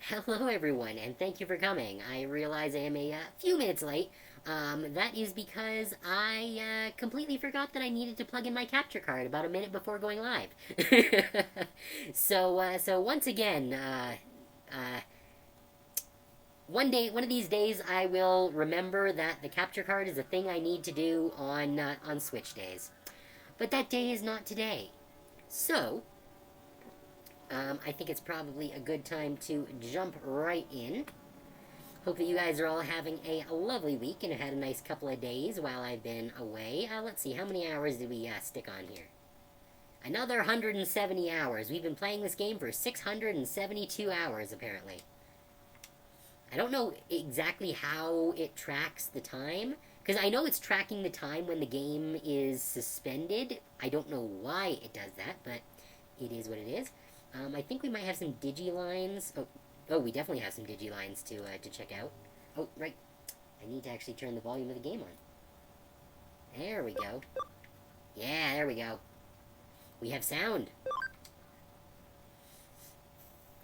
Hello everyone, and thank you for coming. I realize I am a few minutes late. That is because I completely forgot that I needed to plug in my capture card about a minute before going live. So once again, one of these days, I will remember that the capture card is a thing I need to do on Switch days. But that day is not today. So, I think it's probably a good time to jump right in. Hope that you guys are all having a lovely week and have had a nice couple of days while I've been away. Let's see, how many hours did we stick on here? Another 170 hours. We've been playing this game for 672 hours, apparently. I don't know exactly how it tracks the time, because I know it's tracking the time when the game is suspended. I don't know why it does that, but it is what it is. I think we might have some Digilines. Oh, we definitely have some Digilines to check out. Oh, right. I need to actually turn the volume of the game on. There we go. Yeah, there we go. We have sound.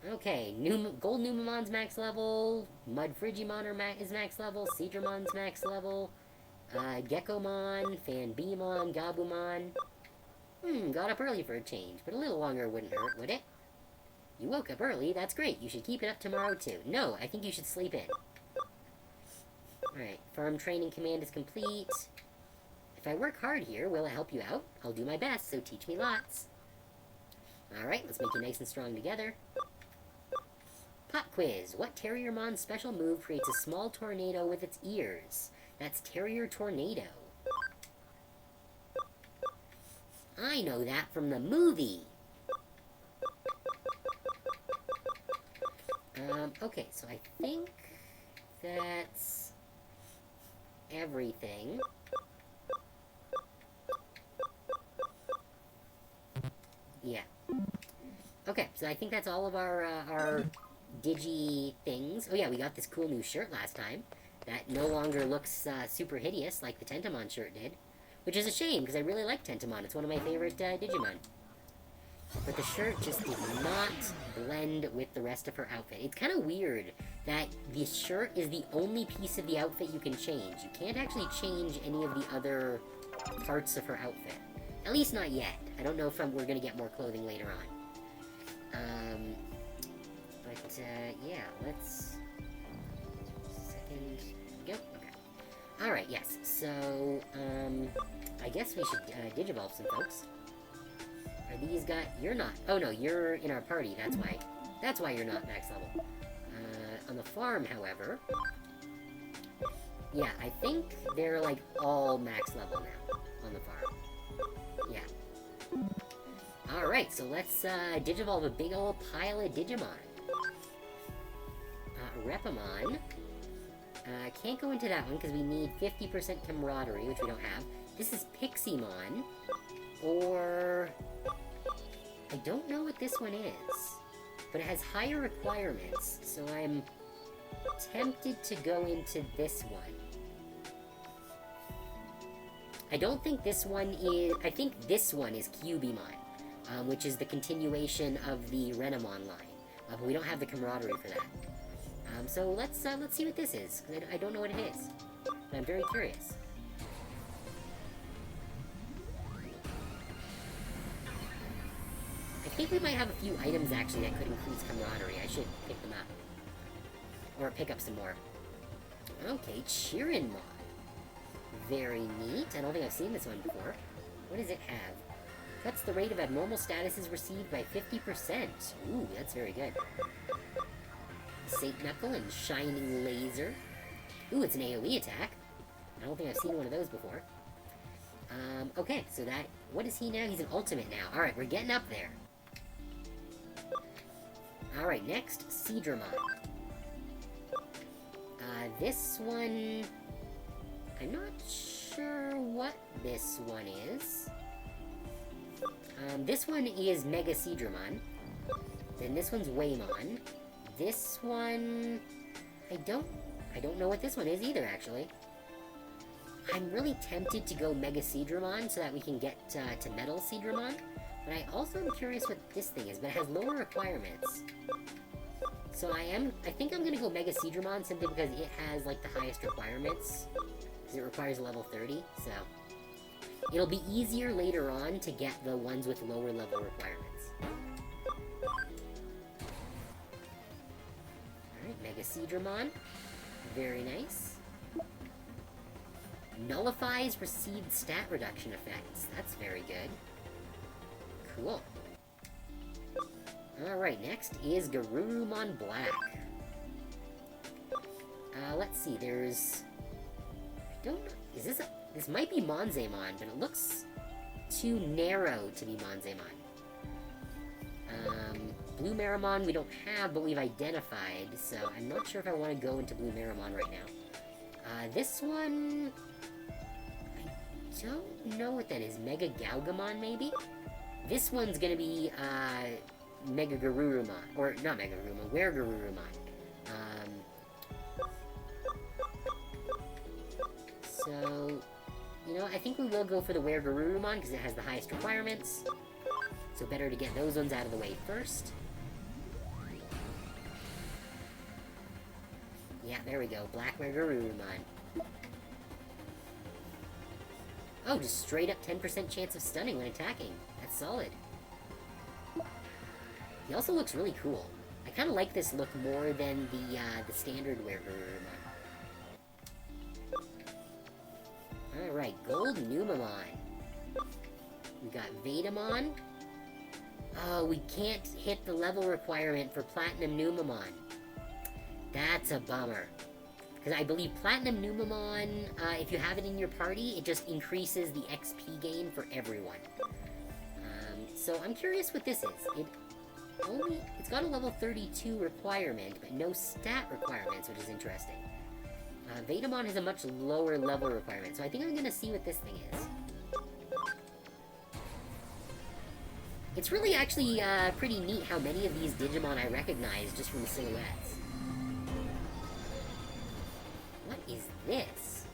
Okay, Gold Numamon's max level. Mud Frigimon is max level. Seadramon's max level. Geckomon, Fanbeemon, Gabumon. Got up early for a change, but a little longer wouldn't hurt, would it? You woke up early, that's great. You should keep it up tomorrow, too. No, I think you should sleep in. Alright, farm training command is complete. If I work hard here, will it help you out? I'll do my best, so teach me lots. Alright, let's make you nice and strong together. Pop quiz. What Terriermon's special move creates a small tornado with its ears? That's Terrier Tornado. I know that from the movie. Okay, so I think that's everything. Yeah. Okay, so I think that's all of our Digi things. Oh yeah, we got this cool new shirt last time that no longer looks super hideous like the Tentamon shirt did, which is a shame because I really like Tentamon. It's one of my favorite Digimon. But the shirt just did not blend with the rest of her outfit. It's kind of weird that the shirt is the only piece of the outfit you can change. You can't actually change any of the other parts of her outfit. At least not yet. I don't know if we're going to get more clothing later on. Yeah, let's... Second... Go. Okay. Alright, yes. So, I guess we should Digivolve some folks. Are these guys... You're not... Oh, no, you're in our party. That's why. That's why you're not max level. On the farm, however... Yeah, I think they're, like, all max level now. On the farm. Yeah. Alright, so let's, Digivolve a big old pile of Digimon. Repamon. Can't go into that one, because we need 50% camaraderie, which we don't have. This is Piximon. Or... I don't know what this one is, but it has higher requirements, so I'm tempted to go into this one. I don't think this one is... I think this one is Cubimon, which is the continuation of the Renamon line. But we don't have the camaraderie for that. So let's see what this is, because I don't know what it is. But I'm very curious. I think we might have a few items, actually, that could increase camaraderie. I should pick them up. Or pick up some more. Okay, Chirinmon. Very neat. I don't think I've seen this one before. What does it have? Cuts the rate of abnormal statuses received by 50%. Ooh, that's very good. Saint Knuckle and Shining Laser. Ooh, it's an AoE attack. I don't think I've seen one of those before. Okay, so that... What is he now? He's an ultimate now. Alright, we're getting up there. Alright, next, Seadramon. This one... I'm not sure what this one is. This one is Mega Seadramon. Then this one's Waymon. This one... I don't know what this one is either, actually. I'm really tempted to go Mega Seadramon so that we can get to Metal Seadramon. But I also am curious what this thing is, but it has lower requirements. So I think I'm gonna go Mega Seedramon simply because it has, like, the highest requirements. Because it requires level 30, so... It'll be easier later on to get the ones with lower level requirements. Alright, Mega Seedramon. Very nice. Nullifies received stat reduction effects. That's very good. Cool. Alright, next is Garurumon Black. Let's see, there's... I don't know, is this a... This might be Monzaemon, but it looks too narrow to be Monzaemon. Blue Maramon we don't have, but we've identified, so I'm not sure if I want to go into Blue Maramon right now. This one... I don't know what that is. Mega Gaugamon, maybe? This one's gonna be, Mega Garurumon. Or, not Mega Garurumon, Were-Garurumon. So... You know, I think we will go for the Were-Garurumon, because it has the highest requirements. So better to get those ones out of the way first. Yeah, there we go. Black Were-Garurumon. Oh, just straight up 10% chance of stunning when attacking. That's solid. He also looks really cool. I kind of like this look more than the standard Were-Garurumon. Alright, Gold Numamon. We got Vetamon. Oh, we can't hit the level requirement for Platinum Numamon. That's a bummer. Because I believe Platinum Numamon, if you have it in your party, it just increases the XP gain for everyone. So I'm curious what this is. It's got a level 32 requirement, but no stat requirements, which is interesting. Vetamon has a much lower level requirement, so I think I'm gonna see what this thing is. It's really actually pretty neat how many of these Digimon I recognize just from the silhouettes. What is this?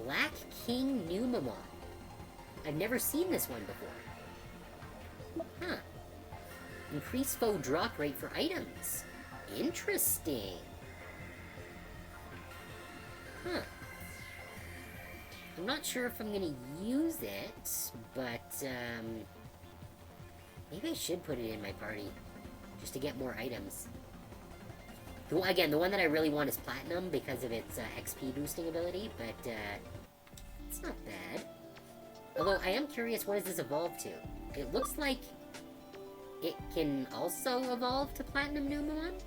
Black King Numamon. I've never seen this one before. Huh. Increased foe drop rate for items. Interesting. Huh. I'm not sure if I'm gonna use it, but, maybe I should put it in my party, just to get more items. Again, the one that I really want is Platinum, because of its, XP boosting ability, but, it's not bad. Although, I am curious, what does this evolve to? It looks like it can also evolve to Platinum Numamon?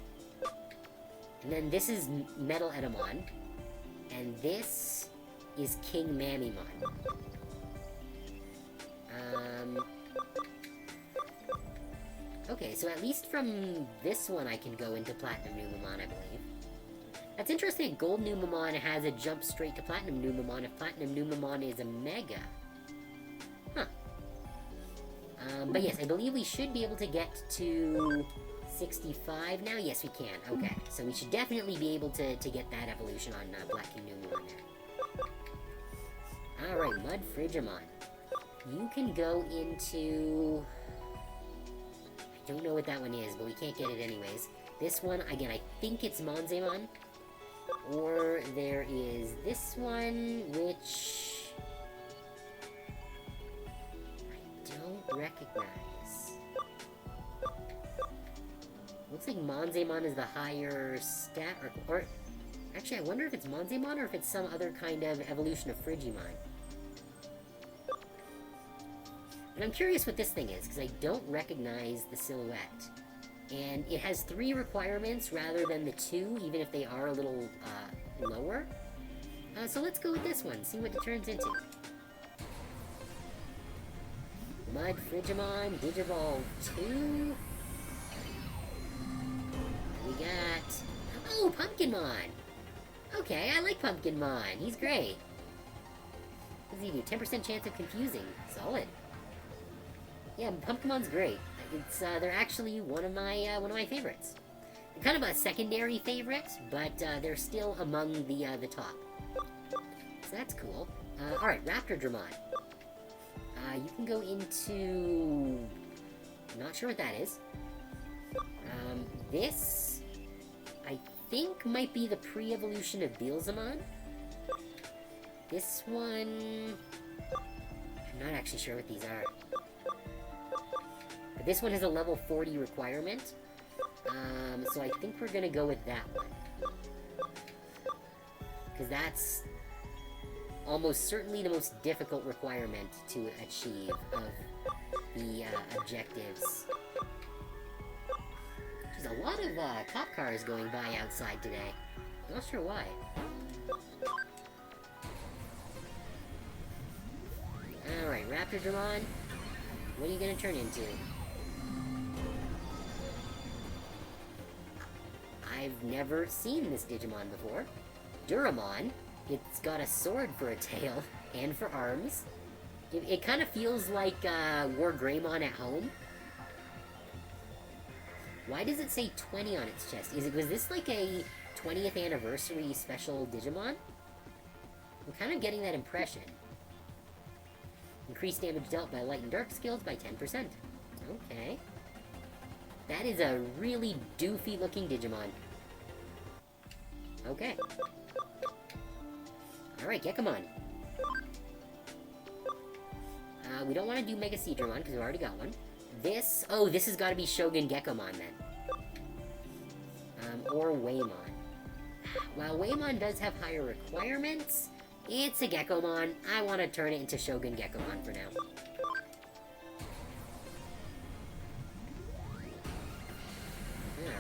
And then this is Metal Etamon. And this is King Mamimon. Okay, so at least from this one I can go into Platinum Numamon, I believe. That's interesting. Gold Numamon has a jump straight to Platinum Numamon if Platinum Numamon is a Mega. Huh. But yes, I believe we should be able to get to 65 now? Yes, we can. Okay, so we should definitely be able to get that evolution on Black King Numamon there. Alright, Mud Frigimon. You can go into... I don't know what that one is, but we can't get it anyways. This one, again, I think it's Monzaemon. Or there is this one, which... I don't recognize. Looks like Monzaemon is the higher stat, or actually, I wonder if it's Monzaemon or if it's some other kind of evolution of Frigimon. But I'm curious what this thing is, because I don't recognize the silhouette. And it has 3 requirements rather than the 2, even if they are a little, lower. So let's go with this one, see what it turns into. Mud Frigimon, Digivolve 2... We got... Oh, Pumpkinmon! Okay, I like Pumpkinmon. He's great. What does he do? 10% chance of confusing. Solid. Yeah, Pumpkinmon's great. It's, they're actually one of my favorites. They're kind of a secondary favorite, but, they're still among the top. So that's cool. Alright, Raptordramon. You can go into... I'm not sure what that is. This, I think, might be the pre-evolution of Beelzemon. This one... I'm not actually sure what these are. But this one has a level 40 requirement. So I think we're gonna go with that one. Because that's almost certainly the most difficult requirement to achieve of the objectives. There's a lot of cop cars going by outside today. Not sure why. Alright, Raptordramon, what are you gonna turn into? I've never seen this Digimon before. Duramon, it's got a sword for a tail, and for arms. It kind of feels like War Greymon at home. Why does it say 20 on its chest? Was this like a 20th anniversary special Digimon? I'm kind of getting that impression. Increased damage dealt by light and dark skills by 10%. Okay. That is a really doofy looking Digimon. Okay. Alright, Gekomon. We don't want to do Mega Seadramon because we've already got one. This... Oh, this has got to be Shogun Gekomon then. Or Waymon. While Waymon does have higher requirements, it's a Gekomon. I want to turn it into Shogun Gekomon for now.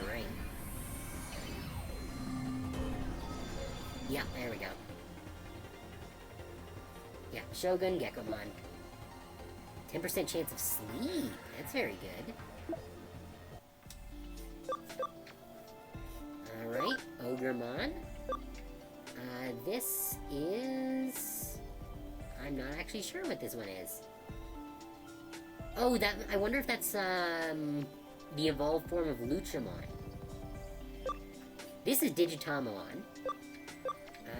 Alright. Yeah, there we go. Yeah, Shogun Gekomon. 10% chance of sleep. That's very good. Alright, Ogremon. This is... I'm not actually sure what this one is. Oh, that... I wonder if that's, the evolved form of Luchamon. This is Digitamon.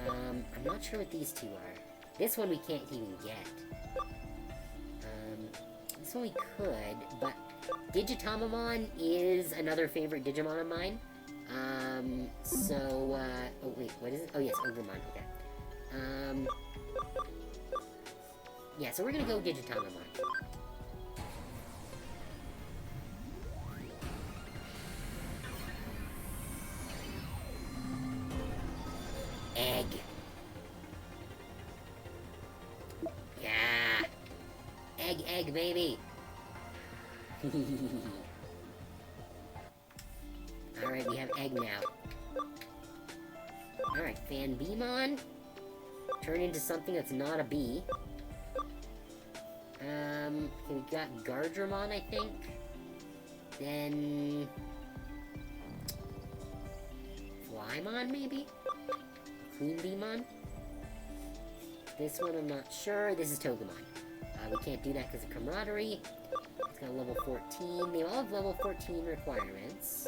I'm not sure what these two are. This one we can't even get. This one we could, but Digitamamon is another favorite Digimon of mine. Oh wait, what is it? Oh yes, Ogremon, okay. Yeah, so we're gonna go Digitamamon. Egg. Yeah! Egg, baby! Alright, we have egg now. Alright, Fanbeemon. Turn into something that's not a bee. Okay, we got Gardramon, I think. Then... Flymon, maybe? Queenbeemon? This one I'm not sure. This is Togemon. We can't do that because of camaraderie. It's got a level 14. They all have level 14 requirements.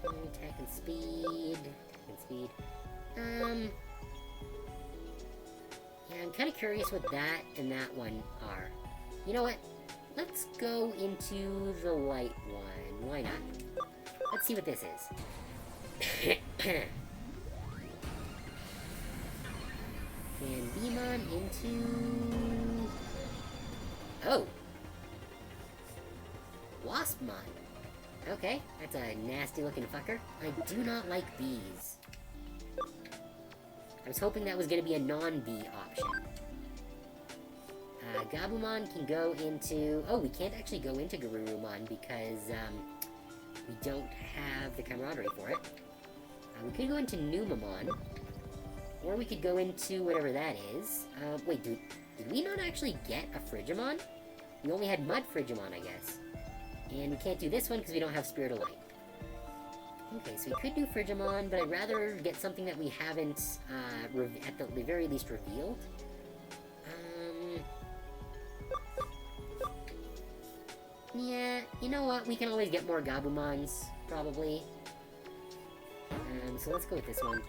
Attack and speed. Yeah, I'm kind of curious what that and that one are. You know what? Let's go into the light one. Why not? Let's see what this is. Fanbeemon into... Oh! Waspmon. Okay, that's a nasty looking fucker. I do not like bees. I was hoping that was going to be a non-bee option. Gabumon can go into... Oh, we can't actually go into Garurumon because we don't have the camaraderie for it. We could go into Numamon. Or we could go into whatever that is. Wait, did we not actually get a Frigimon? We only had Mud Frigimon, I guess. And we can't do this one because we don't have Spirit of Light. Okay, so we could do Frigimon, but I'd rather get something that we haven't, at the very least, revealed. Yeah, you know what? We can always get more Gabumons, probably. So let's go with this one.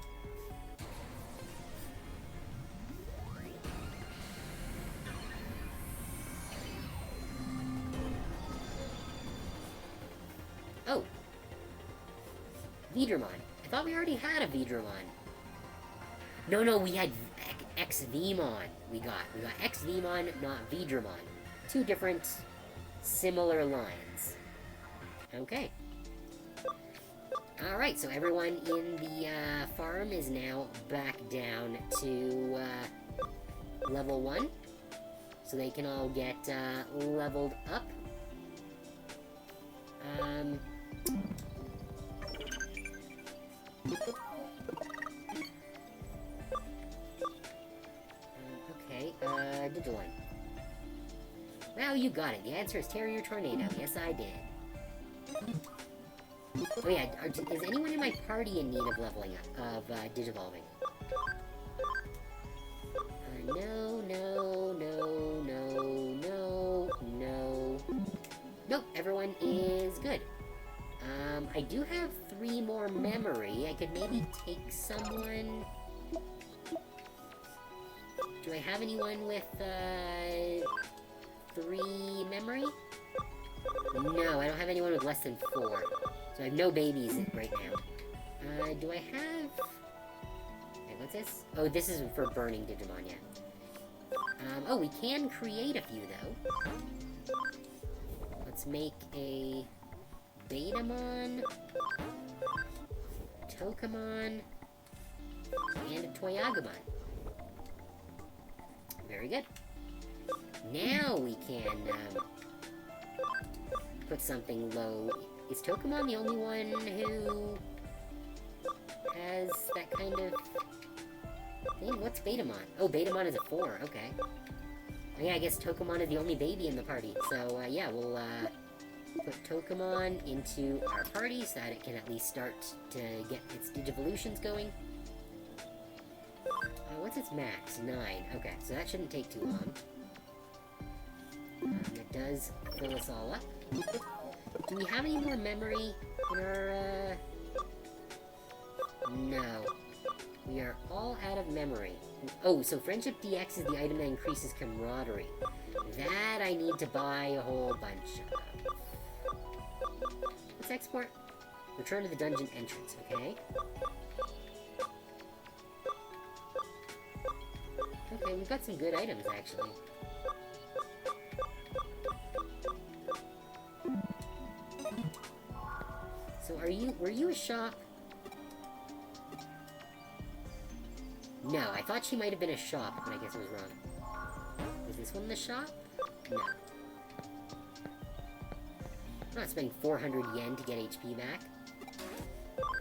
Vidramon. I thought we already had a Vidramon. No, we had X-Vmon. We got X-Vmon, not Vidramon. Two different, similar lines. Okay. Alright, so everyone in the farm is now back down to level 1. So they can all get leveled up. Okay, Digimon. Well, you got it. The answer is Terrier Tornado. Yes, I did. Oh yeah, is anyone in my party in need of leveling up, of Digivolving? No. Nope, everyone is good. I do have 3 more memory. I could maybe take someone... Do I have anyone with, 3 memory? No, I don't have anyone with less than 4. So I have no babies right now. Do I have... Wait, what's this? Oh, this is for burning Digimon, yeah. Oh, we can create a few, though. Let's make a... Betamon, Tokamon, and a Toyagumon. Very good. Now we can put something low. Is Tokamon the only one who has that kind of thing? What's Betamon? Oh, Betamon is a 4. Okay. Oh, yeah, I guess Tokamon is the only baby in the party. So, yeah, we'll put Tokamon into our party so that it can at least start to get its Digivolutions going. What's its max? 9. Okay, so that shouldn't take too long. It does fill us all up. Do we have any more memory in our, No. We are all out of memory. Oh, so Friendship DX is the item that increases camaraderie. That I need to buy a whole bunch of. Let's export. Return to the dungeon entrance, okay? Okay, we've got some good items, actually. So were you a shop? No, I thought she might have been a shop, but I guess I was wrong. Was this one the shop? No. I'm not spending 400 yen to get HP back.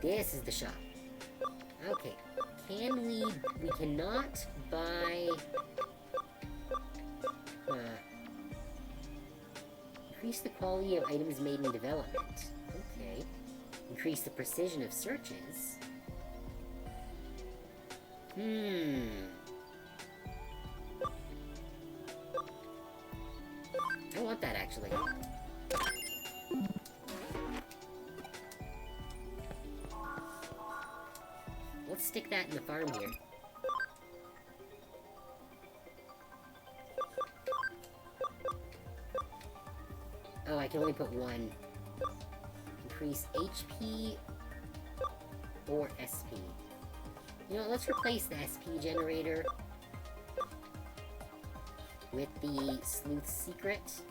This is the shop. Okay. We cannot buy... Increase the quality of items made in development. Okay. Increase the precision of searches. I want that, actually. Let's stick that in the farm here. Oh, I can only put 1. Increase HP or SP. You know, let's replace the SP generator with the Sleuth Secret.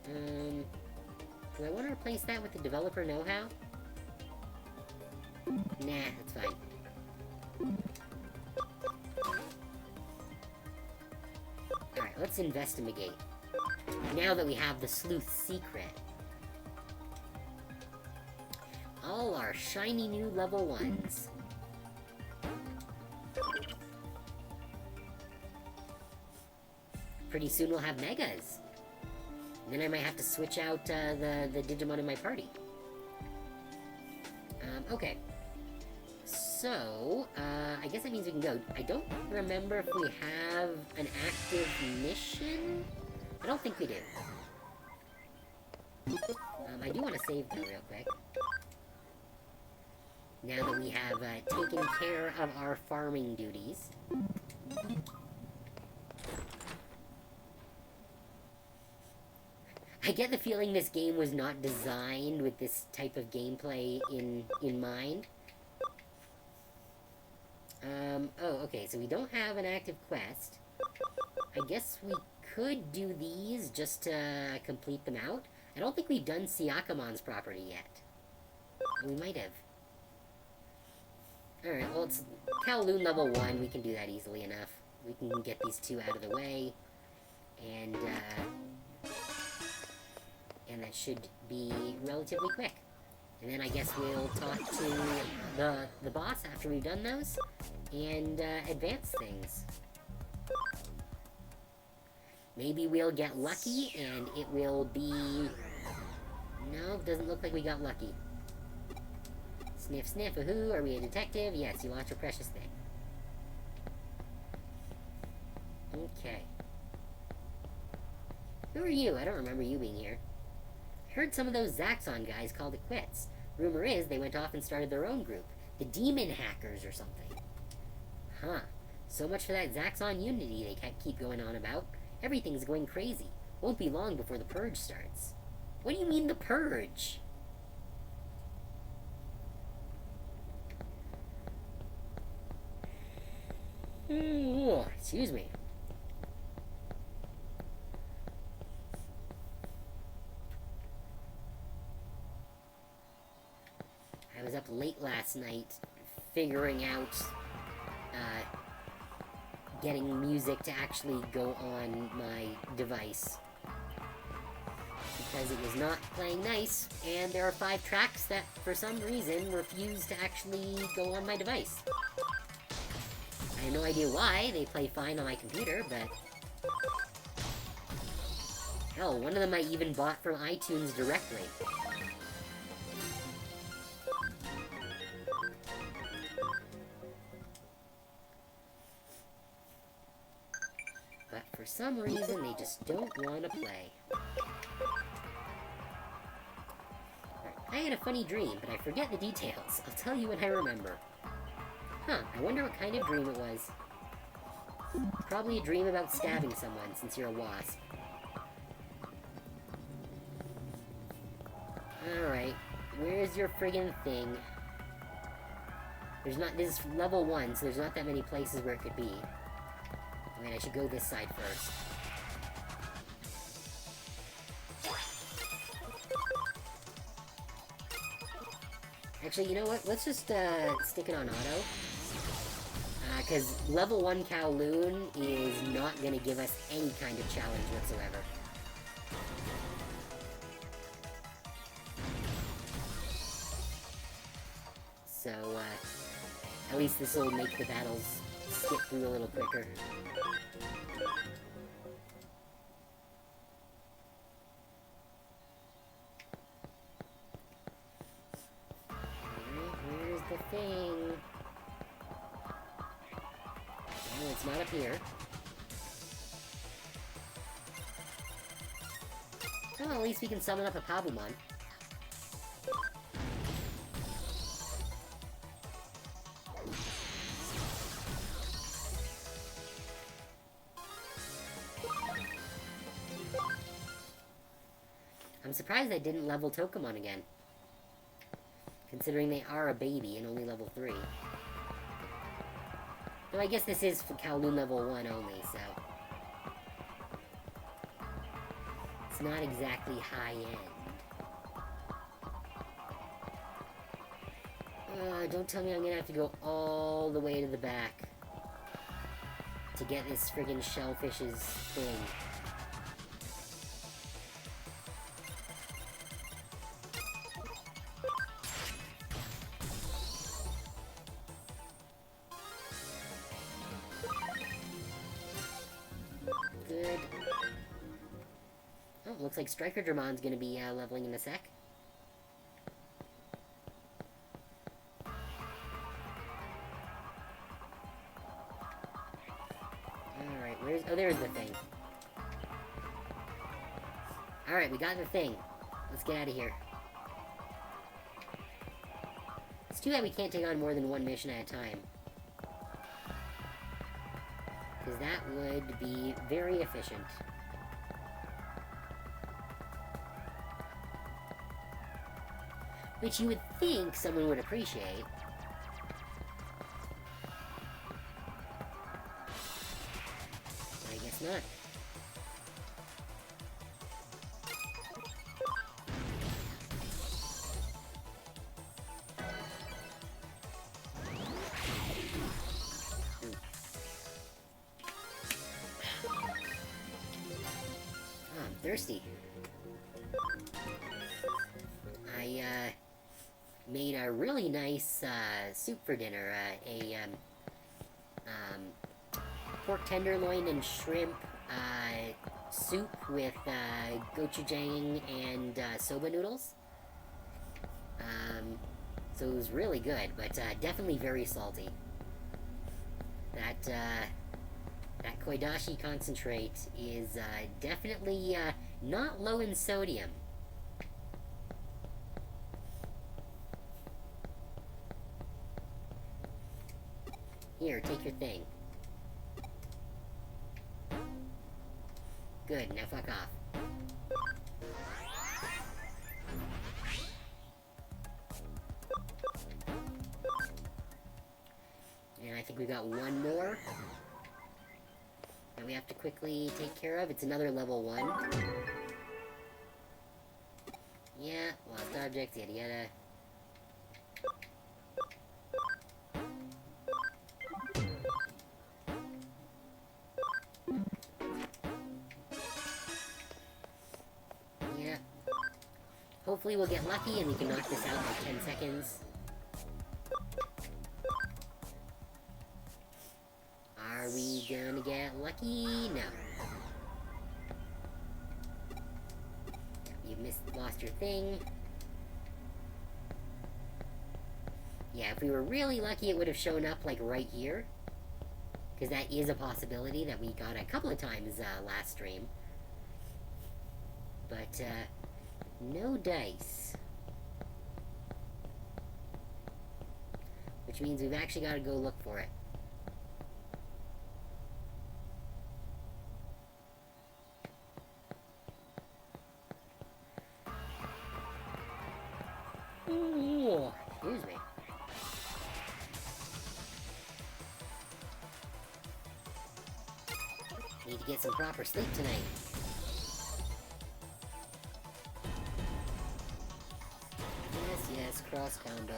Do I want to replace that with the Developer Know-How? Nah, that's fine. Alright, let's investigate. Now that we have the Sleuth Secret. All our shiny new level 1s. Pretty soon we'll have Megas. And then I might have to switch out the Digimon in my party. Okay. So, I guess that means we can go. I don't remember if we have an active mission. I don't think we do. I do want to save though real quick. Now that we have taken care of our farming duties. I get the feeling this game was not designed with this type of gameplay in mind. Oh, okay, so we don't have an active quest. I guess we could do these just to complete them out. I don't think we've done Siakamon's property yet. We might have. Alright, well, it's Kowloon level 1. We can do that easily enough. We can get these two out of the way. And that should be relatively quick. And then I guess we'll talk to the boss after we've done those. And advance things. Maybe we'll get lucky, and it will be... No, doesn't look like we got lucky. Sniff, sniff, woohoo, are we a detective? Yes, you lost your precious thing. Okay. Who are you? I don't remember you being here. I heard some of those Zaxxon guys called it quits. Rumor is they went off and started their own group. The Demon Hackers or something. Huh. So much for that Zaxxon unity they keep going on about. Everything's going crazy. Won't be long before the Purge starts. What do you mean, the Purge? Excuse me. I was up late last night figuring out getting music to actually go on my device. Because it was not playing nice, and there are 5 tracks that, for some reason, refuse to actually go on my device. I have no idea why. They play fine on my computer, but... Hell, one of them I even bought from iTunes directly. But for some reason, they just don't want to play. I had a funny dream, but I forget the details. I'll tell you when I remember. Huh, I wonder what kind of dream it was. Probably a dream about stabbing someone, since you're a wasp. Alright, where's your friggin' thing? There's not... This is level 1, so there's not that many places where it could be. Wait, I should go this side first. Actually, you know what? Let's just stick it on auto. Because level 1 Kowloon is not going to give us any kind of challenge whatsoever. So, at least this will make the battles skip through a little quicker. Where's the thing? Well, it's not up here. Well, at least we can summon up a Pabumon. I'm surprised I didn't level Tokamon again. Considering they are a baby and only level 3. Though I guess this is for Kowloon level 1 only, so... It's not exactly high-end. Don't tell me I'm gonna have to go all the way to the back to get this friggin' shellfish's thing. Good. Oh, looks like Striker Dramon's gonna be leveling in a sec. Alright, where's... Oh, there's the thing. Alright, we got the thing. Let's get out of here. It's too bad we can't take on more than one mission at a time. Because that would be very efficient. which you would think someone would appreciate. I guess not. I'm thirsty. I made a really nice soup for dinner. Pork tenderloin and shrimp soup with gochujang and soba noodles. So it was really good, but definitely very salty. That koidashi concentrate is definitely not low in sodium. Here, take your thing. Good, now fuck off. And I think we got one more that we have to quickly take care of. It's another level 1. Yeah, lost objects, yada yada. Yeah. Hopefully we'll get lucky and we can knock this out in like 10 seconds. Are we gonna get lucky? No. You lost your thing. Yeah, if we were really lucky, it would have shown up, like, right here. Because that is a possibility that we got a couple of times last stream. But, no dice. Which means we've actually got to go look for it. Ooh, excuse me. Need to get some proper sleep tonight. Yes, cross combo.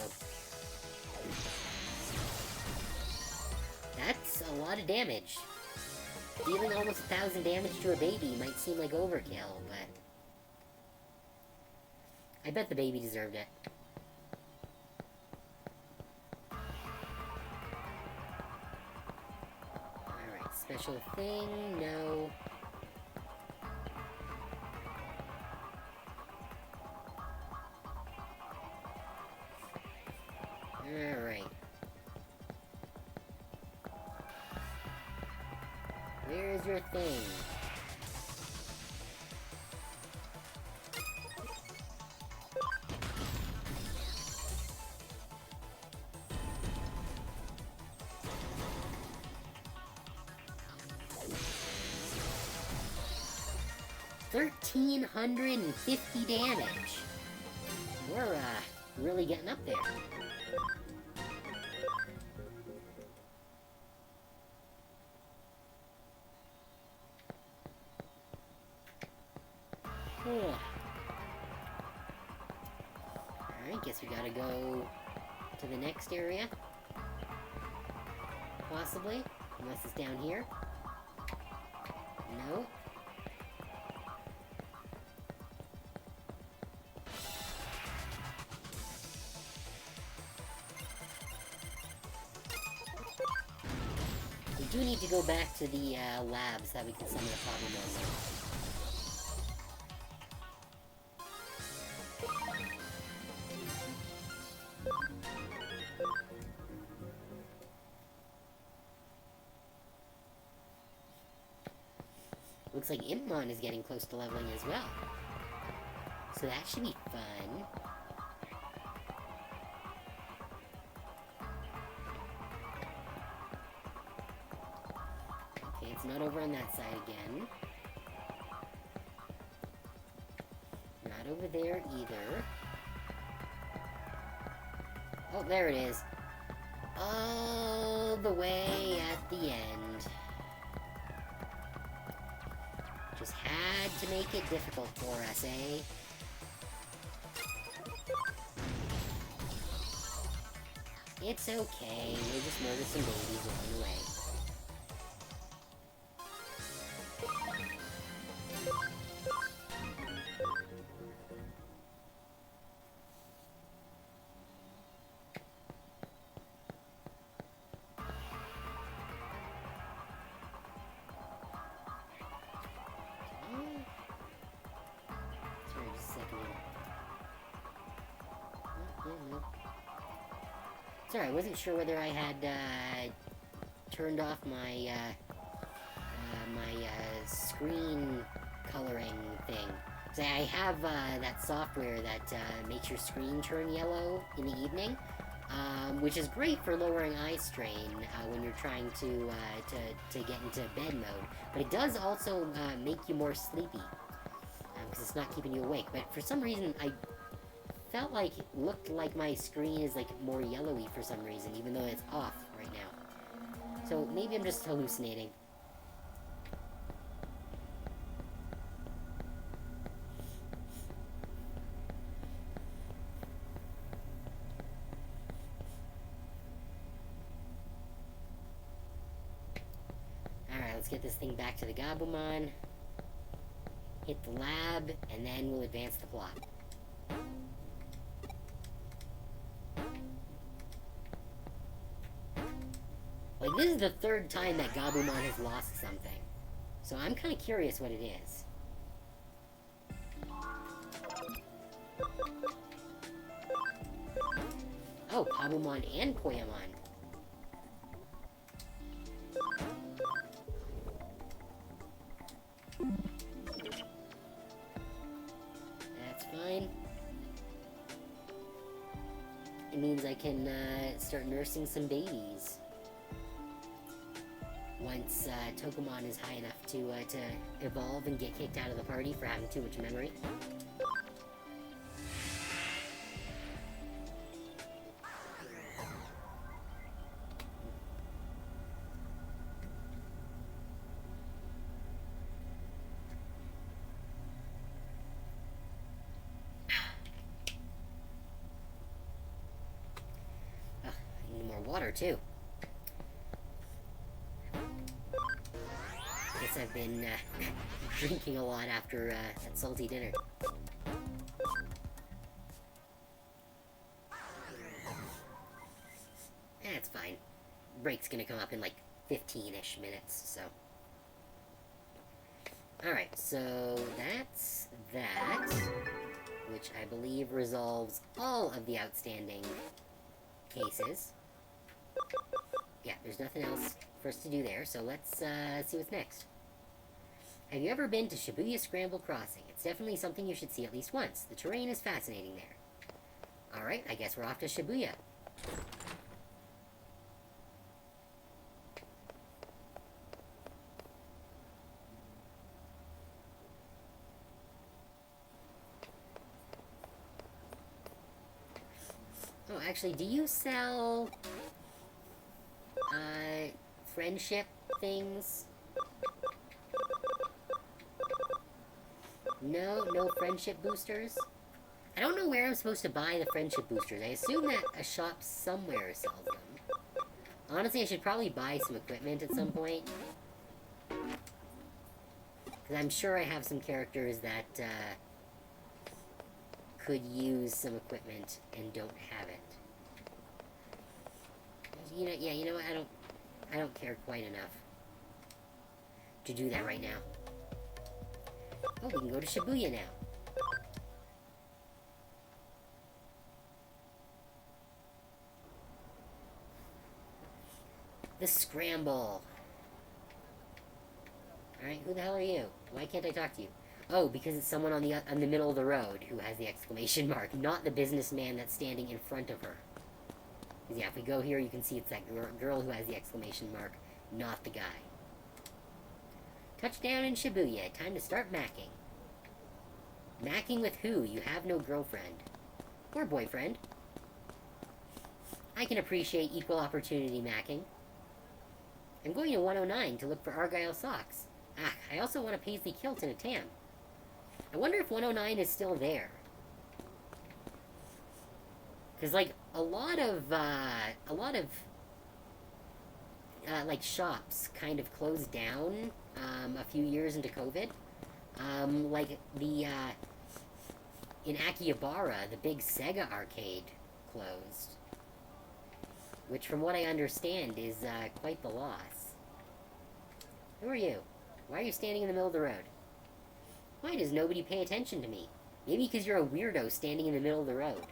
That's a lot of damage. Dealing almost 1,000 damage to a baby might seem like overkill, but I bet the baby deserved it. Alright, special thing, no. Alright. Where's your thing? $1,350 damage. We're really getting up there. Alright, guess we gotta go to the next area. Possibly. Unless it's down here. No. We do need to go back to the labs that we can summon a problem on. Looks like Impmon is getting close to leveling as well. So that should be fun. Okay, it's not over on that side again. Not over there either. Oh, there it is. All the way at the end. Just had to make it difficult for us, eh? It's okay. We'll just murder some babies along the way. Sorry, just a second here. Sorry, I wasn't sure whether I had turned off my screen coloring thing. So I have that software that makes your screen turn yellow in the evening, which is great for lowering eye strain when you're trying to get into bed mode. But it does also make you more sleepy because it's not keeping you awake. But for some reason, I felt like it looked like my screen is like more yellowy for some reason, even though it's off right now. So maybe I'm just hallucinating. Alright, let's get this thing back to the Gabumon. Hit the lab, and then we'll advance the plot. Like, this is the third time that Gabumon has lost something. So I'm kind of curious what it is. Oh, Pabumon and Koyamon. That's fine. It means I can start nursing some babies. Once Togemon is high enough to evolve and get kicked out of the party for having too much memory. Ugh, I need more water too. I've been drinking a lot after that salty dinner. That's fine. Break's gonna come up in like 15-ish minutes, so. Alright, so that's that, which I believe resolves all of the outstanding cases. Yeah, there's nothing else for us to do there, so let's see what's next. Have you ever been to Shibuya Scramble Crossing? It's definitely something you should see at least once. The terrain is fascinating there. Alright, I guess we're off to Shibuya. Oh, actually, do you sell friendship things? No friendship boosters? I don't know where I'm supposed to buy the friendship boosters. I assume that a shop somewhere sells them. Honestly, I should probably buy some equipment at some point. Because I'm sure I have some characters that could use some equipment and don't have it. You know, yeah, you know what? I don't care quite enough to do that right now. Oh, we can go to Shibuya now. The Scramble. Alright, who the hell are you? Why can't I talk to you? Oh, because it's someone on the middle of the road who has the exclamation mark, not the businessman that's standing in front of her. Because yeah, if we go here, you can see it's that girl who has the exclamation mark, not the guy. Touchdown in Shibuya. Time to start macking. Macking with who? You have no girlfriend. Or boyfriend. I can appreciate equal opportunity macking. I'm going to 109 to look for Argyle socks. Ah, I also want a paisley kilt and a tam. I wonder if 109 is still there. Because, like, a lot of like, shops kind of closed down, a few years into COVID. Like, in Akihabara, the big Sega arcade closed. Which, from what I understand, is, quite the loss. Who are you? Why are you standing in the middle of the road? Why does nobody pay attention to me? Maybe because you're a weirdo standing in the middle of the road.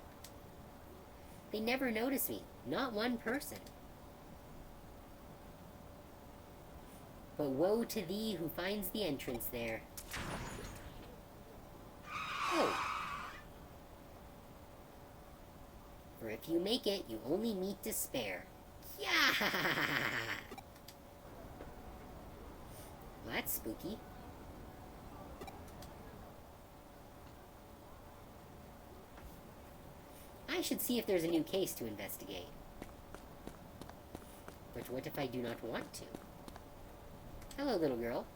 They never notice me. Not one person. But woe to thee who finds the entrance there. Oh! For if you make it, you only meet despair. Yeah! Well, that's spooky. I should see if there's a new case to investigate. But what if I do not want to? Hello, little girl.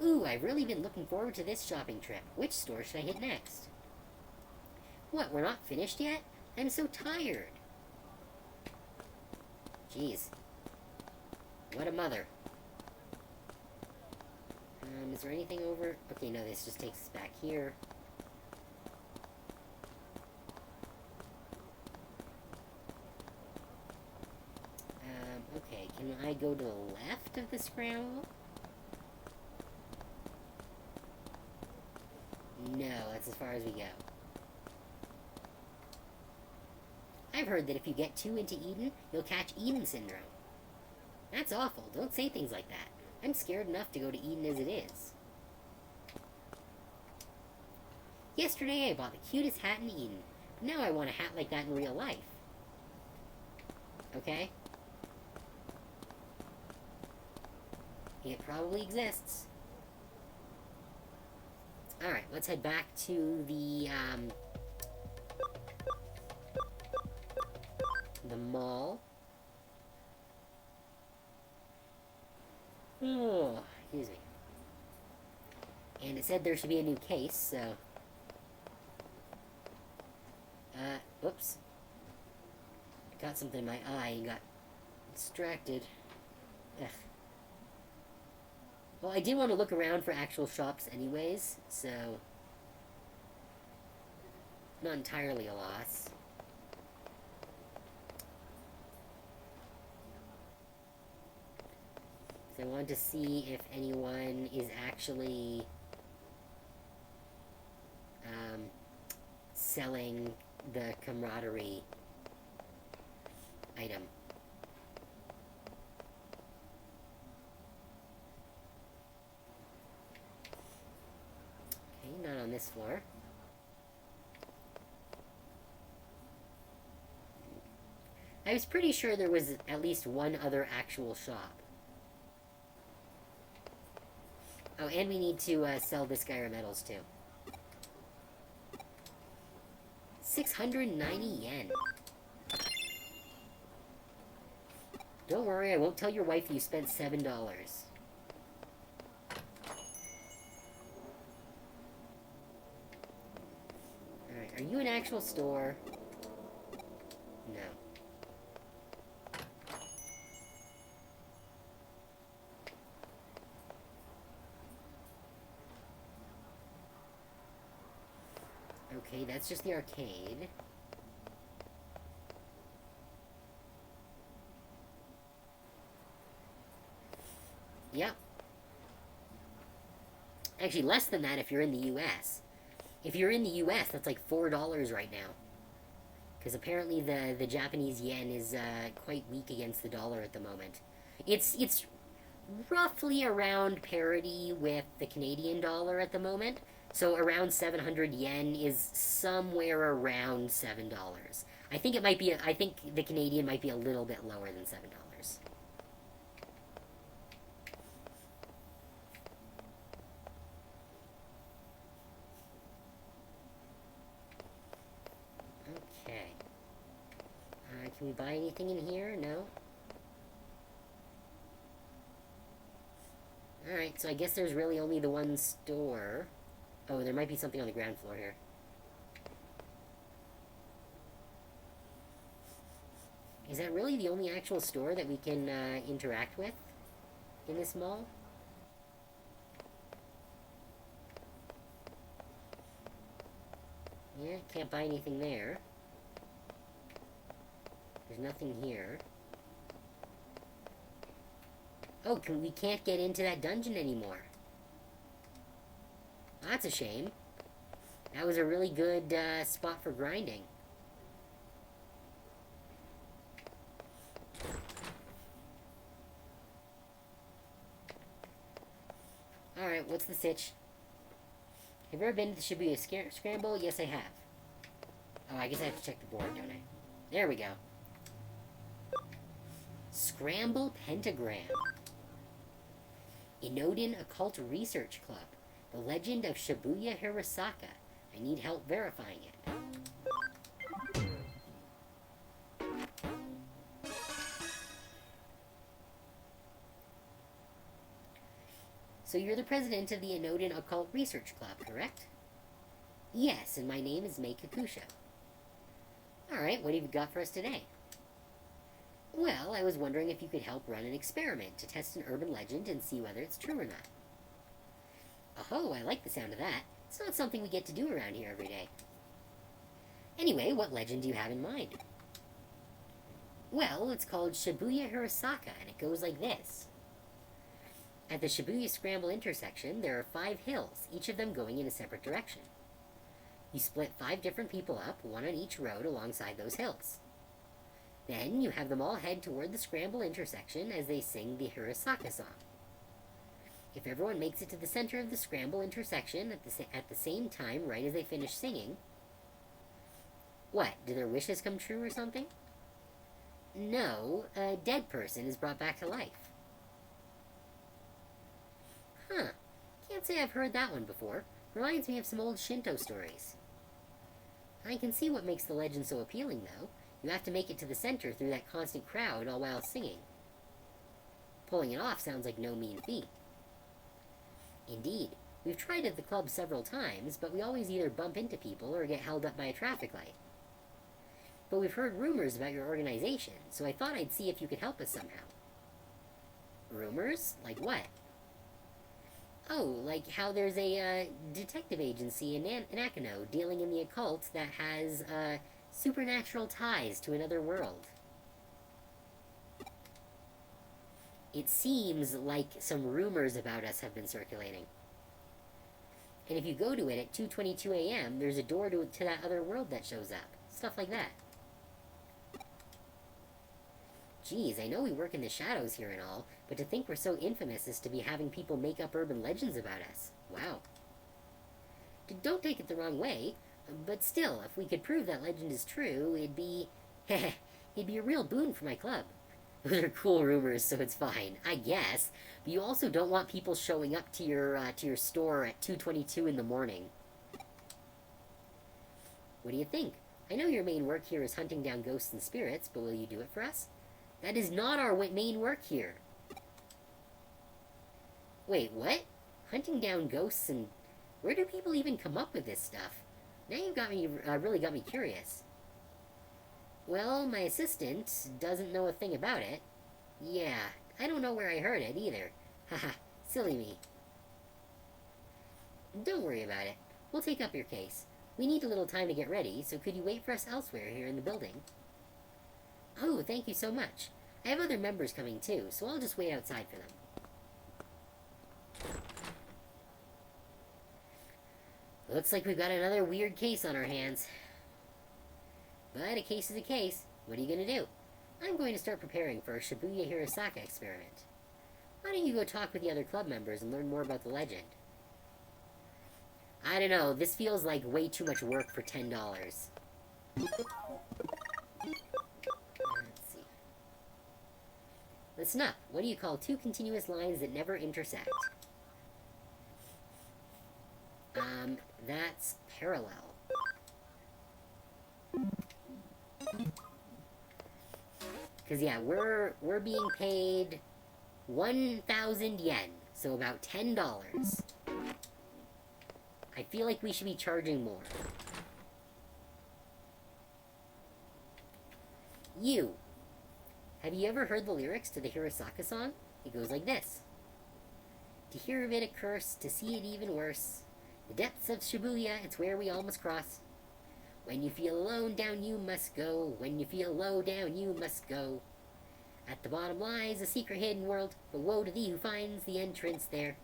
Ooh, I've really been looking forward to this shopping trip. Which store should I hit next? What, we're not finished yet? I'm so tired. Jeez. What a mother. Is there anything over? Okay, no, this just takes us back here. Okay, can I go to the left of the scramble? No, that's as far as we go. I've heard that if you get too into Eden, you'll catch Eden syndrome. That's awful. Don't say things like that. I'm scared enough to go to Eden as it is. Yesterday I bought the cutest hat in Eden, but now I want a hat like that in real life. Okay? It probably exists. Alright, let's head back to the mall. Oh, excuse me. And it said there should be a new case, so... Whoops. Got something in my eye and got distracted. Ugh. Well, I did want to look around for actual shops anyways, so... Not entirely a loss. So I wanted to see if anyone is actually selling the camaraderie item. Okay, not on this floor. I was pretty sure there was at least one other actual shop. Oh, and we need to sell the Skyra medals too. 690 yen. Don't worry, I won't tell your wife you spent $7. Alright, are you an actual store? No. Okay, that's just the arcade. Yep. Actually, less than that if you're in the US. If you're in the US, that's like $4 right now. Because apparently the Japanese yen is quite weak against the dollar at the moment. It's roughly around parity with the Canadian dollar at the moment. So around 700 yen is somewhere around $7. I think it might be. I think the Canadian might be a little bit lower than $7. Okay. Can we buy anything in here? No? Alright, so I guess there's really only the one store. Oh, there might be something on the ground floor here. Is that really the only actual store that we can interact with in this mall? Yeah, can't buy anything there. There's nothing here. Oh, we can't get into that dungeon anymore. That's a shame. That was a really good spot for grinding. Alright, what's the sitch? Have you ever been to the Shibuya Scramble? Yes, I have. Oh, I guess I have to check the board, don't I? There we go. Scramble Pentagram. Inodin Occult Research Club. The Legend of Shibuya Hirosaka. I need help verifying it. So you're the president of the Inodin Occult Research Club, correct? Yes, and my name is Mei Kakusho. Alright, what have you got for us today? Well, I was wondering if you could help run an experiment to test an urban legend and see whether it's true or not. Oh, I like the sound of that. It's not something we get to do around here every day. Anyway, what legend do you have in mind? Well, it's called Shibuya Hirosaka, and it goes like this. At the Shibuya Scramble intersection, there are 5 hills, each of them going in a separate direction. You split 5 different people up, one on each road alongside those hills. Then you have them all head toward the Scramble intersection as they sing the Hirosaka song. If everyone makes it to the center of the Scramble intersection at the same time right as they finish singing... What, do their wishes come true or something? No, a dead person is brought back to life. Huh, can't say I've heard that one before. Reminds me of some old Shinto stories. I can see what makes the legend so appealing, though. You have to make it to the center through that constant crowd all while singing. Pulling it off sounds like no mean feat. Indeed, we've tried at the club several times, but we always either bump into people or get held up by a traffic light. But we've heard rumors about your organization, so I thought I'd see if you could help us somehow. Rumors? Like what? Oh, like how there's a detective agency in Nakano dealing in the occult that has supernatural ties to another world. It seems like some rumors about us have been circulating. And if you go to it at 2:22 a.m., there's a door to that other world that shows up. Stuff like that. Geez, I know we work in the shadows here and all, but to think we're so infamous as to be having people make up urban legends about us. Wow. Don't take it the wrong way, but still, if we could prove that legend is true, it'd be a real boon for my club. Those are cool rumors, so it's fine, I guess. But you also don't want people showing up to your store at 2:22 in the morning. What do you think? I know your main work here is hunting down ghosts and spirits, but will you do it for us? That is not our main work here. Wait, what? Hunting down ghosts and... Where do people even come up with this stuff? Now you've got me, really got me curious. Well, my assistant doesn't know a thing about it. Yeah, I don't know where I heard it either. Haha, silly me. Don't worry about it. We'll take up your case. We need a little time to get ready, so could you wait for us elsewhere here in the building? Oh, thank you so much. I have other members coming too, so I'll just wait outside for them. Looks like we've got another weird case on our hands. But a case is a case. What are you going to do? I'm going to start preparing for a Shibuya Hirosaka experiment. Why don't you go talk with the other club members and learn more about the legend? I don't know, this feels like way too much work for $10. Let's see. Listen up. What do you call 2 continuous lines that never intersect? That's parallel. Because, yeah, we're being paid 1,000 yen. So about $10. I feel like we should be charging more. You. Have you ever heard the lyrics to the Hirosaka song? It goes like this. To hear of it a curse, to see it even worse. The depths of Shibuya, it's where we all must cross. When you feel alone, down you must go. When you feel low, down you must go. At the bottom lies a secret hidden world, but woe to thee who finds the entrance there.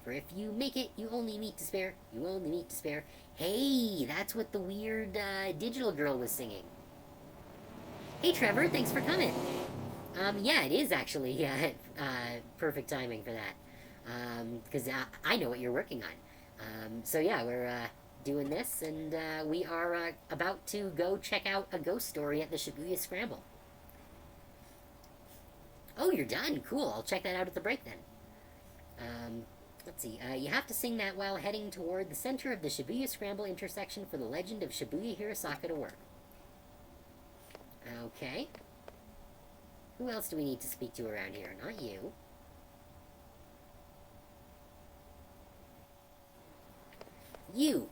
For if you make it, you only meet despair. You only meet despair. Hey, that's what the weird digital girl was singing. Hey Trevor, thanks for coming. Yeah, it is actually perfect timing for that. Because I know what you're working on. So yeah, we're doing this, and we are about to go check out a ghost story at the Shibuya Scramble. Oh, you're done? Cool, I'll check that out at the break then. Let's see, you have to sing that while heading toward the center of the Shibuya Scramble intersection for the legend of Shibuya Hirosaka to work. Okay. Who else do we need to speak to around here? Not you. You!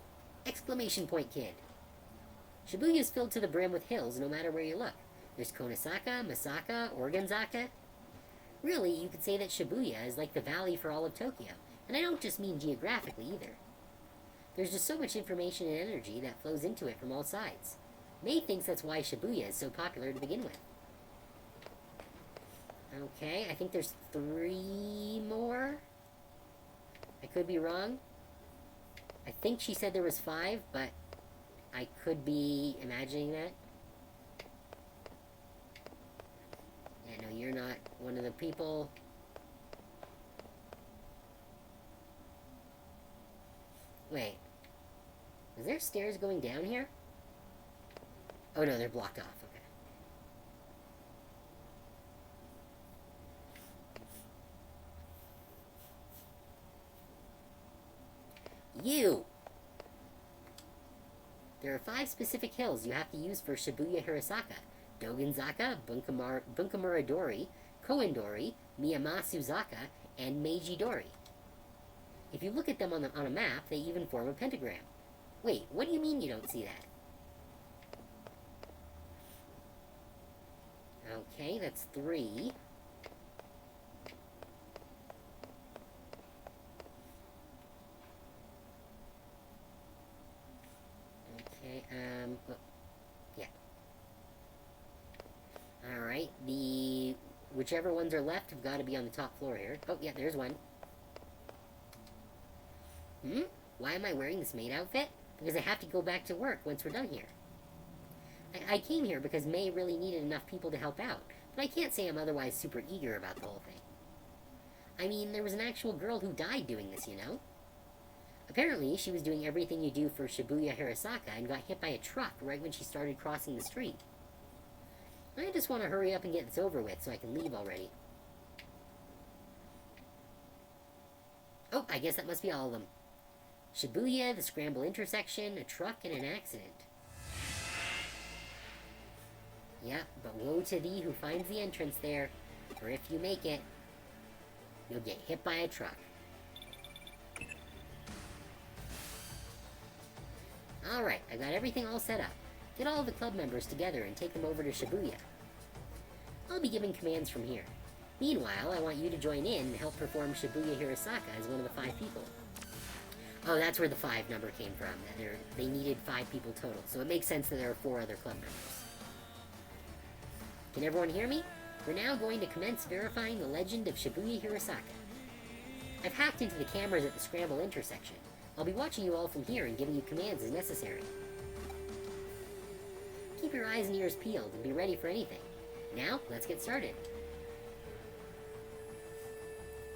Exclamation point kid. Shibuya is filled to the brim with hills no matter where you look. There's Konosaka, Masaka, Organzaka. Really, you could say that Shibuya is like the valley for all of Tokyo. And I don't just mean geographically either. There's just so much information and energy that flows into it from all sides. May thinks that's why Shibuya is so popular to begin with. Okay, I think there's 3 more. I could be wrong. I think she said there was 5, but I could be imagining that. Yeah, no, you're not one of the people. Wait. Is there stairs going down here? Oh no, they're blocked off. Okay. You! There are 5 specific hills you have to use for Shibuya Hirosaka. Dogenzaka, Bunkamura-dori, Koen-dori, Miyamasuzaka, and Meiji-dori. If you look at them on a map, they even form a pentagram. Wait, what do you mean you don't see that? Okay, that's 3. Okay, oh, yeah. Alright, whichever ones are left have got to be on the top floor here. Oh, yeah, there's one. Why am I wearing this maid outfit? Because I have to go back to work once we're done here. I came here because May really needed enough people to help out, but I can't say I'm otherwise super eager about the whole thing. I mean, there was an actual girl who died doing this, you know? Apparently, she was doing everything you do for Shibuya Hirosaka and got hit by a truck right when she started crossing the street. I just want to hurry up and get this over with so I can leave already. Oh, I guess that must be all of them. Shibuya, the Scramble intersection, a truck, and an accident. Yep, but woe to thee who finds the entrance there, for if you make it, you'll get hit by a truck. Alright, I got everything all set up. Get all of the club members together and take them over to Shibuya. I'll be giving commands from here. Meanwhile, I want you to join in and help perform Shibuya Hirosaka as one of the 5 people. Oh, that's where the 5 number came from. They needed 5 people total, so it makes sense that there are 4 other club members. Can everyone hear me? We're now going to commence verifying the legend of Shibuya Hirosaka. I've hacked into the cameras at the Scramble intersection. I'll be watching you all from here and giving you commands as necessary. Keep your eyes and ears peeled and be ready for anything. Now, let's get started.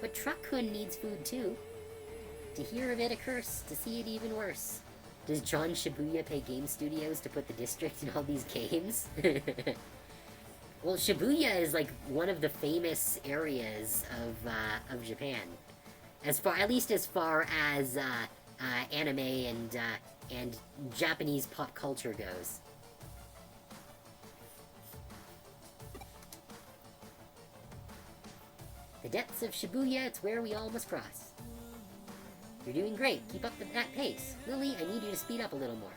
But Truck-kun needs food too. To hear of it a curse, to see it even worse. Does John Shibuya pay game studios to put the district in all these games? Well, Shibuya is like one of the famous areas of Japan, at least as far as anime and Japanese pop culture goes. The depths of Shibuya, it's where we all must cross. You're doing great. Keep up that pace. Lily, I need you to speed up a little more.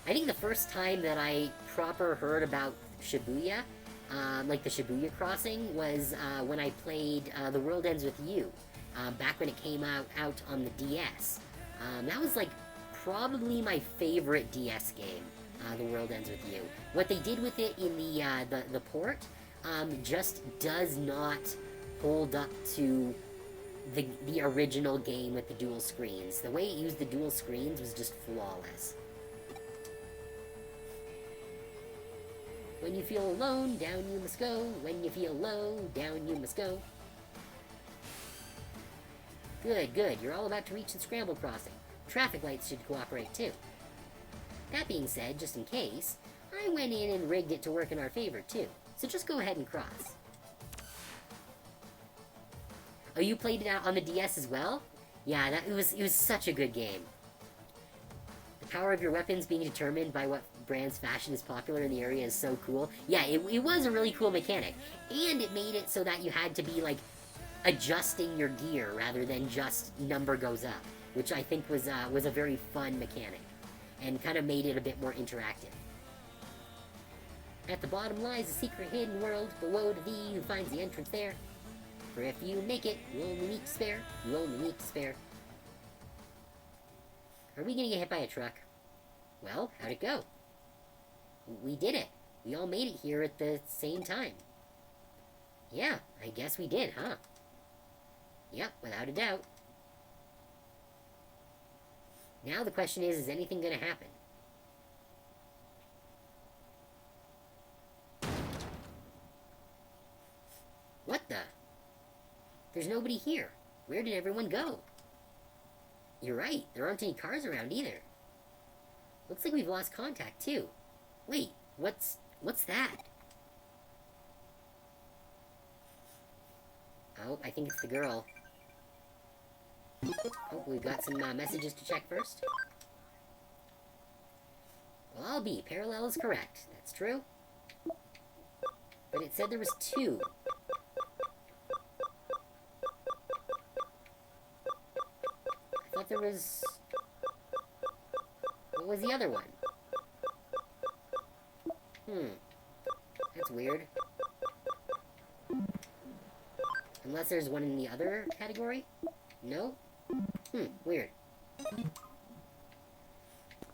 I think the first time that I proper heard about Shibuya, like the Shibuya crossing, was when I played The World Ends With You, back when it came out on the DS. That was like probably my favorite DS game, The World Ends With You. What they did with it in the port just does not hold up to the original game with the dual screens. The way it used the dual screens was just flawless. When you feel alone, down you must go. When you feel low, down you must go. Good, good. You're all about to reach the scramble crossing. Traffic lights should cooperate too. That being said, just in case, I went in and rigged it to work in our favor too. So just go ahead and cross. Oh, you played it out on the DS as well? Yeah, it was such a good game. The power of your weapons being determined by what brand's fashion is popular in the area is so cool. Yeah, it was a really cool mechanic. And it made it so that you had to be, like, adjusting your gear rather than just number goes up, which I think was a very fun mechanic and kind of made it a bit more interactive. At the bottom lies a secret hidden world, but woe to thee who finds the entrance there. For if you make it, you only need to spare. You only need to spare. Are we gonna get hit by a truck? Well, how'd it go? We did it. We all made it here at the same time. Yeah, I guess we did, huh? Yep, without a doubt. Now the question is anything gonna happen? What the? There's nobody here. Where did everyone go? You're right, there aren't any cars around either. Looks like we've lost contact, too. Wait, what's that? Oh, I think it's the girl. Oh, we've got some messages to check first. Well, I'll be. Parallel is correct. That's true. But it said there was two. I thought there was... What was the other one? That's weird. Unless there's one in the other category? No? Weird.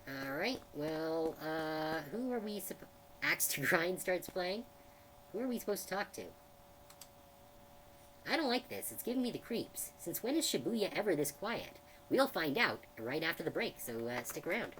Alright, well, who are we Axe to Grind starts playing? Who are we supposed to talk to? I don't like this. It's giving me the creeps. Since when is Shibuya ever this quiet? We'll find out right after the break, so stick around.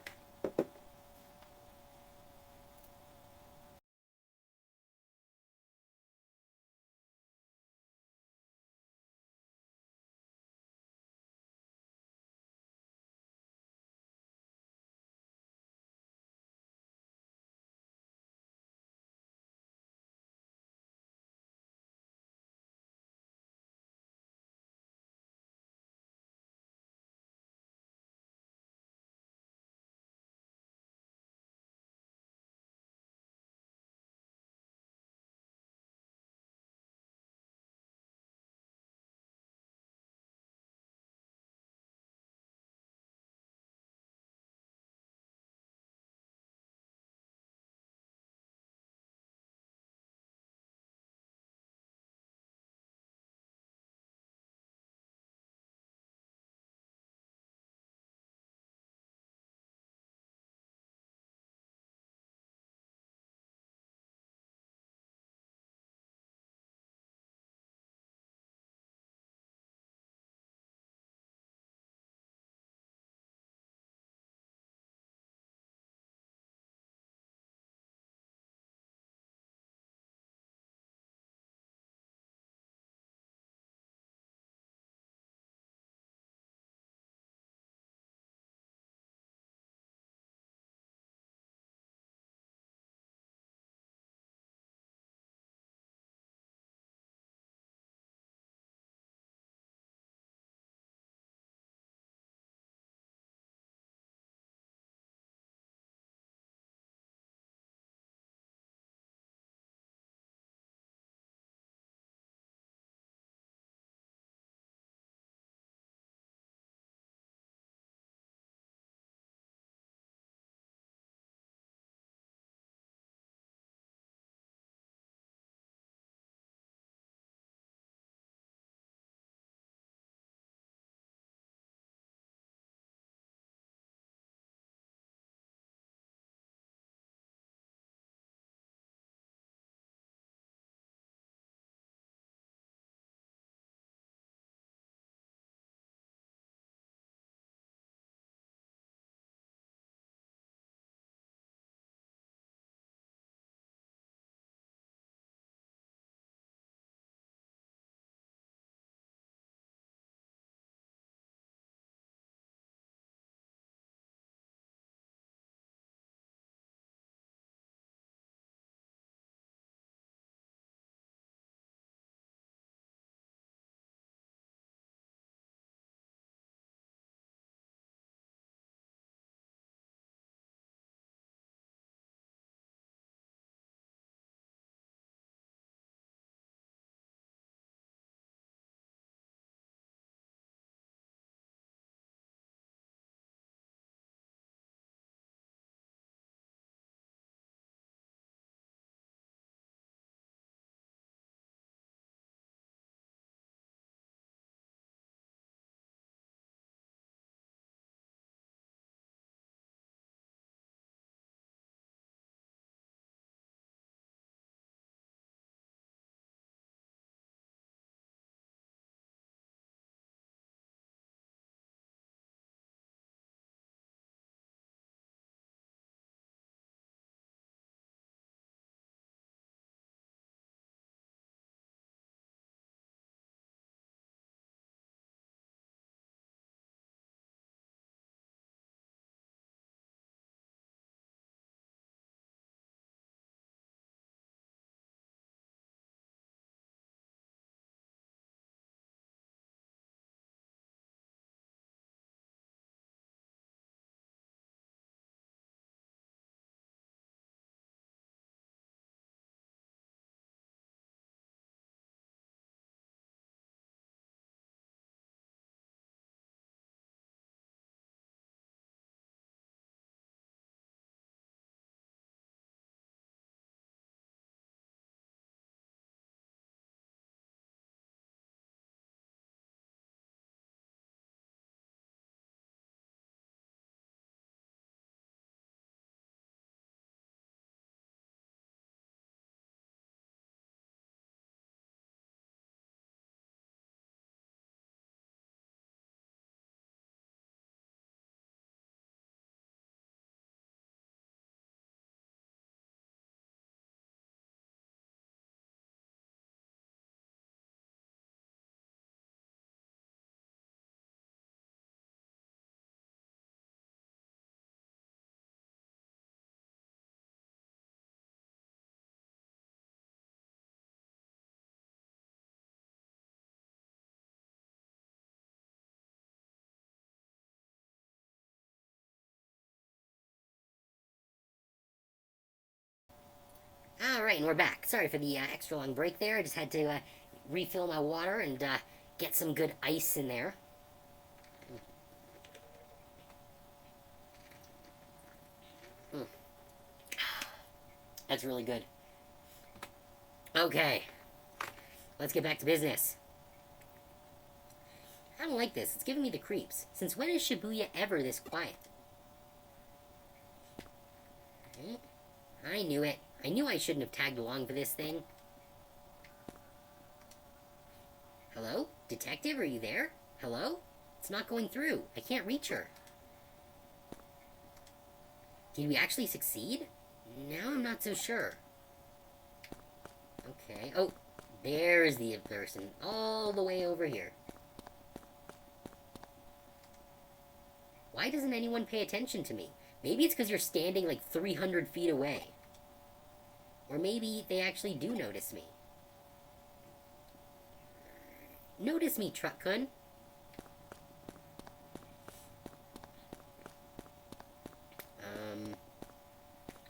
Alright, and we're back. Sorry for the extra long break there. I just had to refill my water and get some good ice in there. That's really good. Okay. Let's get back to business. I don't like this. It's giving me the creeps. Since when is Shibuya ever this quiet? I knew it. I knew I shouldn't have tagged along for this thing. Hello? Detective, are you there? Hello? It's not going through. I can't reach her. Did we actually succeed? Now I'm not so sure. Okay. Oh, there's the person. All the way over here. Why doesn't anyone pay attention to me? Maybe it's because you're standing like 300 feet away. Or maybe they actually do notice me. Notice me, Truck-kun.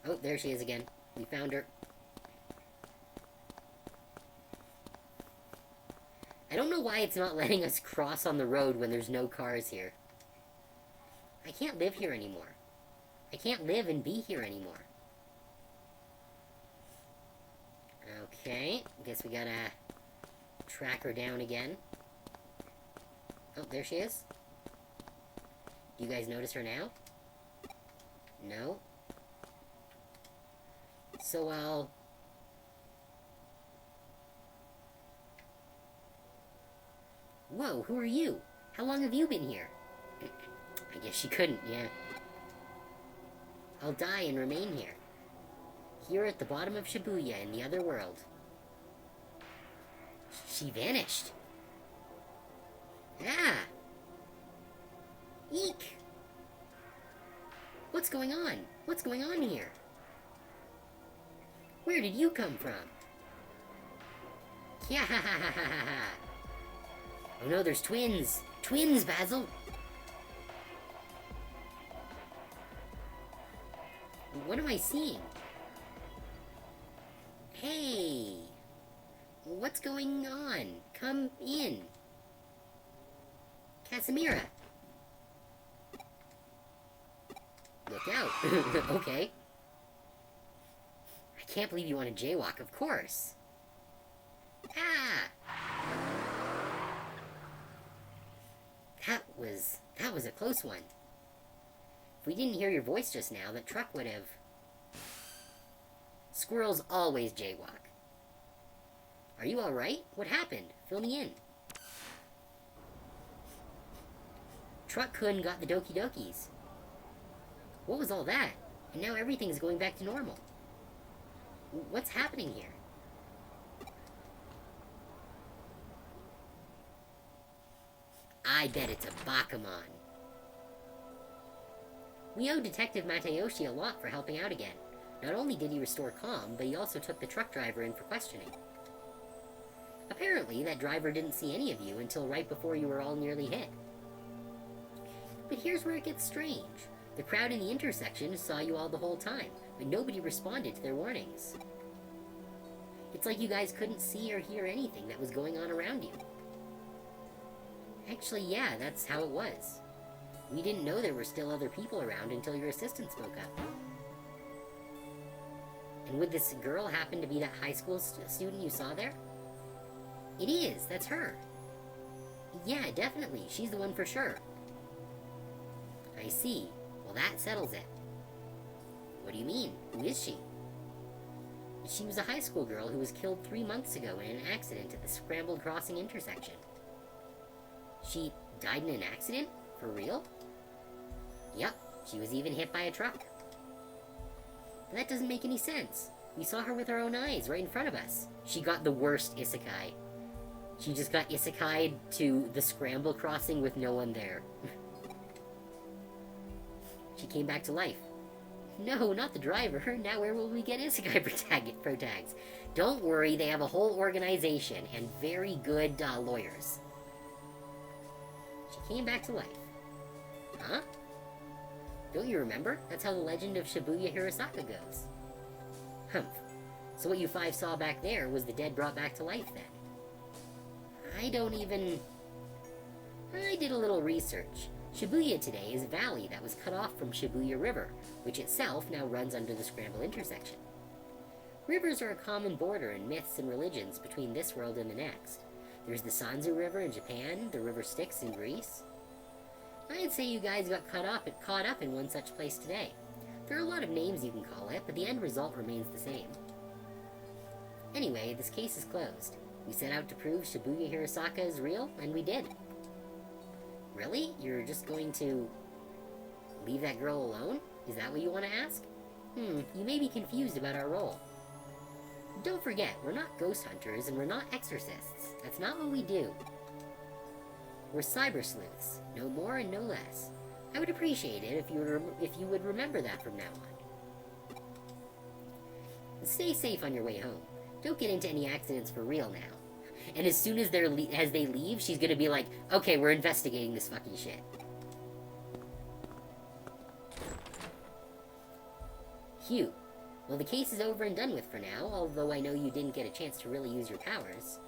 Oh, there she is again. We found her. I don't know why it's not letting us cross on the road when there's no cars here. I can't live here anymore. I can't live and be here anymore. Okay, guess we gotta track her down again. Oh, there she is. Do you guys notice her now? No? So I'll... Whoa, who are you? How long have you been here? I guess she couldn't, yeah. I'll die and remain here. Here at the bottom of Shibuya in the other world. She vanished. Ah! Eek! What's going on? What's going on here? Where did you come from? Yeah, ha ha ha ha ha. Oh no, there's twins! Twins, Basil! What am I seeing? Hey! What's going on? Come in. Casimira! Look out. Okay. I can't believe you want to jaywalk, of course. Ah! That was a close one. If we didn't hear your voice just now, that truck would have... Squirrels always jaywalk. Are you alright? What happened? Fill me in. Truck-kun got the Doki Dokis. What was all that? And now everything's going back to normal. What's happening here? I bet it's a Bakuman. We owe Detective Matayoshi a lot for helping out again. Not only did he restore calm, but he also took the truck driver in for questioning. Apparently, that driver didn't see any of you until right before you were all nearly hit. But here's where it gets strange. The crowd in the intersection saw you all the whole time, but nobody responded to their warnings. It's like you guys couldn't see or hear anything that was going on around you. Actually, yeah, that's how it was. We didn't know there were still other people around until your assistant spoke up. And would this girl happen to be that high school student you saw there? It is, that's her. Yeah, definitely, she's the one for sure. I see. Well, that settles it. What do you mean? Who is she? She was a high school girl who was killed 3 months ago in an accident at the Scrambled Crossing intersection. She died in an accident? For real? Yep, she was even hit by a truck. But that doesn't make any sense. We saw her with our own eyes right in front of us. She got the worst isekai. She just got isekai'd to the Scramble Crossing with no one there. She came back to life. No, not the driver. Now where will we get isekai protags? Don't worry, they have a whole organization and very good lawyers. She came back to life. Huh? Don't you remember? That's how the legend of Shibuya Hirosaka goes. Humph. So what you five saw back there was the dead brought back to life then? I did a little research. Shibuya today is a valley that was cut off from Shibuya River, which itself now runs under the Scramble intersection. Rivers are a common border in myths and religions between this world and the next. There's the Sanzu River in Japan, the River Styx in Greece. I'd say you guys got caught up in one such place today. There are a lot of names you can call it, but the end result remains the same. Anyway, this case is closed. We set out to prove Shibuya Hirosaka is real, and we did. Really? You're just going to leave that girl alone? Is that what you want to ask? You may be confused about our role. Don't forget, we're not ghost hunters and we're not exorcists. That's not what we do. We're cyber sleuths, no more and no less. I would appreciate it if you would remember that from now on. And stay safe on your way home. Don't get into any accidents for real now. And as soon as they leave, she's gonna be like, okay, we're investigating this fucking shit. Phew. Well, the case is over and done with for now, although I know you didn't get a chance to really use your powers.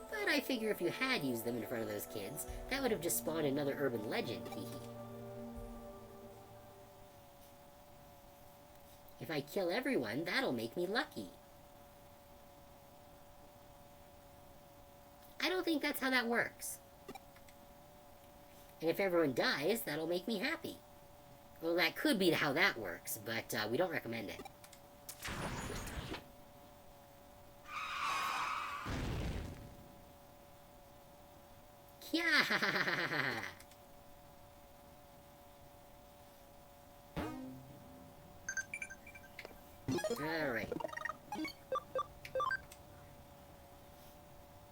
But I figure if you had used them in front of those kids, that would have just spawned another urban legend, hee hee. If I kill everyone, that'll make me lucky. I don't think that's how that works. And if everyone dies, that'll make me happy. Well, that could be how that works, but we don't recommend it. Yeah. Alright.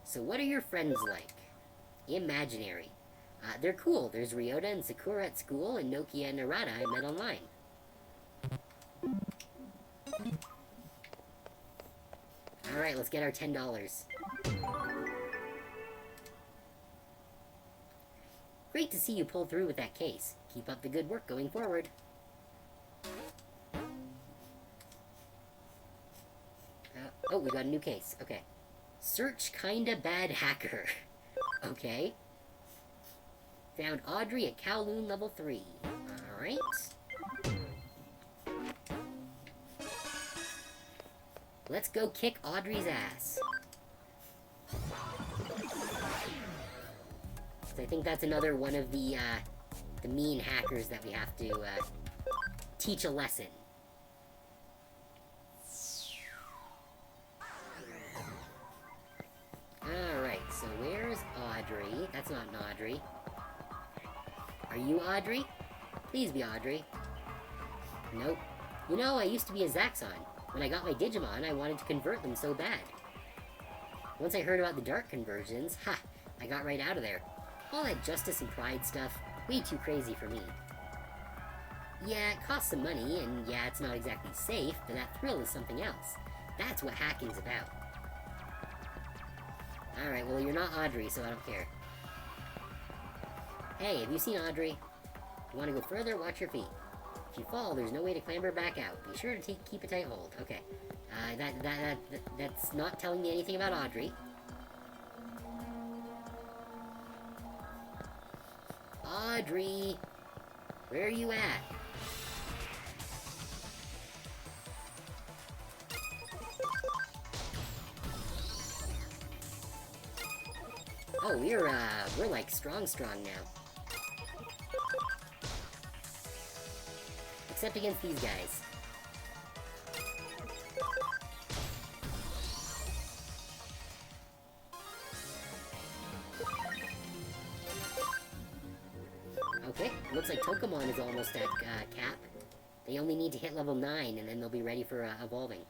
So what are your friends like? Imaginary. They're cool. There's Ryota and Sakura at school, and Nokia and Narada I met online. Alright, let's get our $10. Great to see you pull through with that case. Keep up the good work going forward. Oh, we got a new case. Okay. Search Kinda Bad Hacker. Okay. Found Audrey at Kowloon level 3. Alright. Let's go kick Audrey's ass. So I think that's another one of the mean hackers that we have to teach a lesson. Alright, so where's Audrey? That's not an Audrey. Are you Audrey? Please be Audrey. Nope. You know, I used to be a Zaxxon. When I got my Digimon, I wanted to convert them so bad. Once I heard about the dark conversions, I got right out of there. All that justice and pride stuff, way too crazy for me. Yeah, it costs some money, and yeah, it's not exactly safe, but that thrill is something else. That's what hacking's about. Alright, well, you're not Audrey, so I don't care. Hey, have you seen Audrey? If you want to go further, watch your feet. If you fall, there's no way to clamber back out. Be sure to keep a tight hold. Okay. That's not telling me anything about Audrey. Audrey! Where are you at? Oh, we're like strong now. Except against these guys. Okay, looks like Tokamon is almost at cap. They only need to hit level 9 and then they'll be ready for evolving.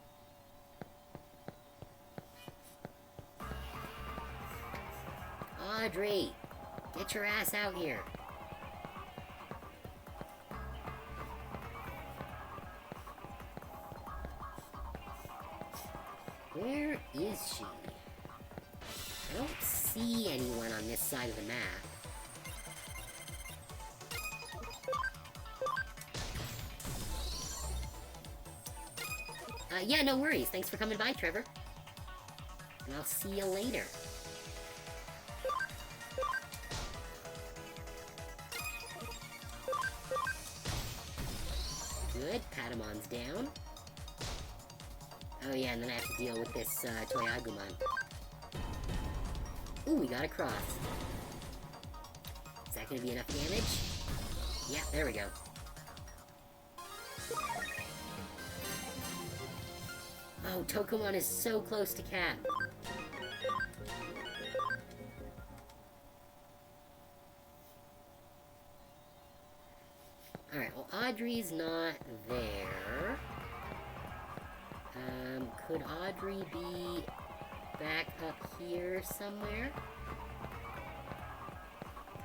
Audrey! Get your ass out here! Where is she? I don't see anyone on this side of the map. Yeah, no worries. Thanks for coming by, Trevor. And I'll see you later. Good. Patamon's down. Oh yeah, and then I have to deal with this, Toy Agumon. Ooh, we got a cross. Is that gonna be enough damage? Yeah, there we go. Oh, Tokumon is so close to Cap. Alright, well, Audrey's not there. Could Audrey be back up here somewhere?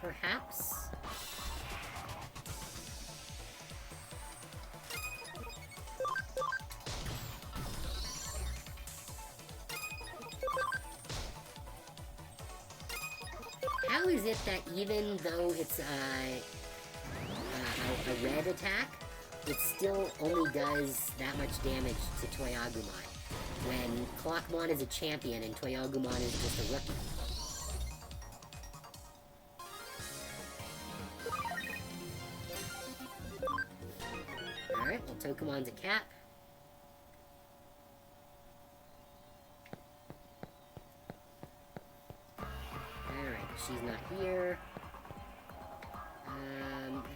Perhaps? How is it that even though it's a red attack, it still only does that much damage to Toyagumon, when Clockmon is a champion and Toyagumon is just a rookie? Alright, well, Tokumon's a cap. Alright, she's not here.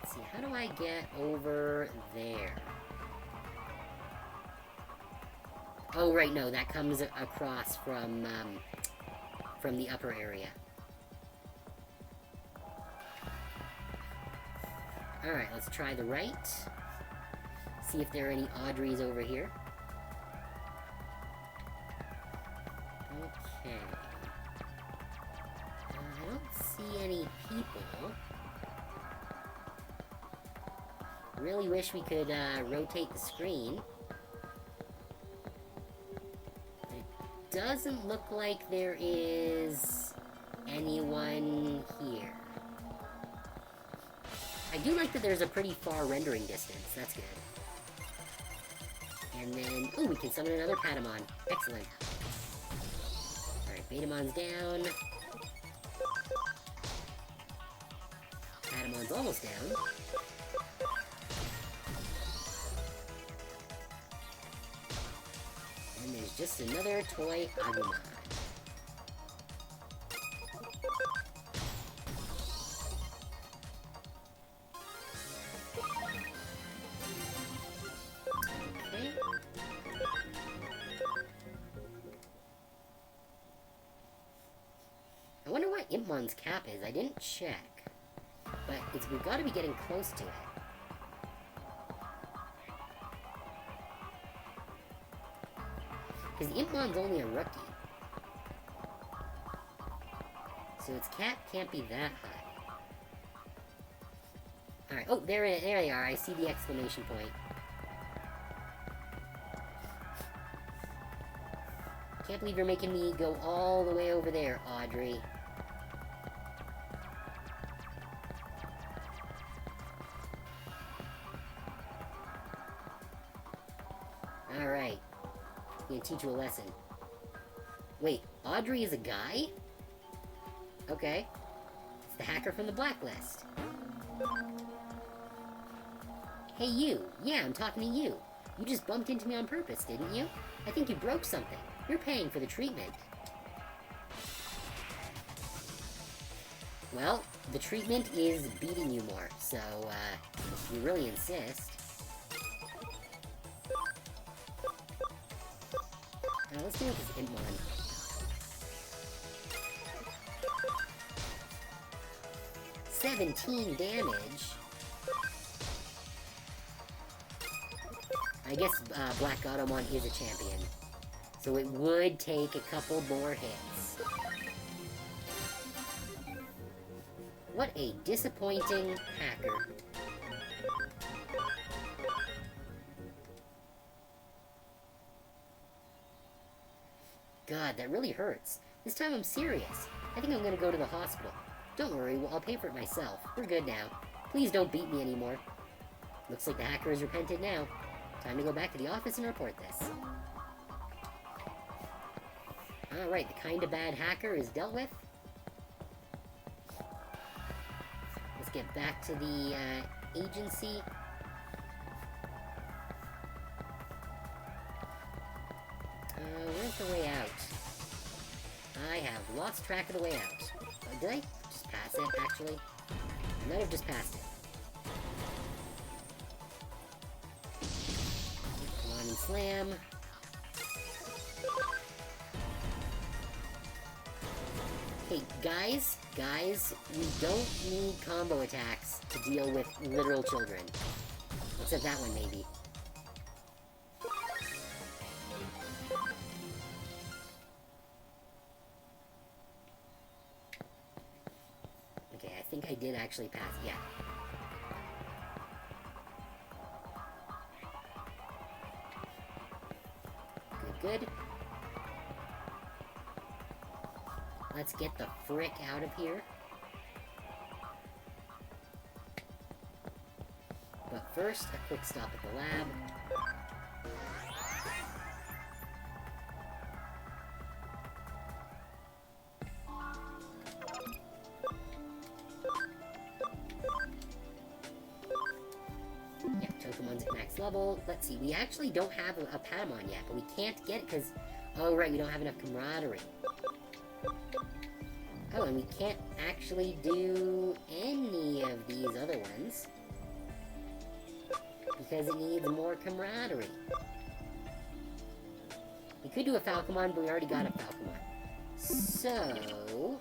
Let's see, how do I get over there? Oh, right, no, that comes across from the upper area. Alright, let's try the right. See if there are any Audreys over here. Okay. I don't see any people. Really wish we could rotate the screen. It doesn't look like there is anyone here. I do like that there's a pretty far rendering distance. That's good. And then, ooh, we can summon another Patamon. Excellent. Alright, Betamon's down. Patamon's almost down. And there's just another Toy Agumon. I wonder what Impmon's cap is. I didn't check. But we've got to be getting close to it. Because Impmon's only a rookie. So its cap can't be that high. Alright, oh, there they are. I see the exclamation point. Can't believe you're making me go all the way over there, Audrey. Alright. I'm gonna teach you a lesson. Wait, Audrey is a guy? Okay. It's the hacker from the blacklist. Hey you! Yeah, I'm talking to you. You just bumped into me on purpose, didn't you? I think you broke something. You're paying for the treatment. Well, the treatment is beating you more, so, if you really insist. Now, let's deal with this Impmon. $17 damage. I guess, Black Automon is a champion. So it would take a couple more hits. What a disappointing hacker. God, that really hurts. This time I'm serious. I think I'm gonna go to the hospital. Don't worry, I'll pay for it myself. We're good now. Please don't beat me anymore. Looks like the hacker has repented now. Time to go back to the office and report this. Alright, the kinda bad hacker is dealt with. Let's get back to the agency. Where's the way out? I have lost track of the way out. Did I just pass it, actually? I might have just passed it. Come on and slam. Hey, guys, we don't need combo attacks to deal with literal children. Except that one, maybe. Okay, I think I did actually pass, yeah. Good. Let's get the frick out of here. But first, a quick stop at the lab. Yeah, Tokemon's at max level. Let's see, we actually don't have a Patamon yet, but we can't get it because... Oh, right, we don't have enough camaraderie. Oh, and we can't actually do any of these other ones. Because it needs more camaraderie. We could do a Falcomon, but we already got a Falcomon. So...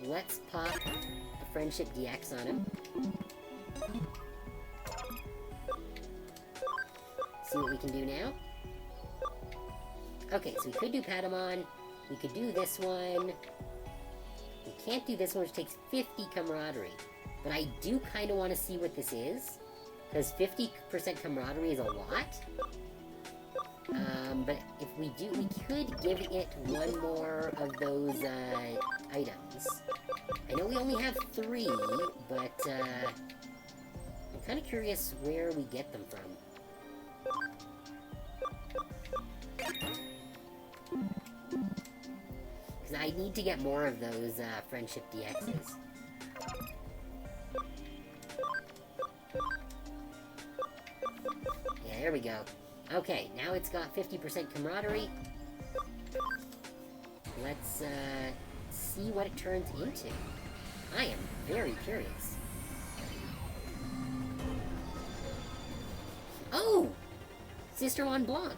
let's pop a Friendship DX on him. See what we can do now. Okay, so we could do Patamon. We could do this one. We can't do this one, which takes 50 camaraderie. But I do kind of want to see what this is. Because 50% camaraderie is a lot. But if we do, we could give it one more of those, items. I know we only have 3, but, I'm kind of curious where we get them from. Because I need to get more of those, Friendship DXs. Yeah, there we go. Okay, now it's got 50% camaraderie. Let's, see what it turns into. I am very curious. Oh! Sistermon Blanc.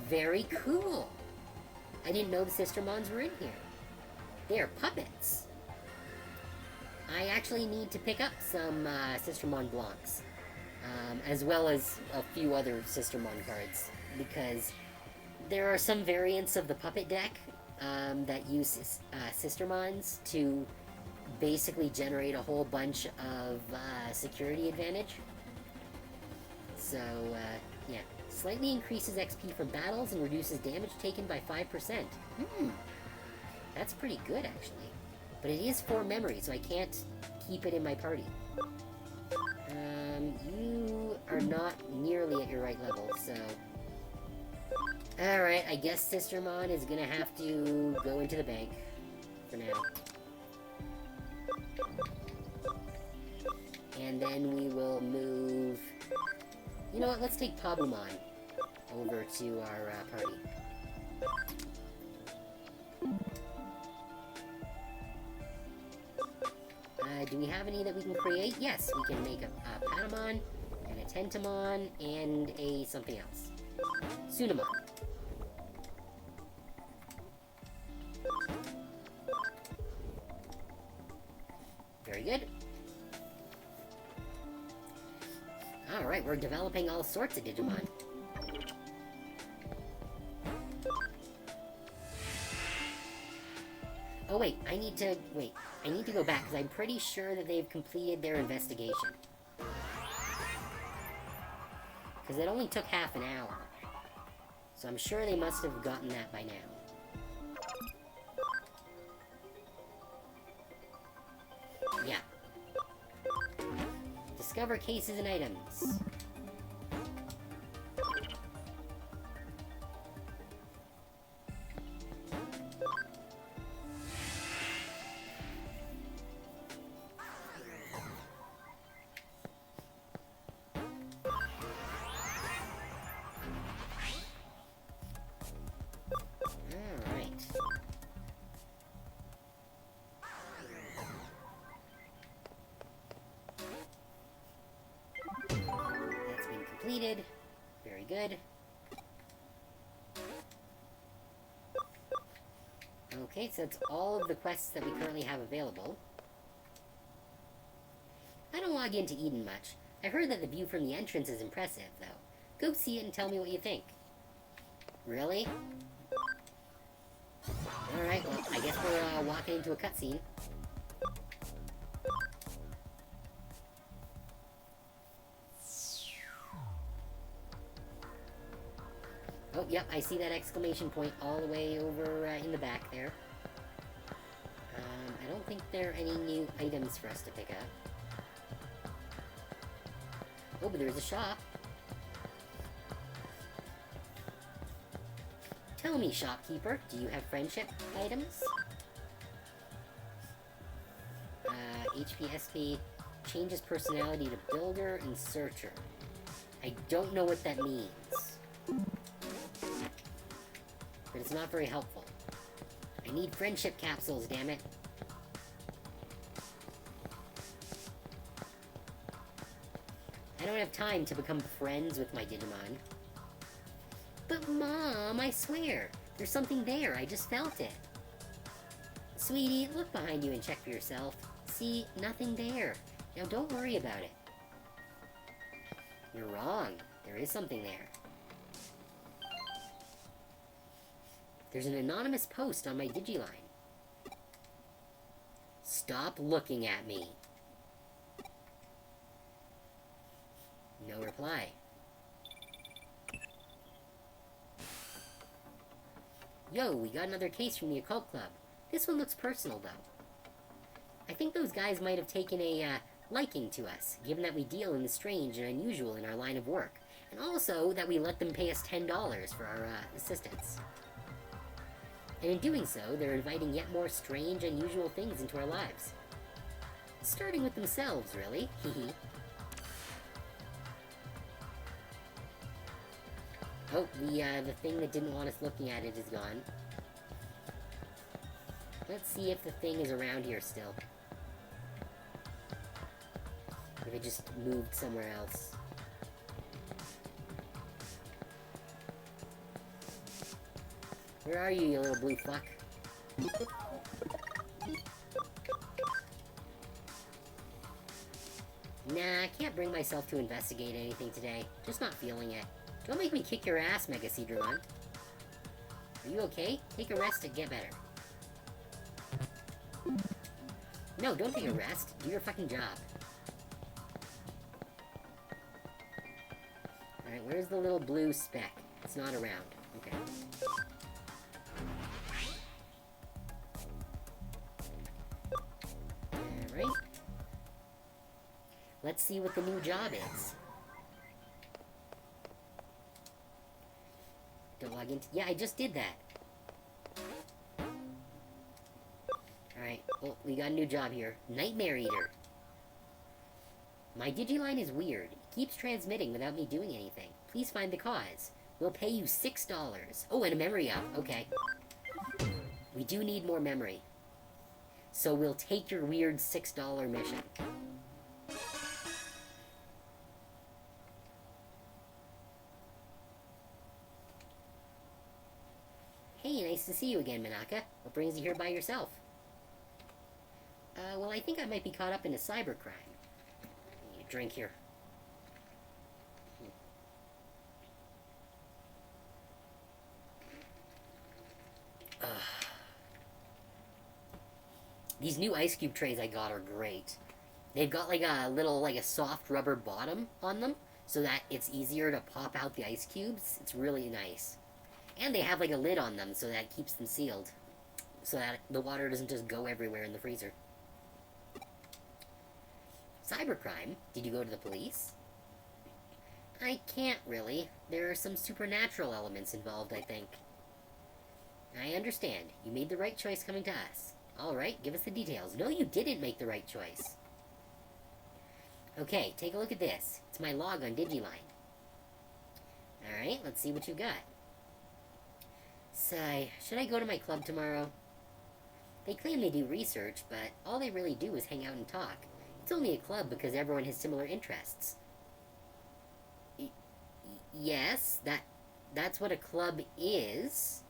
Very cool. I didn't know the Sistermons were in here. They are puppets. I actually need to pick up some Sistermon Blancs. As well as a few other Sistermon cards. Because there are some variants of the puppet deck that use Sistermons to basically generate a whole bunch of security advantage. So, yeah. Slightly increases XP from battles and reduces damage taken by 5%. That's pretty good, actually. But it is 4 memory, so I can't keep it in my party. You are not nearly at your right level, so... Alright, I guess Sistermon is gonna have to go into the bank. For now. And then we will move... You know what, let's take Pabumon over to our party. Do we have any that we can create? Yes, we can make a Patamon, and a Tentamon, and a something else. Sunamon. Very good. Alright, we're developing all sorts of Digimon. Oh wait, I need to go back, because I'm pretty sure that they've completed their investigation. Because it only took half an hour. So I'm sure they must have gotten that by now. Discover cases and items. Completed. Very good. Okay, so that's all of the quests that we currently have available. I don't log into Eden much. I heard that the view from the entrance is impressive, though. Go see it and tell me what you think. Really? Alright, well, I guess we're walking into a cutscene. Oh, yep, I see that exclamation point all the way over in the back there. I don't think there are any new items for us to pick up. Oh, but there's a shop. Tell me, shopkeeper, do you have friendship items? HPSP changes personality to builder and searcher. I don't know what that means. But it's not very helpful. I need friendship capsules, damn it. I don't have time to become friends with my Digimon. But Mom, I swear, there's something there, I just felt it. Sweetie, look behind you and check for yourself. See, nothing there. Now don't worry about it. You're wrong. There is something there. There's an anonymous post on my Digiline. Stop looking at me. No reply. Yo, we got another case from the Occult Club. This one looks personal, though. I think those guys might have taken a liking to us, given that we deal in the strange and unusual in our line of work, and also that we let them pay us $10 for our assistance. And in doing so, they're inviting yet more strange, unusual things into our lives. Starting with themselves, really. Hehe. Oh, the thing that didn't want us looking at it is gone. Let's see if the thing is around here still. If it just moved somewhere else. Where are you, you little blue fuck? Nah, I can't bring myself to investigate anything today. Just not feeling it. Don't make me kick your ass, Mega Cedramon. Are you okay? Take a rest and get better. No, don't take a rest. Do your fucking job. Alright, where's the little blue speck? It's not around. Okay. Alright. Let's see what the new job is. Don't log into... Yeah, I just did that. Alright, well, we got a new job here. Nightmare Eater. My Digiline is weird. It keeps transmitting without me doing anything. Please find the cause. We'll pay you $6. Oh, and a memory up. Okay. We do need more memory. So we'll take your weird $6 mission. Hey, nice to see you again, Manaka. What brings you here by yourself? Well, I think I might be caught up in a cybercrime. You drink here. These new ice cube trays I got are great. They've got like a little, like a soft rubber bottom on them, so that it's easier to pop out the ice cubes. It's really nice. And they have like a lid on them, so that it keeps them sealed. So that the water doesn't just go everywhere in the freezer. Cybercrime? Did you go to the police? I can't really. There are some supernatural elements involved, I think. I understand. You made the right choice coming to us. Alright, give us the details. No, you didn't make the right choice. Okay, take a look at this. It's my log on Digiline. Alright, let's see what you got. Sigh, should I go to my club tomorrow? They claim they do research, but all they really do is hang out and talk. It's only a club because everyone has similar interests. Yes, that's what a club is.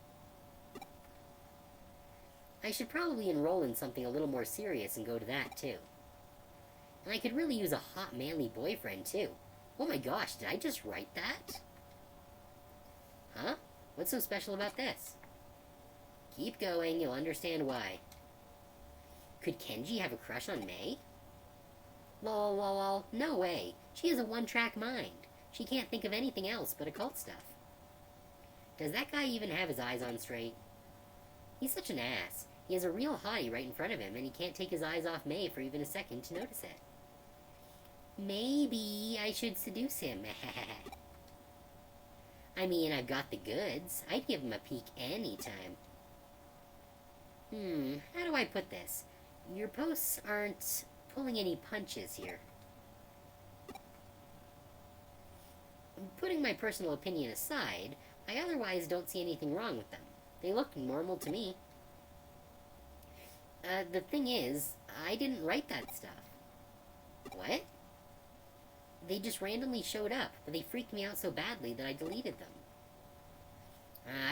I should probably enroll in something a little more serious and go to that, too. And I could really use a hot, manly boyfriend, too. Oh my gosh, did I just write that? Huh? What's so special about this? Keep going, you'll understand why. Could Kenji have a crush on May? Lol, lol, lol, no way. She has a one-track mind. She can't think of anything else but occult stuff. Does that guy even have his eyes on straight? He's such an ass. He has a real hottie right in front of him, and he can't take his eyes off May for even a second to notice it. Maybe I should seduce him. I mean, I've got the goods. I'd give him a peek anytime. How do I put this? Your posts aren't pulling any punches here. Putting my personal opinion aside, I otherwise don't see anything wrong with them. They look normal to me. The thing is, I didn't write that stuff. What? They just randomly showed up, but they freaked me out so badly that I deleted them.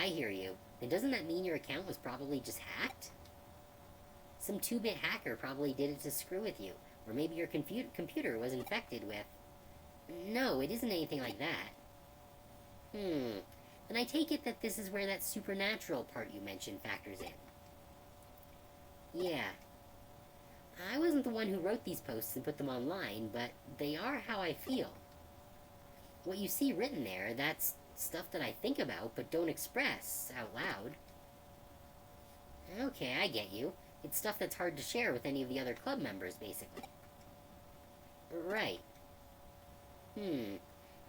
I hear you. Then doesn't that mean your account was probably just hacked? Some 2-bit hacker probably did it to screw with you, or maybe your computer was infected with... No, it isn't anything like that. Then I take it that this is where that supernatural part you mentioned factors in. Yeah. I wasn't the one who wrote these posts and put them online, but they are how I feel. What you see written there, that's stuff that I think about but don't express out loud. Okay, I get you. It's stuff that's hard to share with any of the other club members, basically. Right.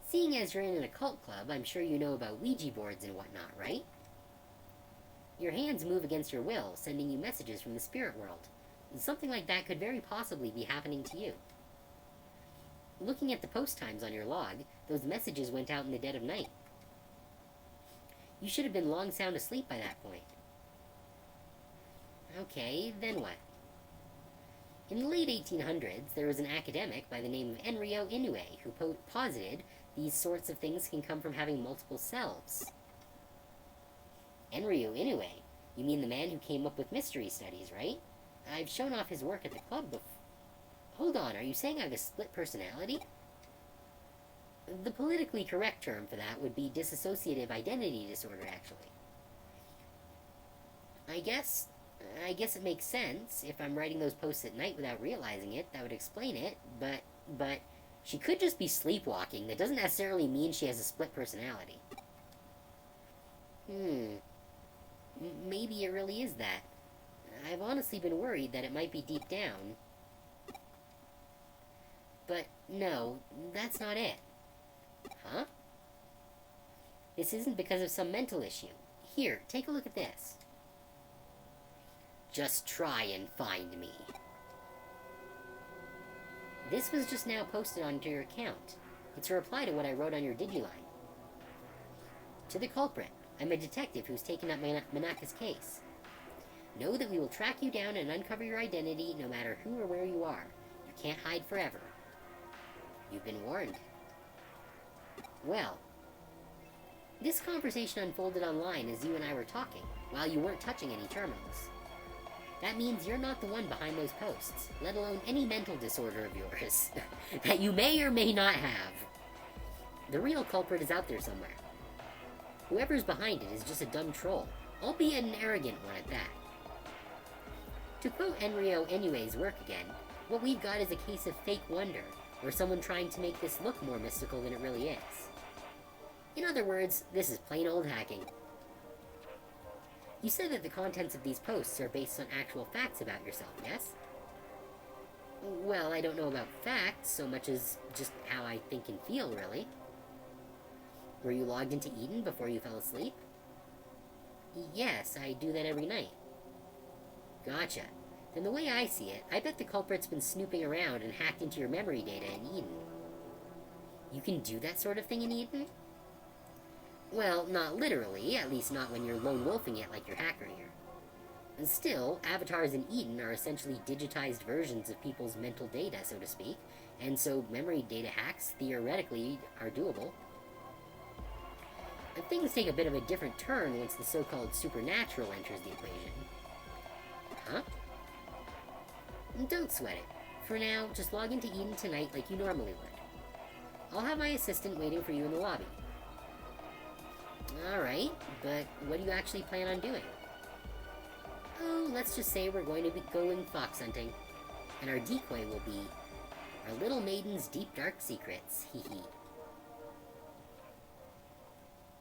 Seeing as you're in an occult club, I'm sure you know about Ouija boards and whatnot, right? Your hands move against your will, sending you messages from the spirit world. Something like that could very possibly be happening to you. Looking at the post times on your log, those messages went out in the dead of night. You should have been long sound asleep by that point. Okay, then what? In the late 1800s, there was an academic by the name of Enryo Inoue who posited these sorts of things can come from having multiple selves. Enryo Inoue? You mean the man who came up with mystery studies, right? I've shown off his work at the club before. Hold on, are you saying I have a split personality? The politically correct term for that would be dissociative identity disorder, actually. I guess it makes sense. If I'm writing those posts at night without realizing it, that would explain it, but she could just be sleepwalking. That doesn't necessarily mean she has a split personality. Maybe it really is that. I've honestly been worried that it might be deep down. But no, that's not it. Huh? This isn't because of some mental issue. Here, take a look at this. Just try and find me. This was just now posted onto your account. It's a reply to what I wrote on your Digiline. To the culprit, I'm a detective who's taken up Manaka's case. Know that we will track you down and uncover your identity no matter who or where you are. You can't hide forever. You've been warned. Well, this conversation unfolded online as you and I were talking, while you weren't touching any terminals. That means you're not the one behind those posts, let alone any mental disorder of yours that you may or may not have. The real culprit is out there somewhere. Whoever's behind it is just a dumb troll, albeit an arrogant one at that. To quote Enryo Inoue's work again, what we've got is a case of fake wonder, or someone trying to make this look more mystical than it really is. In other words, this is plain old hacking. You said that the contents of these posts are based on actual facts about yourself, yes? Well, I don't know about facts so much as just how I think and feel, really. Were you logged into Eden before you fell asleep? Yes, I do that every night. Gotcha. Then the way I see it, I bet the culprit's been snooping around and hacked into your memory data in Eden. You can do that sort of thing in Eden? Well, not literally, at least not when you're lone wolfing it like your hacker here. And still, avatars in Eden are essentially digitized versions of people's mental data, so to speak, and so memory data hacks, theoretically, are doable. And things take a bit of a different turn once the so-called supernatural enters the equation. Huh? Don't sweat it. For now, just log into Eden tonight like you normally would. I'll have my assistant waiting for you in the lobby. Alright, but what do you actually plan on doing? Oh, let's just say we're going to be going fox hunting. And our decoy will be our little maiden's deep dark secrets. Hee hee.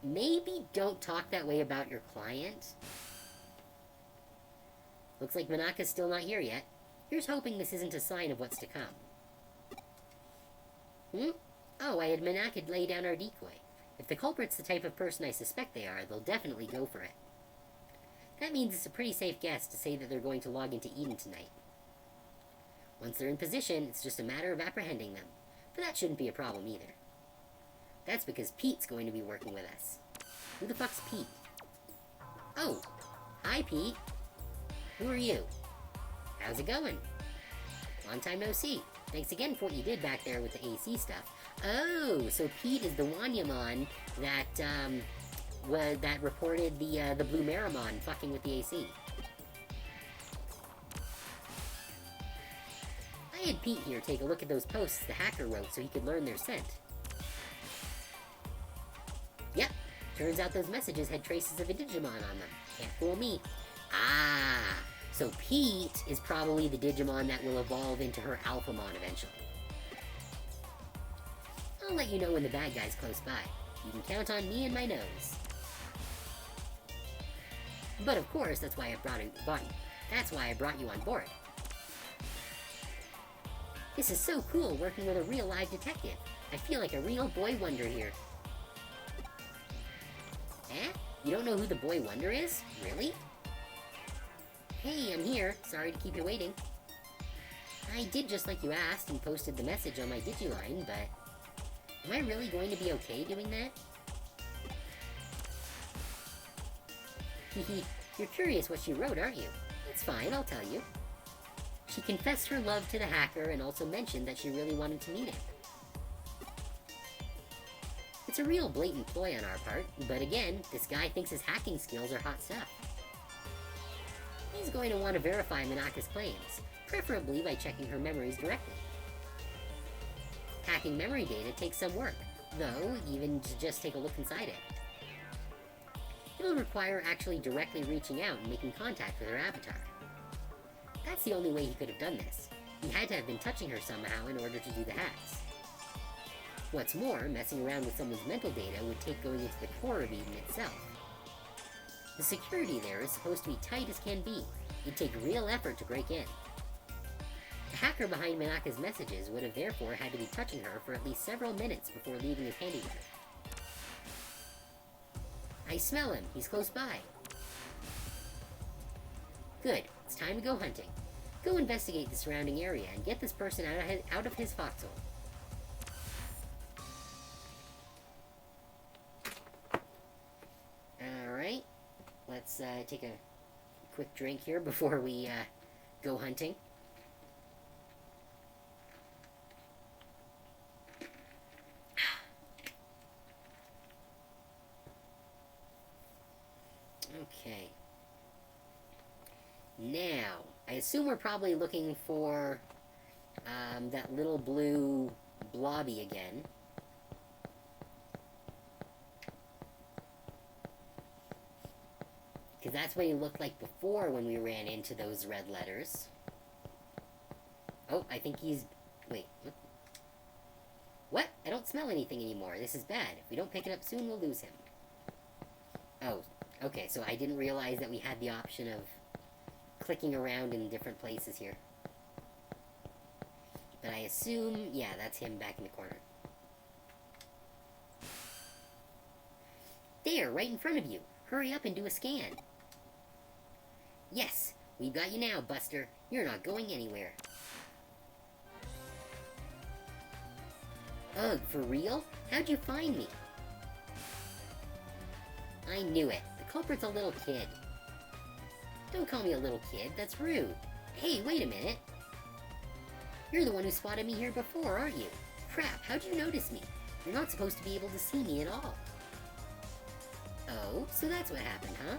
Maybe don't talk that way about your client. Looks like Manaka's still not here yet. Here's hoping this isn't a sign of what's to come. Oh, I had Manaka lay down our decoy. If the culprit's the type of person I suspect they are, they'll definitely go for it. That means it's a pretty safe guess to say that they're going to log into Eden tonight. Once they're in position, it's just a matter of apprehending them. But that shouldn't be a problem either. That's because Pete's going to be working with us. Who the fuck's Pete? Oh, hi Pete. Who are you? How's it going? Long time no see. Thanks again for what you did back there with the AC stuff. Oh, so Pete is the Wanyamon that reported the Blue Maramon fucking with the AC. I had Pete here take a look at those posts the hacker wrote so he could learn their scent. Yep, turns out those messages had traces of a Digimon on them. Can't fool me. Ah, so Pete is probably the Digimon that will evolve into her Alphamon eventually. I'll let you know when the bad guy's close by. You can count on me and my nose. But of course, that's why I brought you on board. This is so cool working with a real live detective. I feel like a real boy wonder here. Eh? You don't know who the boy wonder is? Really? Hey, I'm here. Sorry to keep you waiting. I did just like you asked and posted the message on my Digiline, but... am I really going to be okay doing that? Hehe, you're curious what she wrote, aren't you? It's fine, I'll tell you. She confessed her love to the hacker and also mentioned that she really wanted to meet him. It's a real blatant ploy on our part, but again, this guy thinks his hacking skills are hot stuff. He's going to want to verify Manaka's claims, preferably by checking her memories directly. Hacking memory data takes some work, though, even to just take a look inside it. It'll require actually directly reaching out and making contact with her avatar. That's the only way he could have done this. He had to have been touching her somehow in order to do the hacks. What's more, messing around with someone's mental data would take going into the core of Eden itself. The security there is supposed to be tight as can be. It'd take real effort to break in. The hacker behind Manaka's messages would have therefore had to be touching her for at least several minutes before leaving his handiwork. I smell him. He's close by. Good. It's time to go hunting. Go investigate the surrounding area and get this person out of his foxhole. Alright. Let's take a quick drink here before we go hunting. Okay. Now, I assume we're probably looking for that little blue blobby again. Because that's what he looked like before when we ran into those red letters. Oh, I think he's... wait. What? I don't smell anything anymore. This is bad. If we don't pick it up soon, we'll lose him. Oh, okay, so I didn't realize that we had the option of clicking around in different places here. But I assume, yeah, that's him back in the corner. There, right in front of you. Hurry up and do a scan. Yes, we've got you now, Buster. You're not going anywhere. Ugh, for real? How'd you find me? I knew it. The culprit's a little kid. Don't call me a little kid, that's rude. Hey, wait a minute. You're the one who spotted me here before, aren't you? Crap, how'd you notice me? You're not supposed to be able to see me at all. Oh, so that's what happened, huh?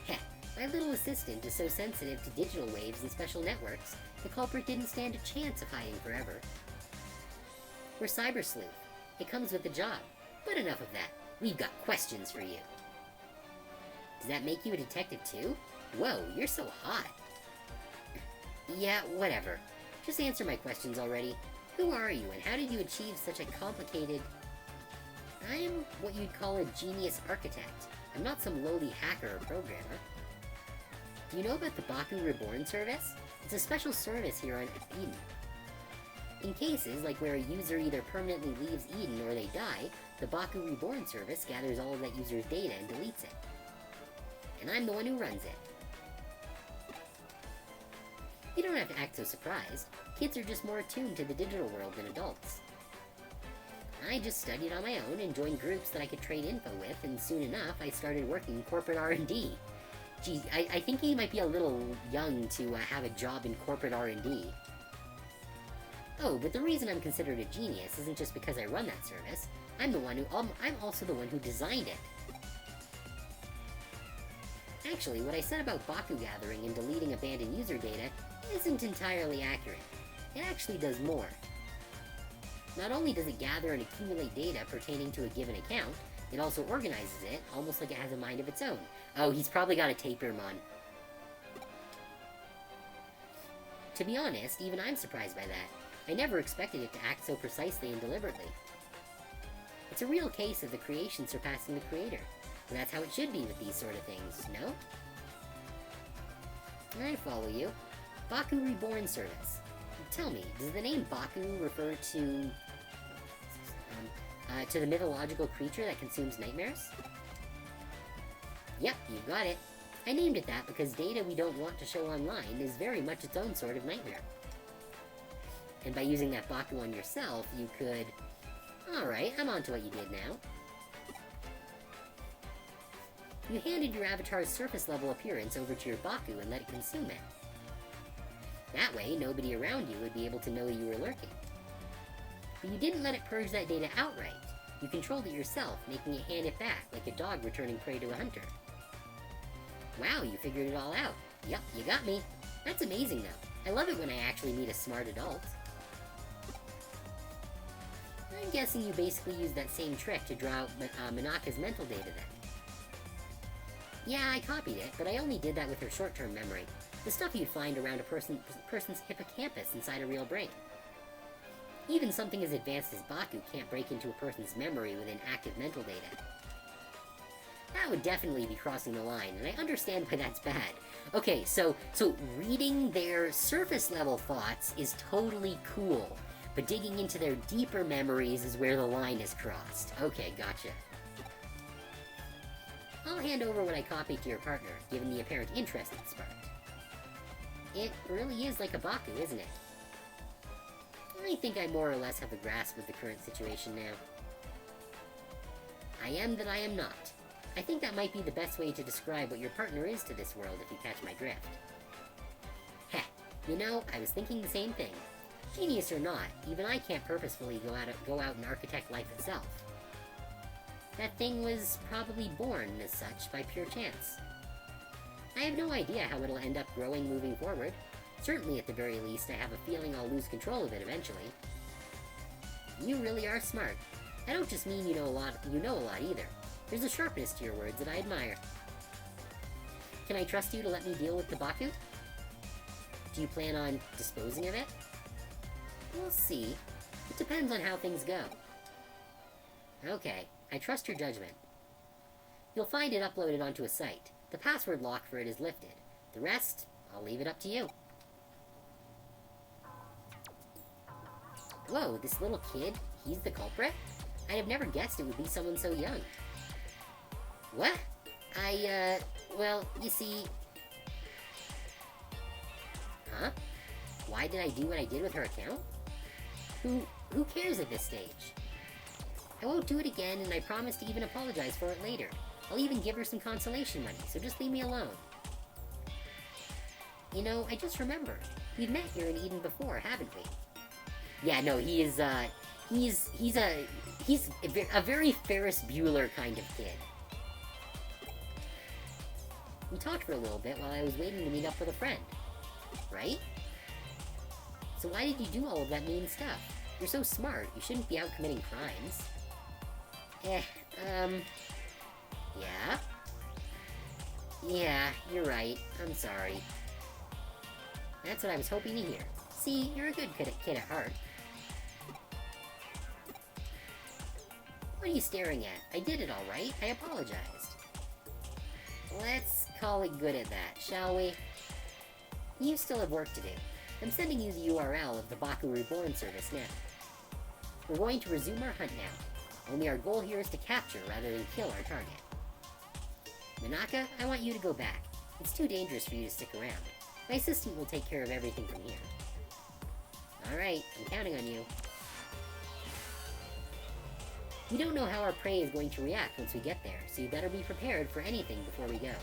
Heh, my little assistant is so sensitive to digital waves and special networks, the culprit didn't stand a chance of hiding forever. We're Cyber Sleuth. It comes with the job. But enough of that. We've got questions for you. Does that make you a detective too? Whoa, you're so hot. Yeah, whatever. Just answer my questions already. Who are you, and how did you achieve such a complicated... I'm what you'd call a genius architect. I'm not some lowly hacker or programmer. Do you know about the Baku Reborn service? It's a special service here on Eden. In cases like where a user either permanently leaves Eden or they die, the Baku Reborn service gathers all of that user's data and deletes it. And I'm the one who runs it. You don't have to act so surprised. Kids are just more attuned to the digital world than adults. I just studied on my own and joined groups that I could trade info with, and soon enough I started working in corporate R&D. Gee, I think he might be a little young to have a job in corporate R&D. Oh, but the reason I'm considered a genius isn't just because I run that service. I'm also the one who designed it. Actually, what I said about Baku gathering and deleting abandoned user data isn't entirely accurate. It actually does more. Not only does it gather and accumulate data pertaining to a given account, it also organizes it, almost like it has a mind of its own. Oh, he's probably got a tapeworm on. To be honest, even I'm surprised by that. I never expected it to act so precisely and deliberately. It's a real case of the creation surpassing the creator. And that's how it should be with these sort of things, no? I follow you. Baku Reborn service. Tell me, does the name Baku refer to the mythological creature that consumes nightmares? Yep, you got it. I named it that because data we don't want to show online is very much its own sort of nightmare. And by using that Baku on yourself, you could... Alright, I'm on to what you did now. You handed your avatar's surface-level appearance over to your Baku and let it consume it. That way, nobody around you would be able to know you were lurking. But you didn't let it purge that data outright. You controlled it yourself, making it hand it back, like a dog returning prey to a hunter. Wow, you figured it all out. Yep, you got me. That's amazing, though. I love it when I actually meet a smart adult. I'm guessing you basically used that same trick to draw out Minaka's mental data then. Yeah, I copied it, but I only did that with her short-term memory. The stuff you'd find around a person's hippocampus inside a real brain. Even something as advanced as Baku can't break into a person's memory within active mental data. That would definitely be crossing the line, and I understand why that's bad. Okay, so reading their surface-level thoughts is totally cool, but digging into their deeper memories is where the line is crossed. Okay, gotcha. I'll hand over what I copied to your partner, given the apparent interest it sparked. It really is like a Baku, isn't it? I think I more or less have a grasp of the current situation now. I am that I am not. I think that might be the best way to describe what your partner is to this world, if you catch my drift. Heh, you know, I was thinking the same thing. Genius or not, even I can't purposefully go out and architect life itself. That thing was probably born as such by pure chance. I have no idea how it'll end up growing moving forward. Certainly, at the very least, I have a feeling I'll lose control of it eventually. You really are smart. I don't just mean you know a lot either. There's a sharpness to your words that I admire. Can I trust you to let me deal with the Baku? Do you plan on disposing of it? We'll see. It depends on how things go. Okay, I trust your judgment. You'll find it uploaded onto a site. The password lock for it is lifted. The rest, I'll leave it up to you. Whoa, this little kid, he's the culprit? I'd have never guessed it would be someone so young. What? Well, you see... Huh? Why did I do what I did with her account? Who cares at this stage? I won't do it again, and I promise to even apologize for it later. I'll even give her some consolation money, so just leave me alone. You know, I just remembered. We've met here in Eden before, haven't we? Yeah, no, he's a very Ferris Bueller kind of kid. We talked for a little bit while I was waiting to meet up with a friend. Right? So why did you do all of that mean stuff? You're so smart, you shouldn't be out committing crimes. Yeah? Yeah, you're right. I'm sorry. That's what I was hoping to hear. See, you're a good kid at heart. What are you staring at? I did it all right. I apologized. Let's call it good at that, shall we? You still have work to do. I'm sending you the URL of the Baku Reborn service now. We're going to resume our hunt now. Only our goal here is to capture rather than kill our target. Manaka, I want you to go back. It's too dangerous for you to stick around. My assistant will take care of everything from here. Alright, I'm counting on you. We don't know how our prey is going to react once we get there, so you better be prepared for anything before we go.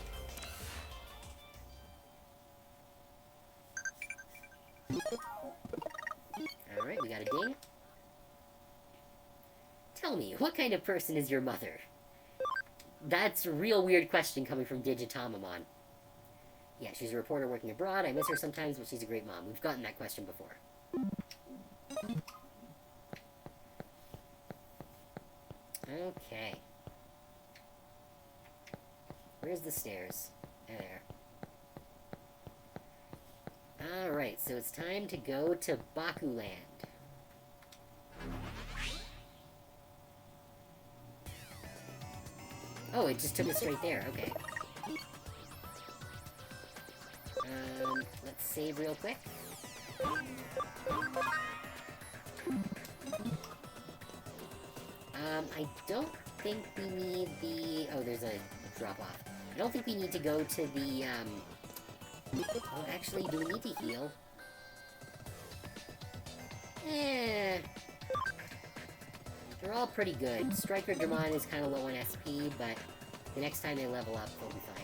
Alright, we got a ding. Tell me, what kind of person is your mother? That's a real weird question coming from Digitamamon. Yeah, she's a reporter working abroad. I miss her sometimes, but she's a great mom. We've gotten that question before. Okay. Where's the stairs? There. Alright, so it's time to go to Bakuland. Oh, it just took us straight there. Okay. Let's save real quick. I don't think we need the... Oh, there's a drop-off. I don't think we need to go to the, Oh, actually, do we need to heal? They're all pretty good. Striker Dramon is kind of low on SP, but the next time they level up, they'll be fine.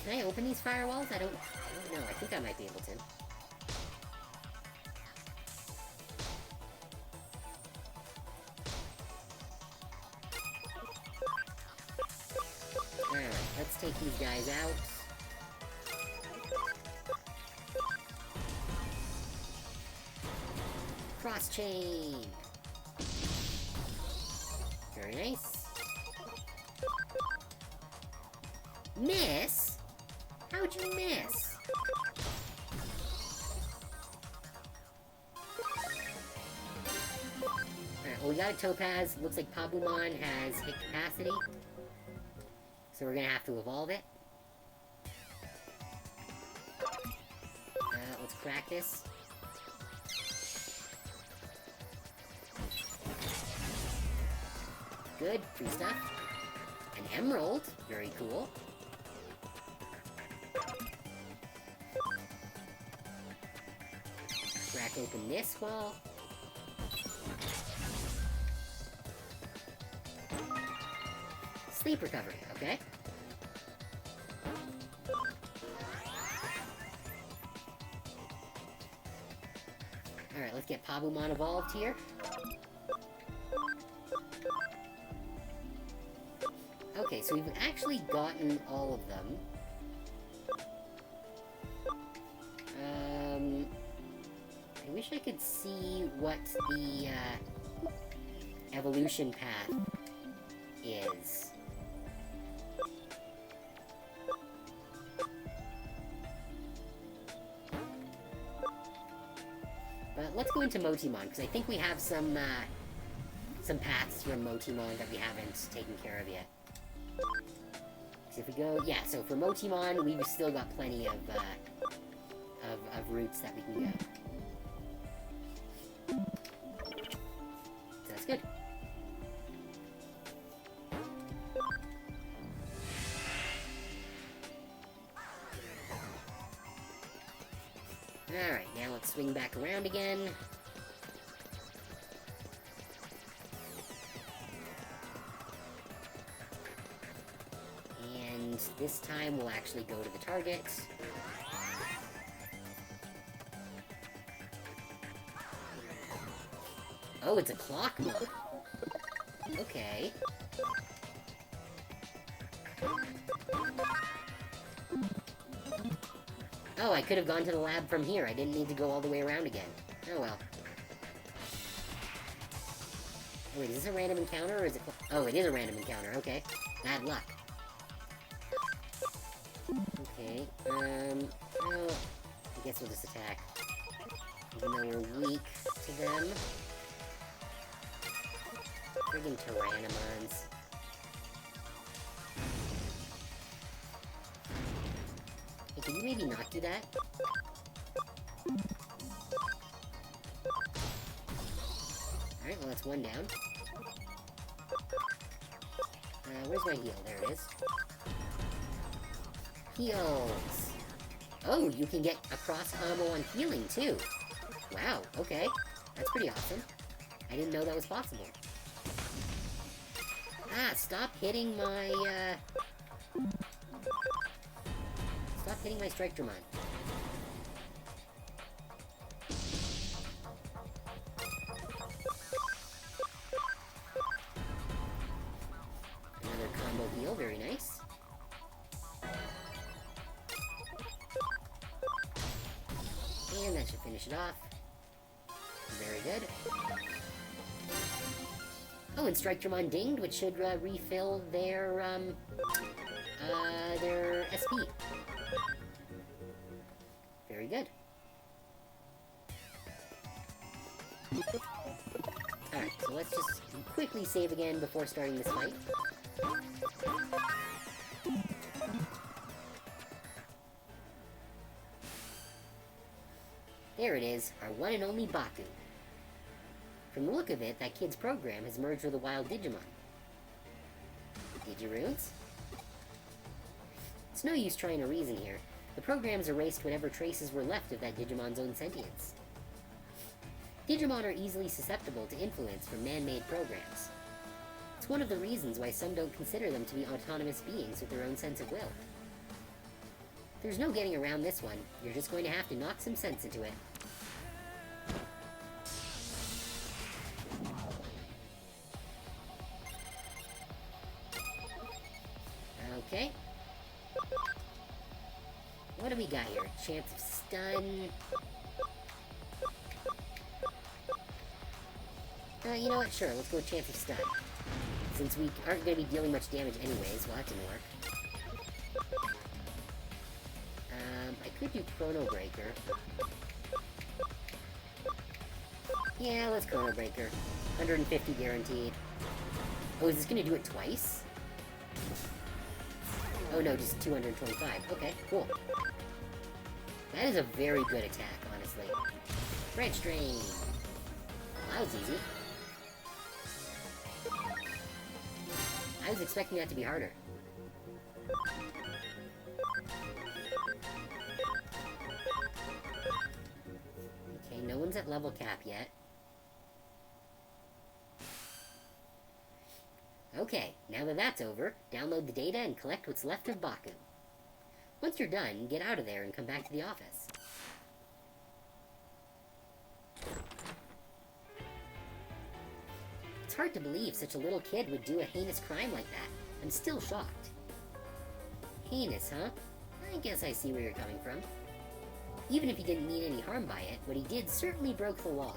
Can I open these firewalls? I don't know. I think I might be able to. Alright, let's take these guys out. Cross-chain! Very nice. Miss? How'd you miss? Alright, well we got a Topaz. Looks like Pabumon has hit capacity. So we're gonna have to evolve it. Let's crack this. Good, free stuff. An emerald, very cool. Crack open this wall. Sleep recovery, okay. Alright, let's get Pabumon evolved here. Okay, so we've actually gotten all of them. I wish I could see what the, evolution path is. But let's go into Motimon, because I think we have some paths from Motimon that we haven't taken care of yet. if we go... Yeah, so for Motimon, we've still got plenty of routes that we can go. So that's good. Alright, now let's swing back around again. And this time we'll actually go to the target. Oh, it's a clock mod. Okay. Oh, I could have gone to the lab from here. I didn't need to go all the way around again. Oh well. Oh, wait, is this a random encounter, or is it... Oh, it is a random encounter. Okay. Bad luck. Okay, well, I guess we'll just attack. Even though we're weak to them. Friggin' Tyrannomons. Hey, can you maybe not do that? Alright, well that's one down. Where's my heal? There it is. Heals! Oh, you can get a cross combo on healing, too! Wow, okay. That's pretty awesome. I didn't know that was possible. Ah, stop hitting my, Stop hitting my Strike Dramon. Another combo heal, very nice. And that should finish it off. Very good. Oh, and Strike Dramon dinged, which should refill their SP. Very good. Alright, so let's just quickly save again before starting this fight. There it is, our one and only Baku. From the look of it, that kid's program has merged with a wild Digimon. Digirunes? It's no use trying to reason here. The program's erased whatever traces were left of that Digimon's own sentience. Digimon are easily susceptible to influence from man-made programs. It's one of the reasons why some don't consider them to be autonomous beings with their own sense of will. There's no getting around this one. You're just going to have to knock some sense into it. Okay. What do we got here? Chance of stun. You know what? Sure, let's go with chance of stun. Since we aren't going to be dealing much damage anyways, well, that didn't work. I could do Chrono Breaker. Yeah, let's Chrono Breaker. 150 guaranteed. Oh, is this going to do it twice? Oh no, just 225. Okay, cool. That is a very good attack, honestly. Branch Drain! Well, that was easy. I was expecting that to be harder. Okay, no one's at level cap yet. Okay, now that that's over, download the data and collect what's left of Baku. Once you're done, get out of there and come back to the office. It's hard to believe such a little kid would do a heinous crime like that. I'm still shocked. Heinous, huh? I guess I see where you're coming from. Even if he didn't mean any harm by it, what he did certainly broke the law.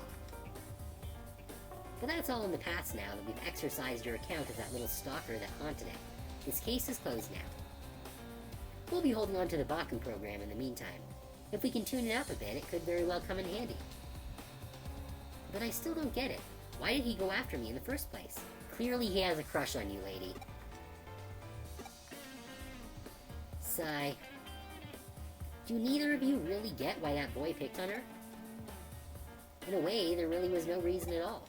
But that's all in the past now that we've exercised your account of that little stalker that haunted it. This case is closed now. We'll be holding on to the Baku program in the meantime. If we can tune it up a bit, it could very well come in handy. But I still don't get it. Why did he go after me in the first place? Clearly he has a crush on you, lady. Sigh. Do neither of you really get why that boy picked on her? In a way, there really was no reason at all.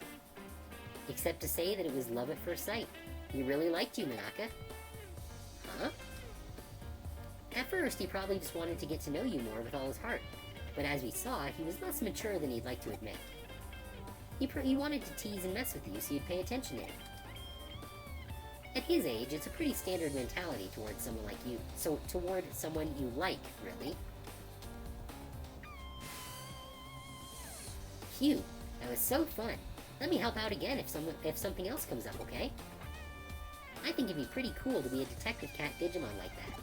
Except to say that it was love at first sight. He really liked you, Manaka. Huh? At first, he probably just wanted to get to know you more with all his heart. But as we saw, he was less mature than he'd like to admit. He wanted to tease and mess with you so you'd pay attention to him. At his age, it's a pretty standard mentality towards someone like you. So, toward someone you like, really. Phew, that was so fun. Let me help out again if something else comes up, okay? I think it'd be pretty cool to be a detective cat Digimon like that.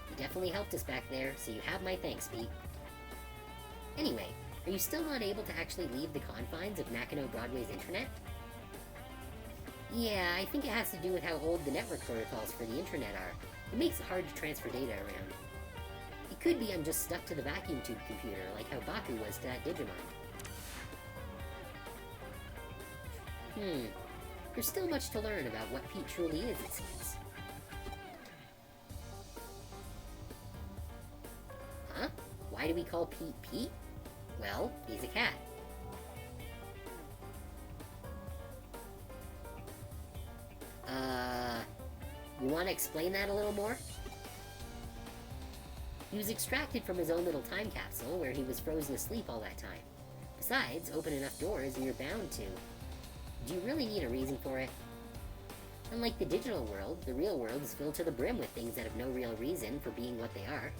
You definitely helped us back there, so you have my thanks, Pete. Anyway, are you still not able to actually leave the confines of Nakano Broadway's internet? Yeah, I think it has to do with how old the network protocols for the internet are. It makes it hard to transfer data around. It could be I'm just stuck to the vacuum tube computer, like how Baku was to that Digimon. There's still much to learn about what Pete truly is, it seems. Huh? Why do we call Pete Pete? Well, he's a cat. You want to explain that a little more? He was extracted from his own little time capsule, where he was frozen asleep all that time. Besides, open enough doors and you're bound to. Do you really need a reason for it? Unlike the digital world, the real world is filled to the brim with things that have no real reason for being what they are.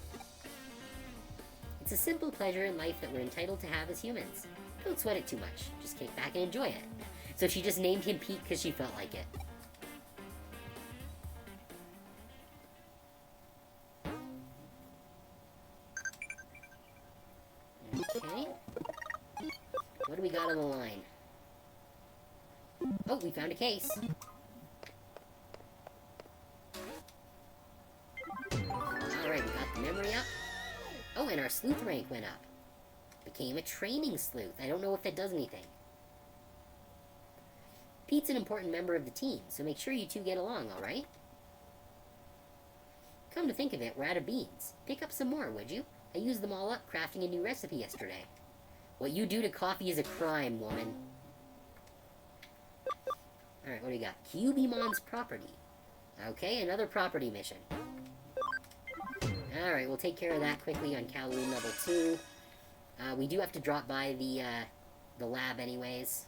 It's a simple pleasure in life that we're entitled to have as humans. Don't sweat it too much. Just kick back and enjoy it. So she just named him Pete because she felt like it. Okay. What do we got on the line? Oh, we found a case. Alright, we got the memory up. Oh, and our sleuth rank went up. Became a training sleuth. I don't know if that does anything. Pete's an important member of the team, so make sure you two get along, alright? Come to think of it, we're out of beans. Pick up some more, would you? I used them all up crafting a new recipe yesterday. What you do to coffee is a crime, woman. Alright, what do we got? Cubimon's property. Okay, another property mission. Alright, we'll take care of that quickly on Kowloon level 2. We do have to drop by the lab anyways.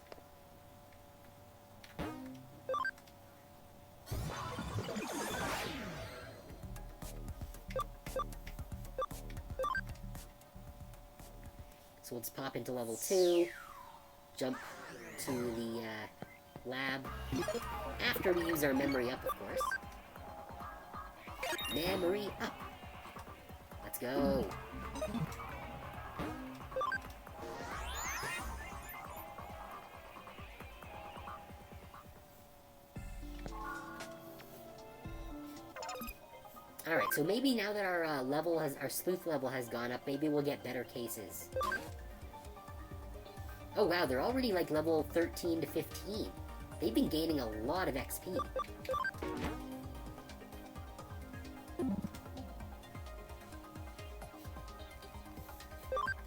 So let's pop into level 2. Jump to the lab. After we use our memory up, of course. Memory up. Let's go. Alright, so maybe now that our our sleuth level has gone up, maybe we'll get better cases. Oh wow, they're already like level 13 to 15. They've been gaining a lot of XP.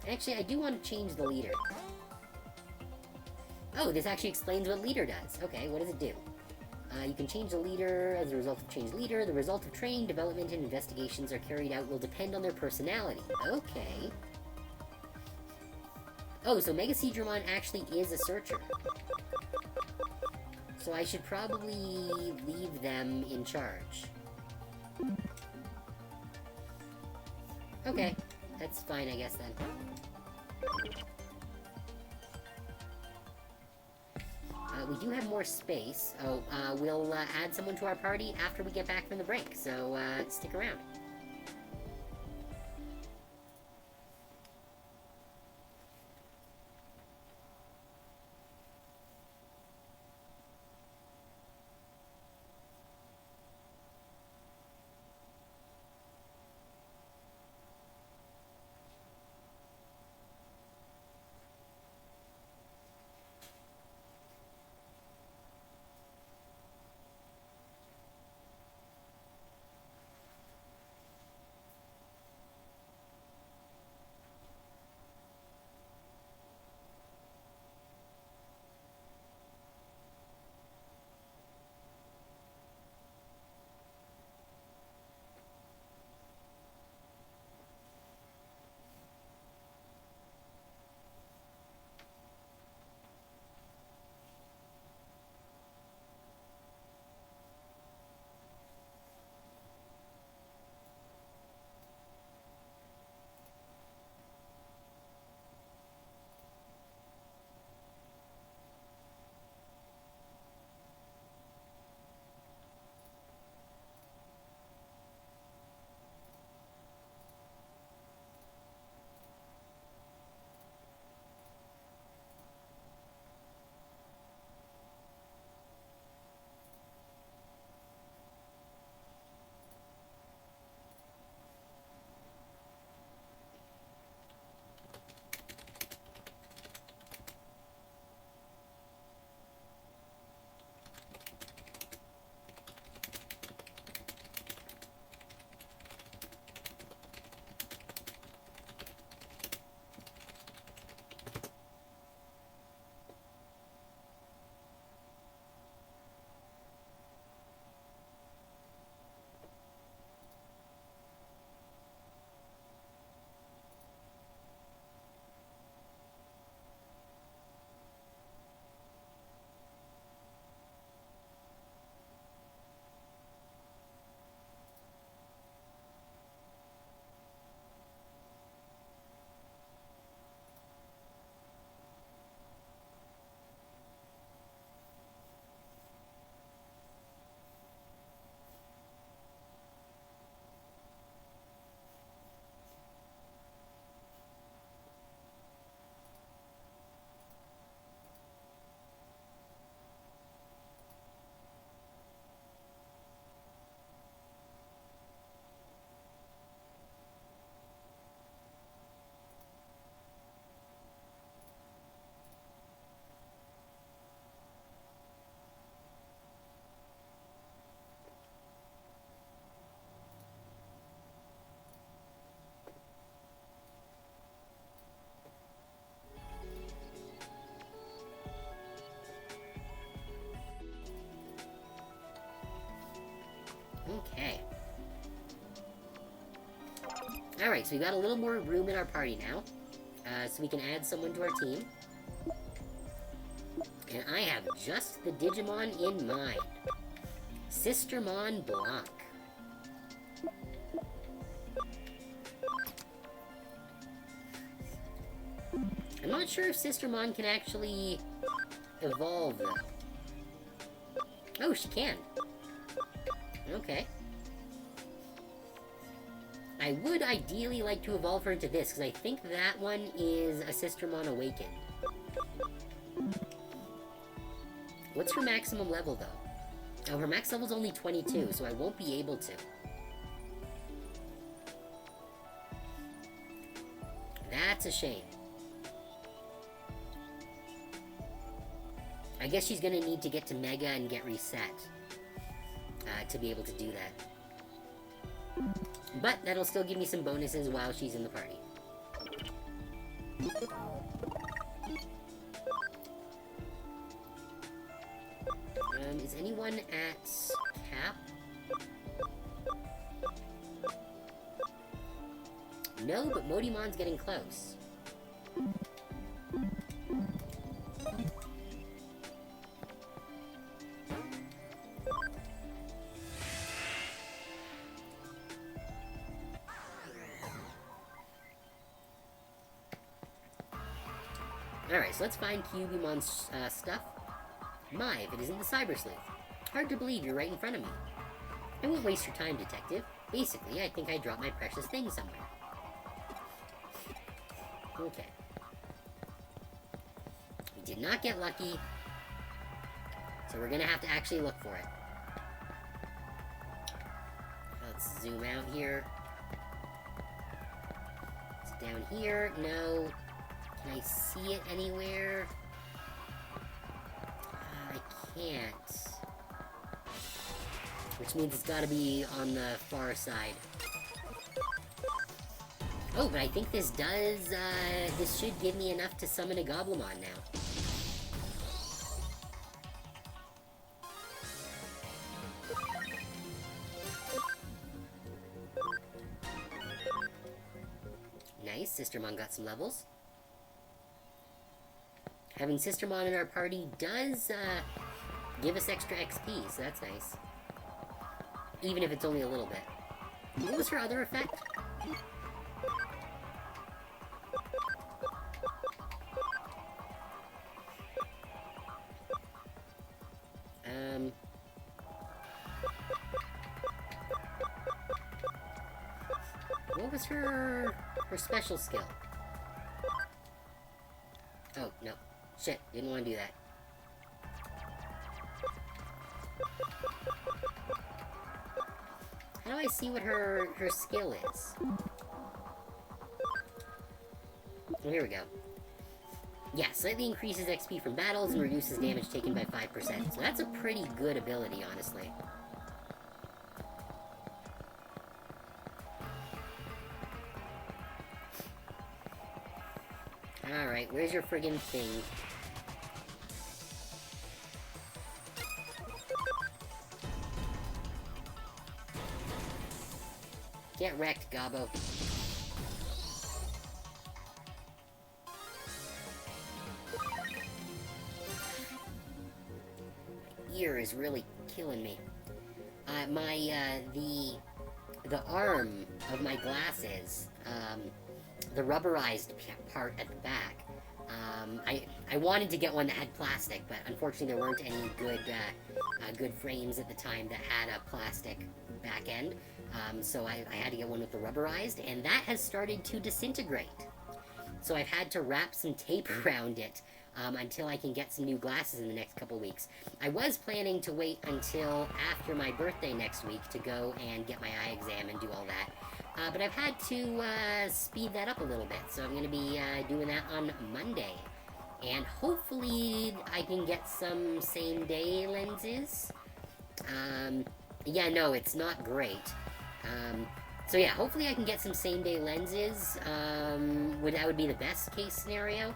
Actually, I do want to change the leader. Oh, this actually explains what leader does. Okay, what does it do? You can change the leader as a result of change leader. The result of training, development, and investigations are carried out will depend on their personality. Okay. Oh, so Mega Seedramon actually is a searcher. So I should probably leave them in charge. Okay, that's fine, I guess, then. We do have more space. Oh, we'll add someone to our party after we get back from the break, so stick around. Okay. Alright, so we got a little more room in our party now. So we can add someone to our team. And I have just the Digimon in mind. Sistermon Blanc. I'm not sure if Sistermon can actually evolve, though. Oh, she can. Okay. I would ideally like to evolve her into this, because I think that one is a Sistermon Awakened. What's her maximum level, though? Oh, her max level's only 22, so I won't be able to. That's a shame. I guess she's gonna need to get to Mega and get reset to be able to do that. But that'll still give me some bonuses while she's in the party. Is anyone at cap? No, but Modimon's getting close. Alright, so let's find Cubimon's stuff. My, if it isn't the Cyber Sleuth. Hard to believe you're right in front of me. I won't waste your time, detective. Basically, I think I dropped my precious thing somewhere. Okay. We did not get lucky, so we're gonna have to actually look for it. Let's zoom out here. It's down here. No. Can I see it anywhere? I can't. Which means it's gotta be on the far side. Oh, but I think this does, this should give me enough to summon a Goblimon now. Nice, Sistermon got some levels. Having Sistermon in our party does, give us extra XP, so that's nice. Even if it's only a little bit. What was her other effect? What was her special skill? Oh, no. Shit, didn't want to do that. How do I see what her skill is? Oh, here we go. Yeah, slightly increases XP from battles and reduces damage taken by 5%. So that's a pretty good ability, honestly. Alright, where's your friggin' thing? Get wrecked, Gobbo. Ear is really killing me. The arm of my glasses, the rubberized part at the back, I wanted to get one that had plastic, but unfortunately there weren't any good frames at the time that had a plastic back end. So I had to get one with the rubberized, and that has started to disintegrate. So I've had to wrap some tape around it until I can get some new glasses in the next couple weeks. I was planning to wait until after my birthday next week to go and get my eye exam and do all that. But I've had to speed that up a little bit, so I'm going to be doing that on Monday. And hopefully I can get some same-day lenses. Yeah, no, it's not great. So yeah, hopefully I can get some same-day lenses. That would be the best-case scenario.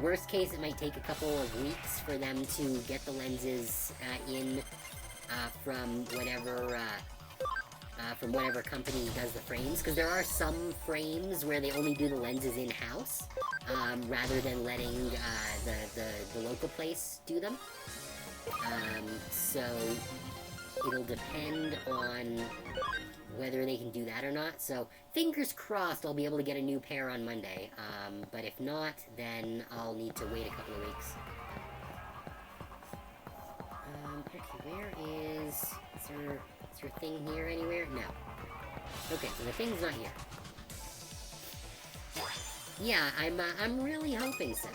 Worst case, it might take a couple of weeks for them to get the lenses in from whatever company does the frames, because there are some frames where they only do the lenses in-house, rather than letting the local place do them. So it'll depend on whether they can do that or not. So fingers crossed I'll be able to get a new pair on Monday. But if not, then I'll need to wait a couple of weeks. Okay, where is your thing here anywhere? No. Okay, so the thing's not here. Yeah, I'm really hoping so.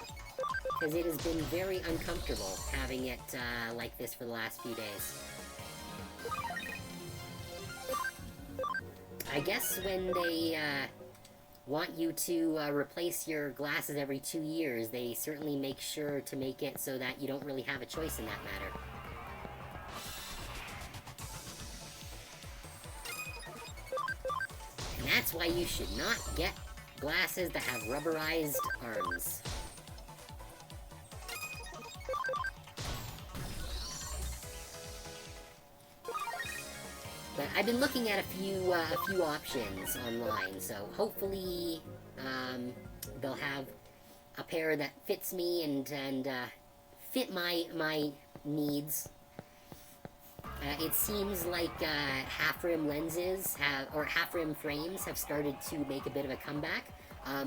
Because it has been very uncomfortable having it, like this for the last few days. I guess when they, want you to, replace your glasses every 2 years, they certainly make sure to make it so that you don't really have a choice in that matter. And that's why you should not get glasses that have rubberized arms. But I've been looking at a few options online, so hopefully they'll have a pair that fits me and fit my needs. It seems like half-rim lenses or half-rim frames have started to make a bit of a comeback,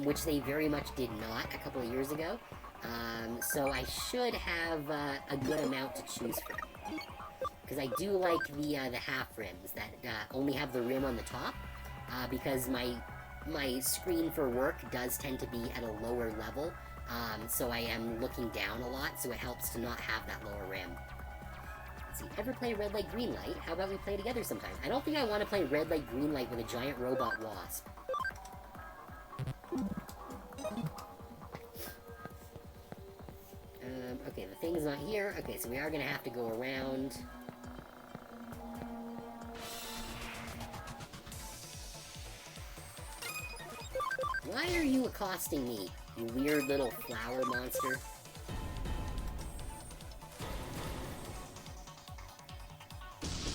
which they very much did not a couple of years ago. So I should have a good amount to choose from. Because I do like the half rims that only have the rim on the top, because my screen for work does tend to be at a lower level, so I am looking down a lot, so it helps to not have that lower rim. Let's see, ever play Red Light, Green Light? How about we play together sometime? I don't think I want to play Red Light, Green Light with a giant robot wasp. Okay, the thing's not here. Okay, so we are going to have to go around. Why are you accosting me, you weird little flower monster?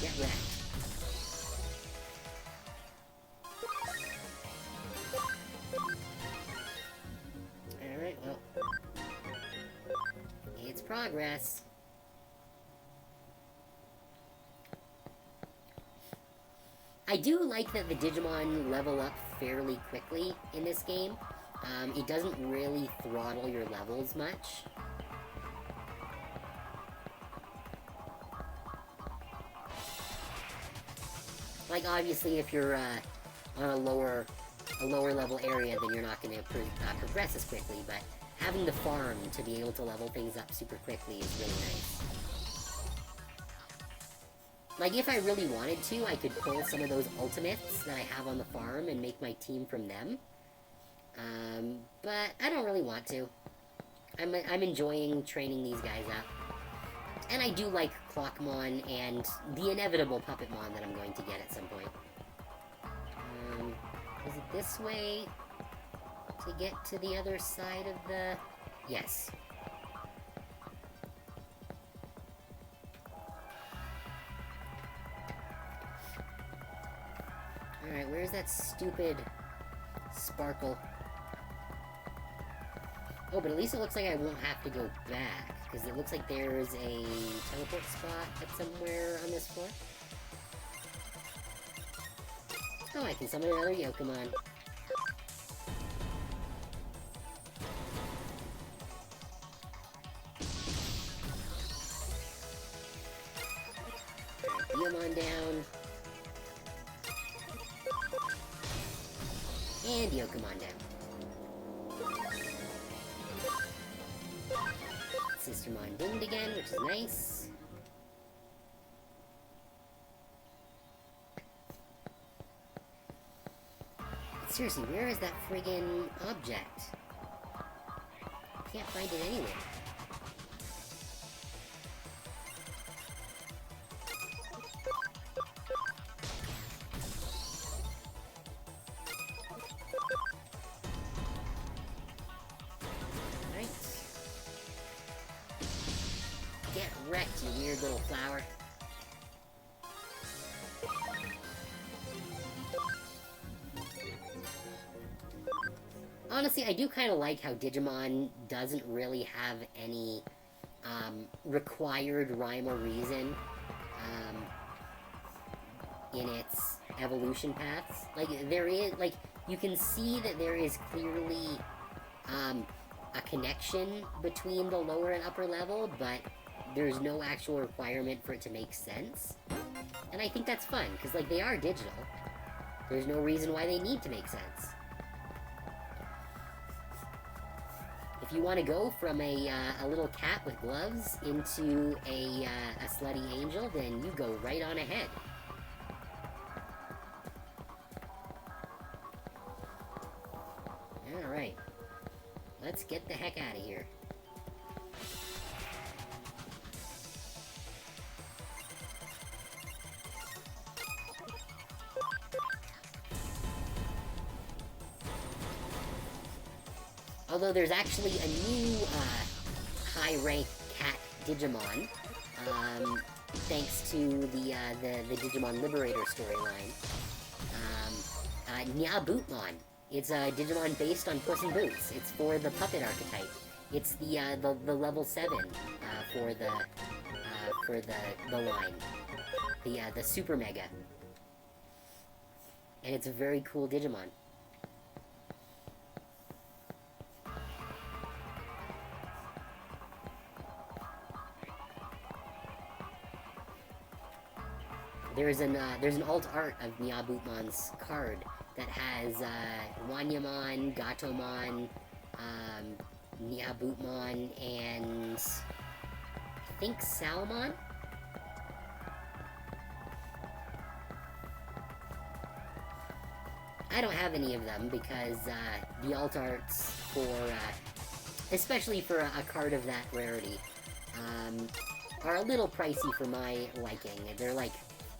Get wrecked. Alright, well. It's progress. I do like that the Digimon level up fairly quickly in this game. It doesn't really throttle your levels much. Like, obviously, if you're on a lower level area, then you're not going to progress as quickly, but having the farm to be able to level things up super quickly is really nice. Like, if I really wanted to, I could pull some of those ultimates that I have on the farm and make my team from them. But I don't really want to. I'm enjoying training these guys up. And I do like Clockmon and the inevitable Puppetmon that I'm going to get at some point. Is it this way to get to the other side of the... Yes. Alright, where's that stupid sparkle? Oh, but at least it looks like I won't have to go back, because it looks like there's a teleport spot at somewhere on this floor. Oh, I can summon another Yokomon. Yokomon down. And Yokomon down. Sistermon dinged again, which is nice. But seriously, where is that friggin' object? I can't find it anywhere. Wrecked, you weird little flower. Honestly, I do kind of like how Digimon doesn't really have any required rhyme or reason in its evolution paths. Like, there is, like, you can see that there is clearly a connection between the lower and upper level, but there's no actual requirement for it to make sense. And I think that's fun, because, like, they are digital. There's no reason why they need to make sense. If you want to go from a little cat with gloves into a slutty angel, then you go right on ahead. Alright. Let's get the heck out of here. Although there's actually a new high-rank cat Digimon, thanks to the Digimon Liberator storyline. Nyabootmon. It's a Digimon based on Puss in Boots. It's for the puppet archetype. It's the level 7 for the line. The Super Mega. And it's a very cool Digimon. There's an alt art of Nyabootmon's card that has Wanyamon, Gatomon, Nyabootmon, and I think Salmon? I don't have any of them because the alt arts for, especially for a card of that rarity, are a little pricey for my liking. They're like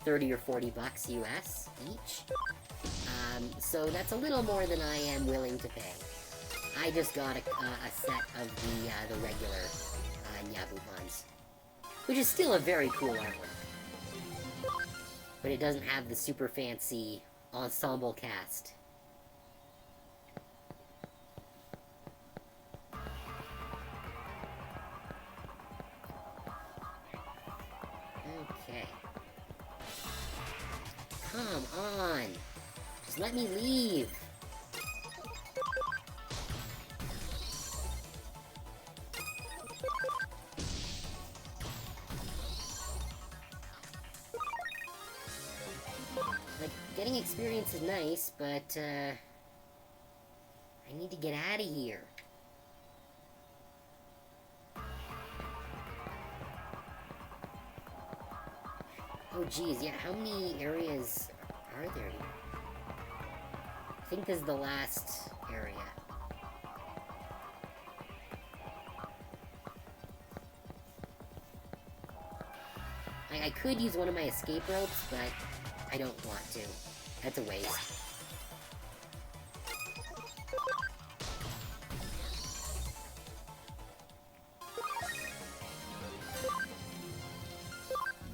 30 or 40 bucks US each. So that's a little more than I am willing to pay. I just got a set of the regular Nyabootmons, which is still a very cool artwork. But it doesn't have the super fancy ensemble cast. Okay. Come on! Just let me leave! Like, getting experience is nice, but, I need to get out of here. Oh geez, yeah, how many areas are there here? I think this is the last area. I could use one of my escape ropes, but I don't want to. That's a waste.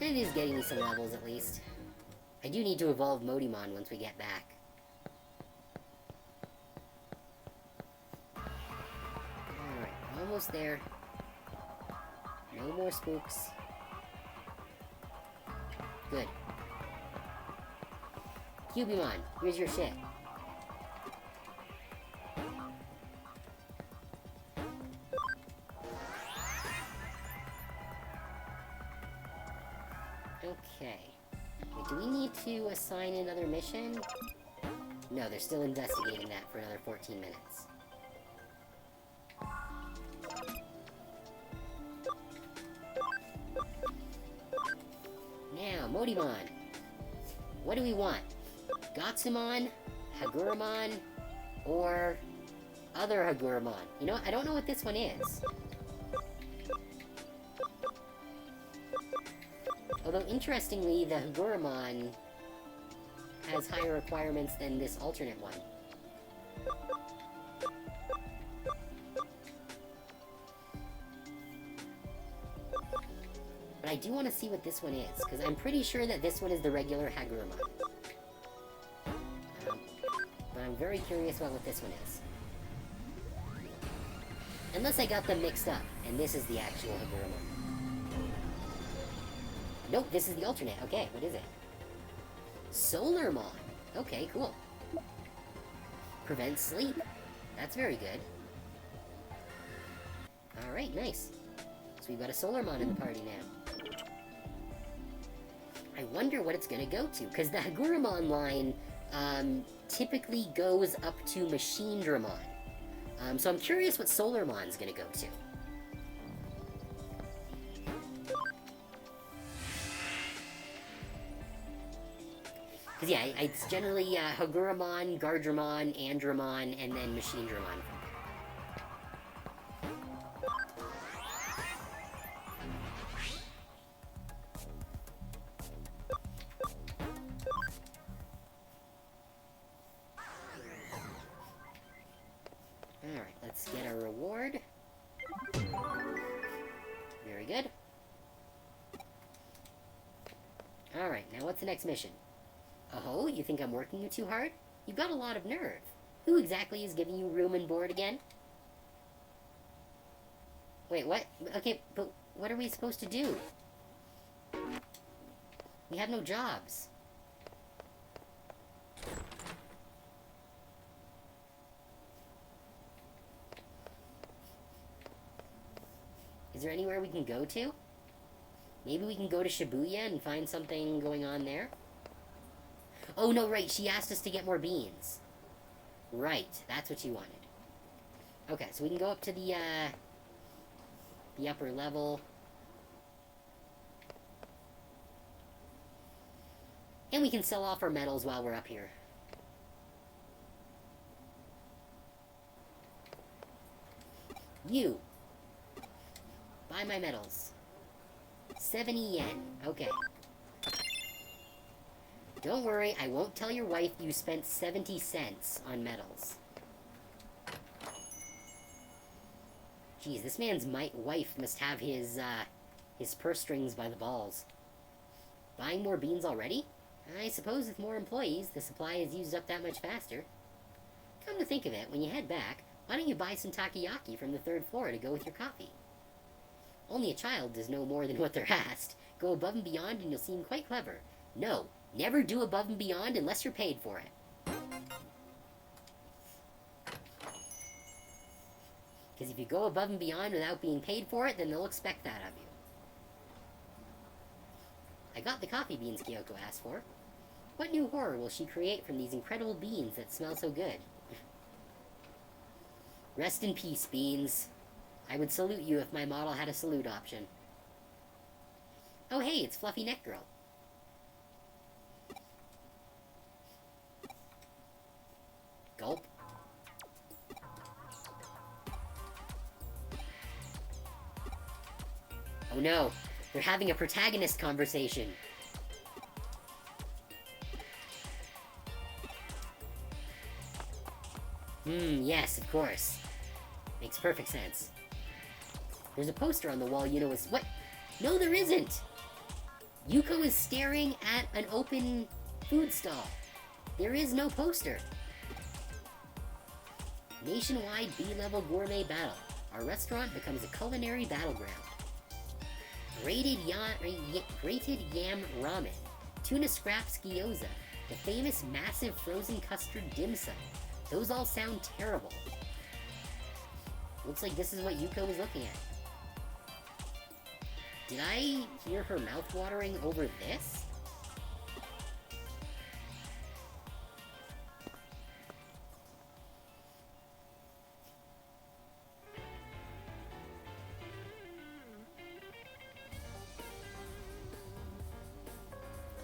It is getting me some levels, at least. I do need to evolve Modimon once we get back. Alright, almost there. No more spooks. Good. Cubimon, here's your shit. Okay. Wait, do we need to assign another mission? No, they're still investigating that for another 14 minutes. Now, Modimon. What do we want? Gatsumon, Haguramon, or other Haguramon? You know, I don't know what this one is. Although, interestingly, the Haguramon has higher requirements than this alternate one. But I do want to see what this one is, because I'm pretty sure that this one is the regular Haguramon. But I'm very curious about what this one is. Unless I got them mixed up, and this is the actual Hagurumon. Nope, this is the alternate. Okay, what is it? Solarmon. Okay, cool. Prevents sleep. That's very good. Alright, nice. So we've got a Solarmon in the party now. I wonder what it's gonna go to, because the Hagurumon line typically goes up to Machinedramon. So I'm curious what Solarmon's gonna go to. Because yeah, it's generally Hagurumon, Gardramon, Andramon, and then Machinedramon. Alright, let's get a reward. Very good. Alright, now what's the next mission? Oh, you think I'm working you too hard? You've got a lot of nerve. Who exactly is giving you room and board again? Wait, what? Okay, but what are we supposed to do? We have no jobs. Is there anywhere we can go to? Maybe we can go to Shibuya and find something going on there? Oh, no, right, she asked us to get more beans. Right, that's what she wanted. Okay, so we can go up to the upper level. And we can sell off our metals while we're up here. You. Buy my metals. 70 yen. Okay. Don't worry, I won't tell your wife you spent 70 cents on metals. Geez, this man's wife must have his purse strings by the balls. Buying more beans already? I suppose with more employees, the supply is used up that much faster. Come to think of it, when you head back, why don't you buy some takoyaki from the 3rd floor to go with your coffee? Only a child does no more than what they're asked. Go above and beyond and you'll seem quite clever. No, never do above and beyond unless you're paid for it. Because if you go above and beyond without being paid for it, then they'll expect that of you. I got the coffee beans Kyoko asked for. What new horror will she create from these incredible beans that smell so good? Rest in peace, beans. I would salute you if my model had a salute option. Oh hey, it's Fluffy Neck Girl. Gulp. Oh no, they're having a protagonist conversation. Yes, of course. Makes perfect sense. There's a poster on the wall, you know, is what? No, there isn't! Yuko is staring at an open food stall. There is no poster. Nationwide B-level gourmet battle. Our restaurant becomes a culinary battleground. Grated yam ramen. Tuna scraps gyoza. The famous massive frozen custard dim sum. Those all sound terrible. Looks like this is what Yuko is looking at. Did I hear her mouth watering over this?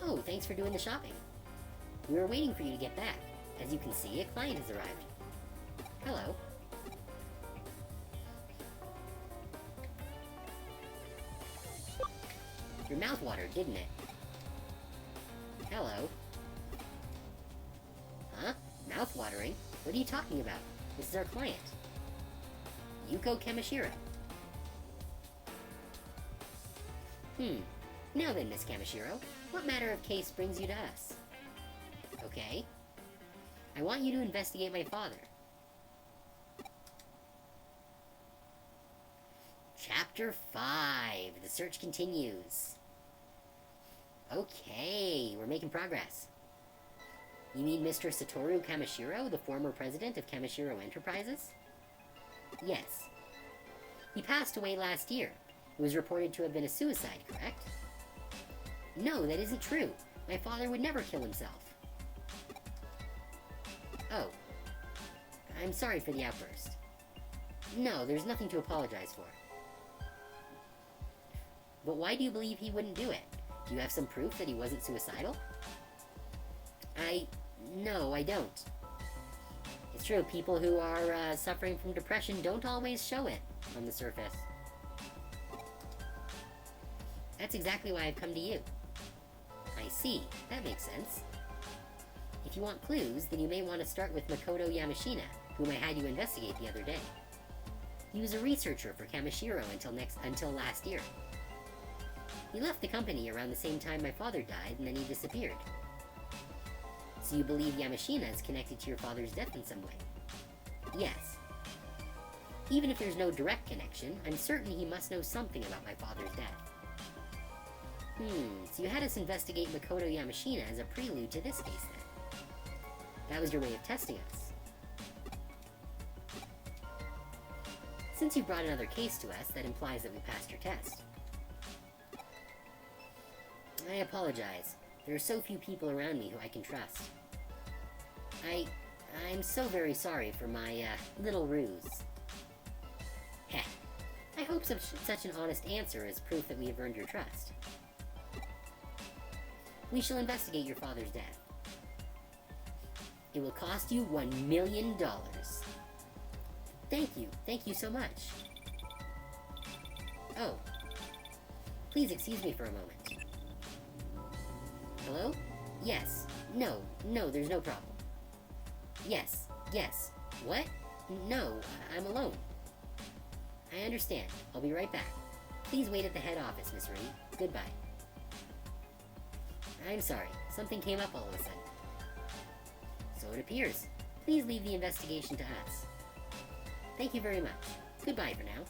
Oh, thanks for doing the shopping. We were waiting for you to get back. As you can see, a client has arrived. Hello. Your mouth watered, didn't it? Hello. Huh? Mouth watering? What are you talking about? This is our client. Yuko Kamishira. Now then, Miss Kamishiro, what matter of case brings you to us? Okay. I want you to investigate my father. Chapter 5. The search continues. Okay, we're making progress. You mean Mr. Satoru Kamishiro, the former president of Kamishiro Enterprises? Yes. He passed away last year. It was reported to have been a suicide, correct? No, that isn't true. My father would never kill himself. Oh. I'm sorry for the outburst. No, there's nothing to apologize for. But why do you believe he wouldn't do it? Do you have some proof that he wasn't suicidal? No, I don't. It's true, people who are suffering from depression don't always show it on the surface. That's exactly why I've come to you. I see. That makes sense. If you want clues, then you may want to start with Makoto Yamashina, whom I had you investigate the other day. He was a researcher for Kamishiro until last year. He left the company around the same time my father died, and then he disappeared. So you believe Yamashina is connected to your father's death in some way? Yes. Even if there's no direct connection, I'm certain he must know something about my father's death. So you had us investigate Makoto Yamashina as a prelude to this case, then? That was your way of testing us. Since you brought another case to us, that implies that we passed your test. I apologize. There are so few people around me who I can trust. I'm so very sorry for my, little ruse. Heh. I hope such an honest answer is proof that we have earned your trust. We shall investigate your father's death. It will cost you $1 million. Thank you so much. Oh. Please excuse me for a moment. Hello? Yes. No, there's no problem. Yes. What? No, I'm alone. I understand. I'll be right back. Please wait at the head office, Miss Reed. Goodbye. I'm sorry. Something came up all of a sudden. So it appears. Please leave the investigation to us. Thank you very much. Goodbye for now.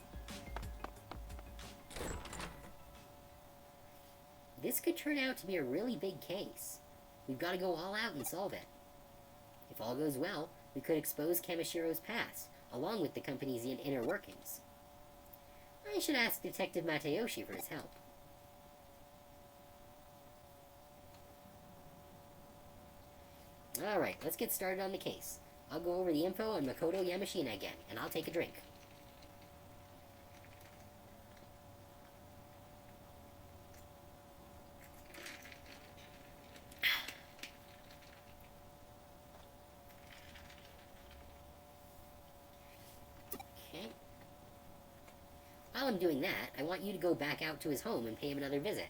This could turn out to be a really big case. We've got to go all out and solve it. If all goes well, we could expose Kamishiro's past, along with the company's inner workings. I should ask Detective Matayoshi for his help. Alright, let's get started on the case. I'll go over the info on Makoto Yamashina again, and I'll take a drink. Okay. While I'm doing that, I want you to go back out to his home and pay him another visit.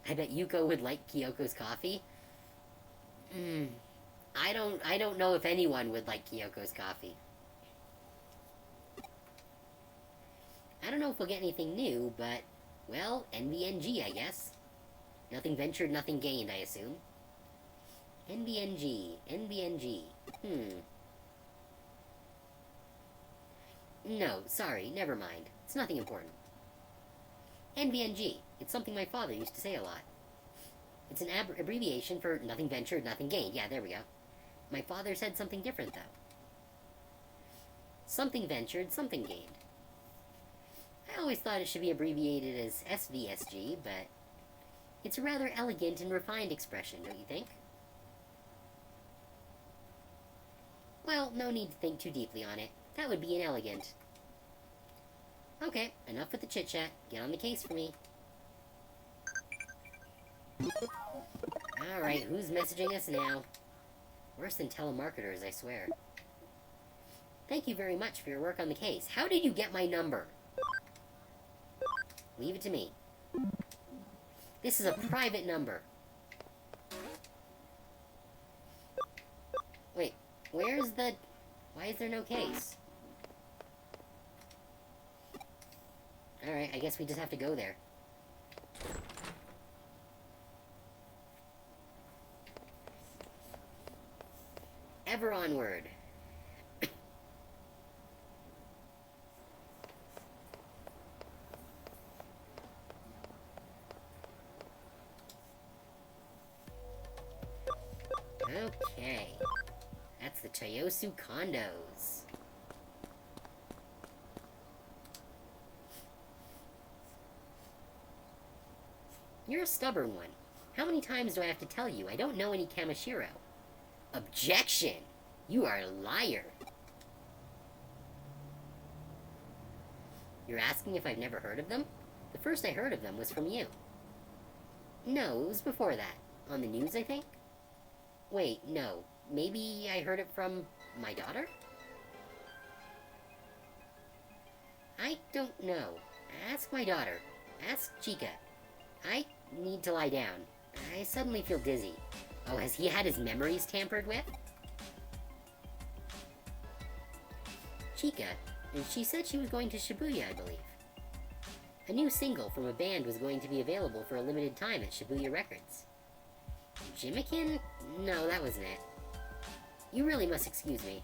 I bet Yuko would like Kyoko's coffee. I don't know if anyone would like Kyoko's coffee. I don't know if we'll get anything new, but, well, NVNG, I guess. Nothing ventured, nothing gained, I assume. NVNG. No, sorry, never mind. It's nothing important. NVNG. It's something my father used to say a lot. It's an abbreviation for nothing ventured, nothing gained. Yeah, there we go. My father said something different, though. Something ventured, something gained. I always thought it should be abbreviated as SVSG, but it's a rather elegant and refined expression, don't you think? Well, no need to think too deeply on it. That would be inelegant. Okay, enough with the chit-chat. Get on the case for me. Alright, who's messaging us now? Worse than telemarketers, I swear. Thank you very much for your work on the case. How did you get my number? Leave it to me. This is a private number. Wait, where's the... Why is there no case? Alright, I guess we just have to go there. Ever onward. Okay. That's the Toyosu condos. You're a stubborn one. How many times do I have to tell you I don't know any Kamishiro? Objection! You are a liar. You're asking if I've never heard of them? The first I heard of them was from you. No, it was before that. On the news, I think? Wait, no. Maybe I heard it from my daughter? I don't know. Ask my daughter. Ask Chica. I need to lie down. I suddenly feel dizzy. Oh, has he had his memories tampered with? Chica, she said she was going to Shibuya, I believe. A new single from a band was going to be available for a limited time at Shibuya Records. Jimikin? No, that wasn't it. You really must excuse me.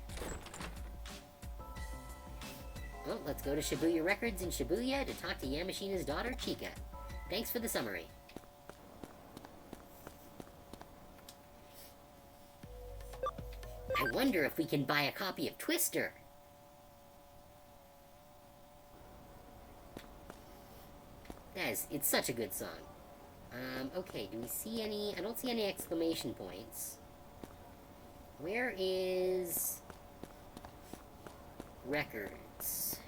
Well, let's go to Shibuya Records in Shibuya to talk to Yamashina's daughter, Chica. Thanks for the summary. I wonder if we can buy a copy of Twister. It's such a good song. Okay, do we see any... I don't see any exclamation points. Where is... Records?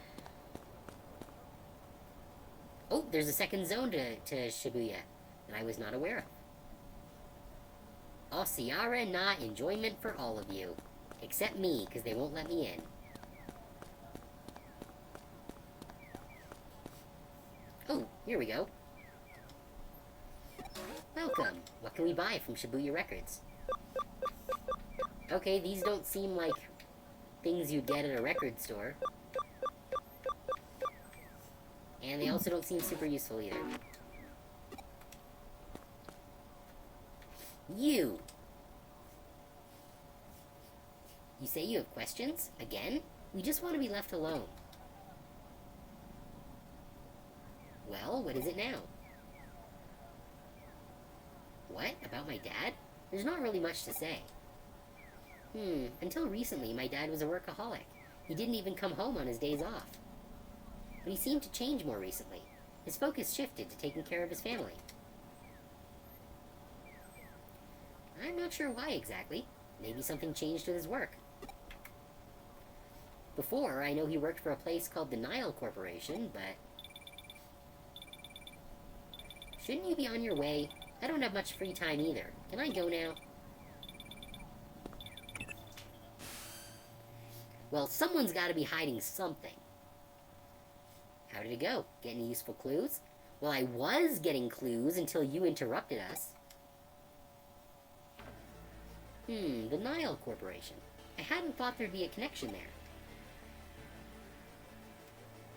Oh, there's a second zone to Shibuya that I was not aware of. Osiara na enjoyment for all of you. Except me, because they won't let me in. Oh, here we go. Welcome. What can we buy from Shibuya Records? Okay, these don't seem like things you'd get at a record store. And they also don't seem super useful either. You! You say you have questions? Again? We just want to be left alone. Well, what is it now? What? About my dad? There's not really much to say. Until recently, my dad was a workaholic. He didn't even come home on his days off. But he seemed to change more recently. His focus shifted to taking care of his family. I'm not sure why exactly. Maybe something changed with his work. Before, I know he worked for a place called the Nile Corporation, but... Shouldn't you be on your way? I don't have much free time either. Can I go now? Well, someone's got to be hiding something. How did it go? Get any useful clues? Well, I was getting clues until you interrupted us. The Nile Corporation. I hadn't thought there'd be a connection there.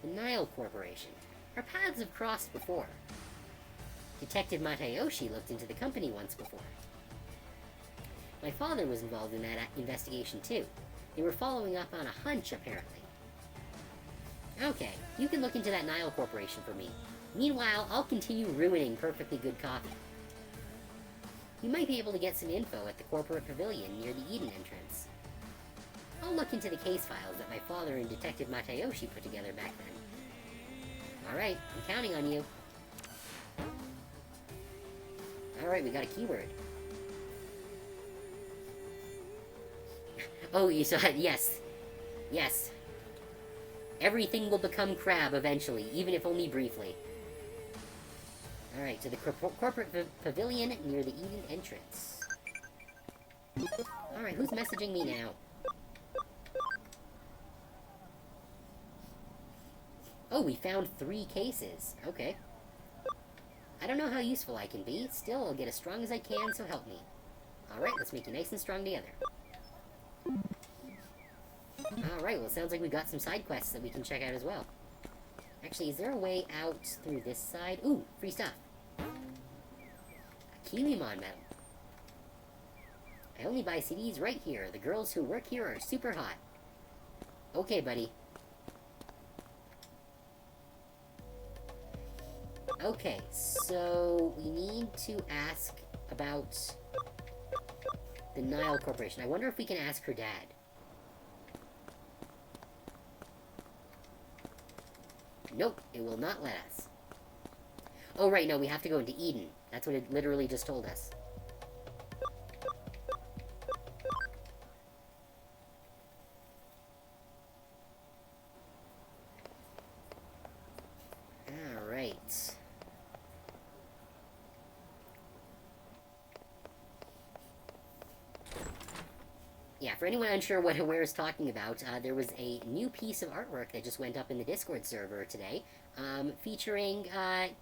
The Nile Corporation. Our paths have crossed before. Detective Matayoshi looked into the company once before. My father was involved in that investigation too. They were following up on a hunch, apparently. Okay, you can look into that Nile Corporation for me. Meanwhile, I'll continue ruining perfectly good coffee. You might be able to get some info at the corporate pavilion near the Eden entrance. I'll look into the case files that my father and Detective Matayoshi put together back then. Alright, I'm counting on you. Alright, we got a keyword. Oh, you saw it. Yes. Yes. Everything will become crab eventually, even if only briefly. Alright, to the corporate pavilion near the Eden entrance. Alright, who's messaging me now? Oh, we found 3 cases. Okay. I don't know how useful I can be. Still, I'll get as strong as I can, so help me. Alright, let's make you nice and strong together. Alright, well, it sounds like we got some side quests that we can check out as well. Actually, is there a way out through this side? Ooh, free stuff. A Digimon medal. I only buy CDs right here. The girls who work here are super hot. Okay, buddy. Okay, so we need to ask about The Nile Corporation. I wonder if we can ask her dad. Nope, it will not let us. Oh, right, no, we have to go into Eden. That's what it literally just told us. Alright. Yeah, for anyone unsure what Aware is talking about, there was a new piece of artwork that just went up in the Discord server today, featuring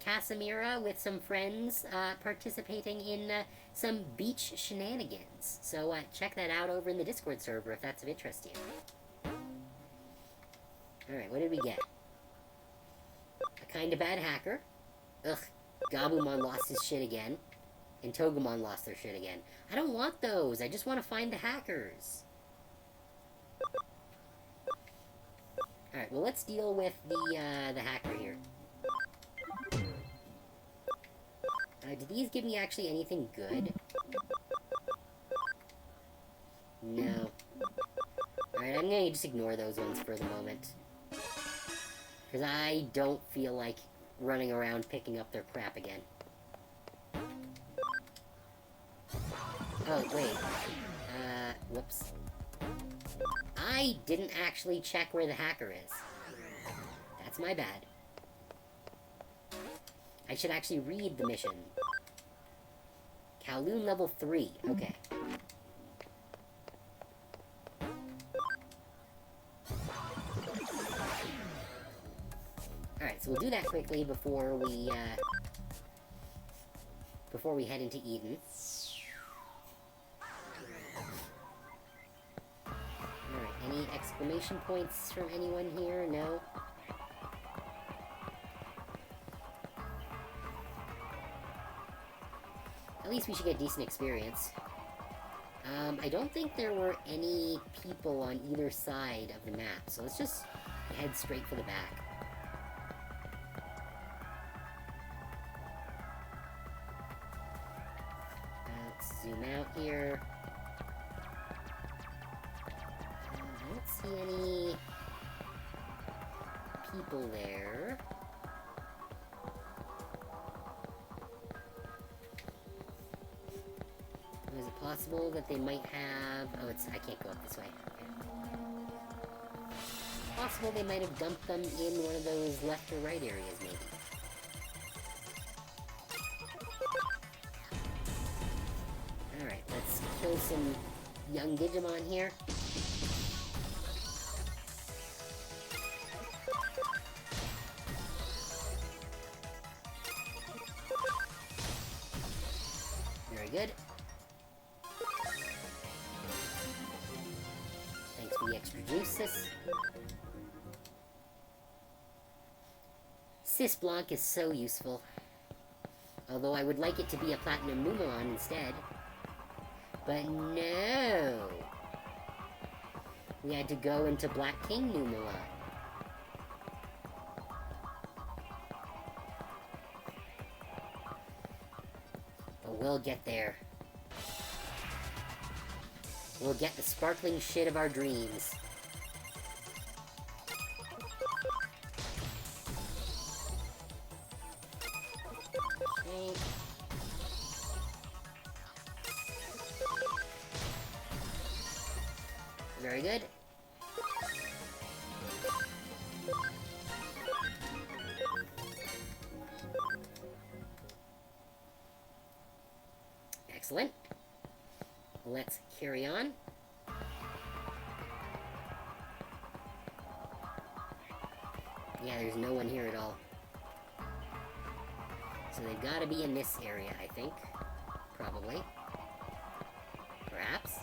Casimira with some friends participating in some beach shenanigans. So check that out over in the Discord server if that's of interest to you. Alright, what did we get? A kinda bad hacker. Ugh, Gabumon lost his shit again. And Togemon lost their shit again. I don't want those. I just want to find the hackers. Alright, well, let's deal with the hacker here. Did these give me actually anything good? No. Alright, I'm gonna just ignore those ones for the moment. Because I don't feel like running around picking up their crap again. Oh, wait. Whoops. I didn't actually check where the hacker is. That's my bad. I should actually read the mission. Kowloon level 3. Okay. Alright, so we'll do that quickly before we head into Eden. Alright, any exclamation points from anyone here? No? At least we should get decent experience. I don't think there were any people on either side of the map, so let's just head straight for the back. Let's zoom out here. I don't see any people there. Is it possible that they might have... Oh, I can't go up this way. Okay. Possible they might have dumped them in one of those left or right areas, maybe. Alright, let's kill some young Digimon here. Very good. Thanks for the extra juice, sis. Sis Blanc is so useful. Although I would like it to be a Platinum Numemon instead. But no! We had to go into Black King Numemon. But we'll get there. We'll get the sparkling shit of our dreams. Okay. Very good. Excellent. Let's carry on. Yeah, there's no one here at all. So they've got to be in this area, I think. Probably. Perhaps.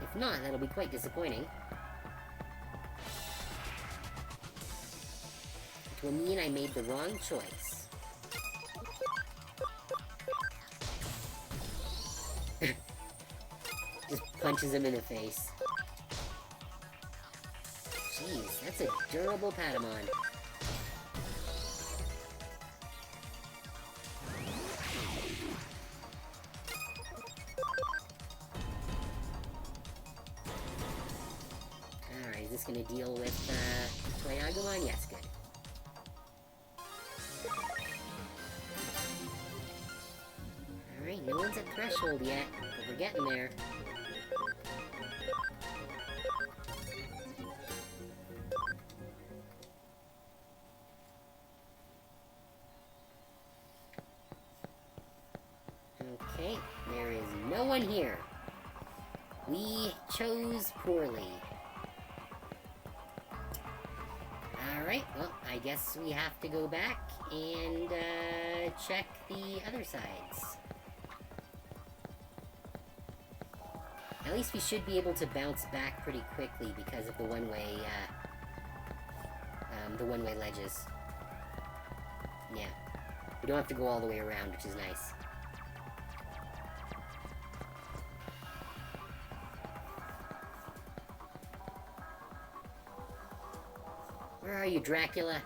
If not, that'll be quite disappointing. It will mean I made the wrong choice. Just punches him in the face. Jeez, that's a durable Patamon. this gonna deal with, Toy Agumon? Yes, good. Alright, no one's at threshold yet, but we're getting there. Okay, there is no one here. We chose poorly. Alright, well, I guess we have to go back and, check the other sides. At least we should be able to bounce back pretty quickly because of the one-way ledges. Yeah. We don't have to go all the way around, which is nice. Where are you, Dracula?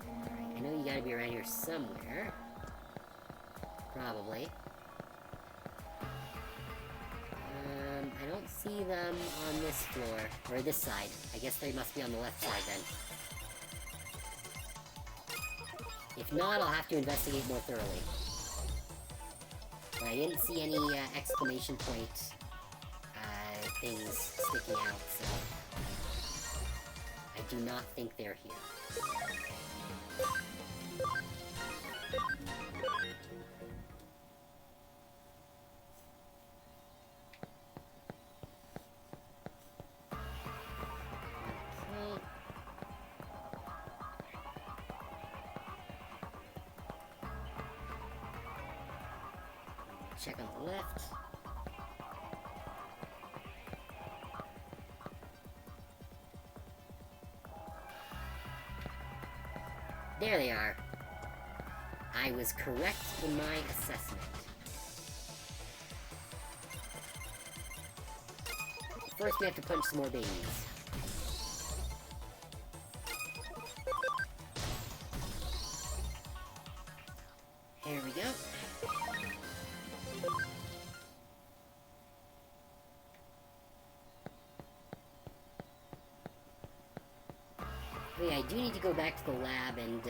Alright, I know you gotta be around here somewhere. Probably. I don't see them on this floor, or this side. I guess they must be on the left side then. If not, I'll have to investigate more thoroughly. But I didn't see any exclamation point things sticking out, so I do not think they're here. Okay. Check on the left. There they are. I was correct in my assessment. First, we have to punch some more babies. Here we go. Oh yeah, I do need to go back to the lab and,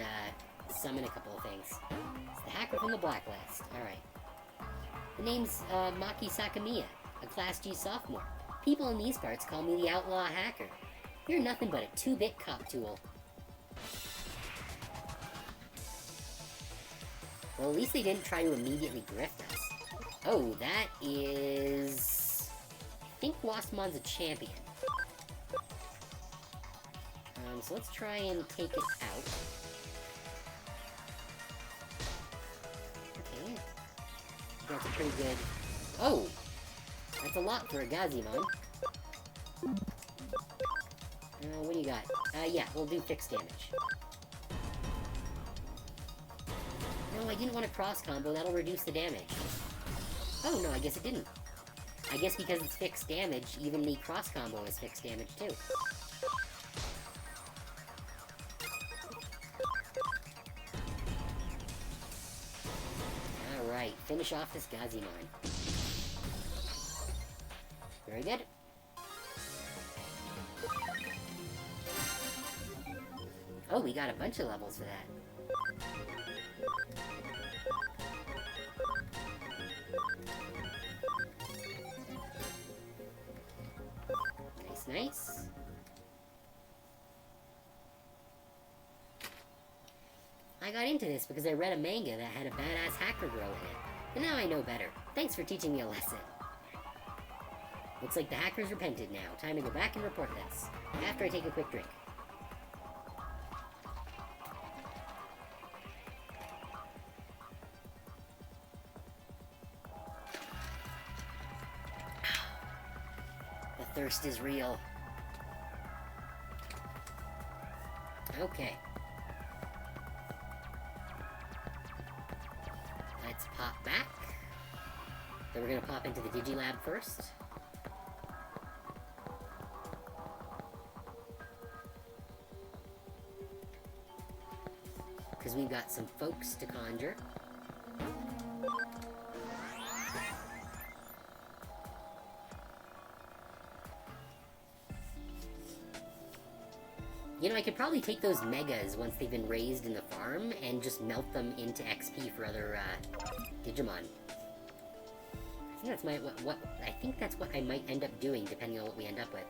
summon a couple of things. It's the hacker from the blacklist. Alright. The name's, Maki Sakamiya, a Class G sophomore. People in these parts call me the outlaw hacker. You're nothing but a 2-bit cop tool. Well, at least they didn't try to immediately grift us. Oh, that is... I think Waspmon's a champion. So let's try and take it out. Okay. That's a pretty good... Oh! That's a lot for a Gazimon. What do you got? Yeah, we'll do fixed damage. No, I didn't want a cross combo. That'll reduce the damage. Oh, no, I guess it didn't. I guess because it's fixed damage, even the cross combo is fixed damage, too. Alright, finish off this Gazimon. Very good. Oh, we got a bunch of levels for that. Nice, nice. I got into this because I read a manga that had a badass hacker girl in it. And now I know better. Thanks for teaching me a lesson. Looks like the hacker's repented now. Time to go back and report this. After I take a quick drink. The thirst is real. Okay. Let's pop back. Then we're gonna pop into the Digilab first. Because we've got some folks to conjure. You know, I could probably take those megas once they've been raised in the farm and just melt them into XP for other, Digimon. I think that's what I might end up doing, depending on what we end up with.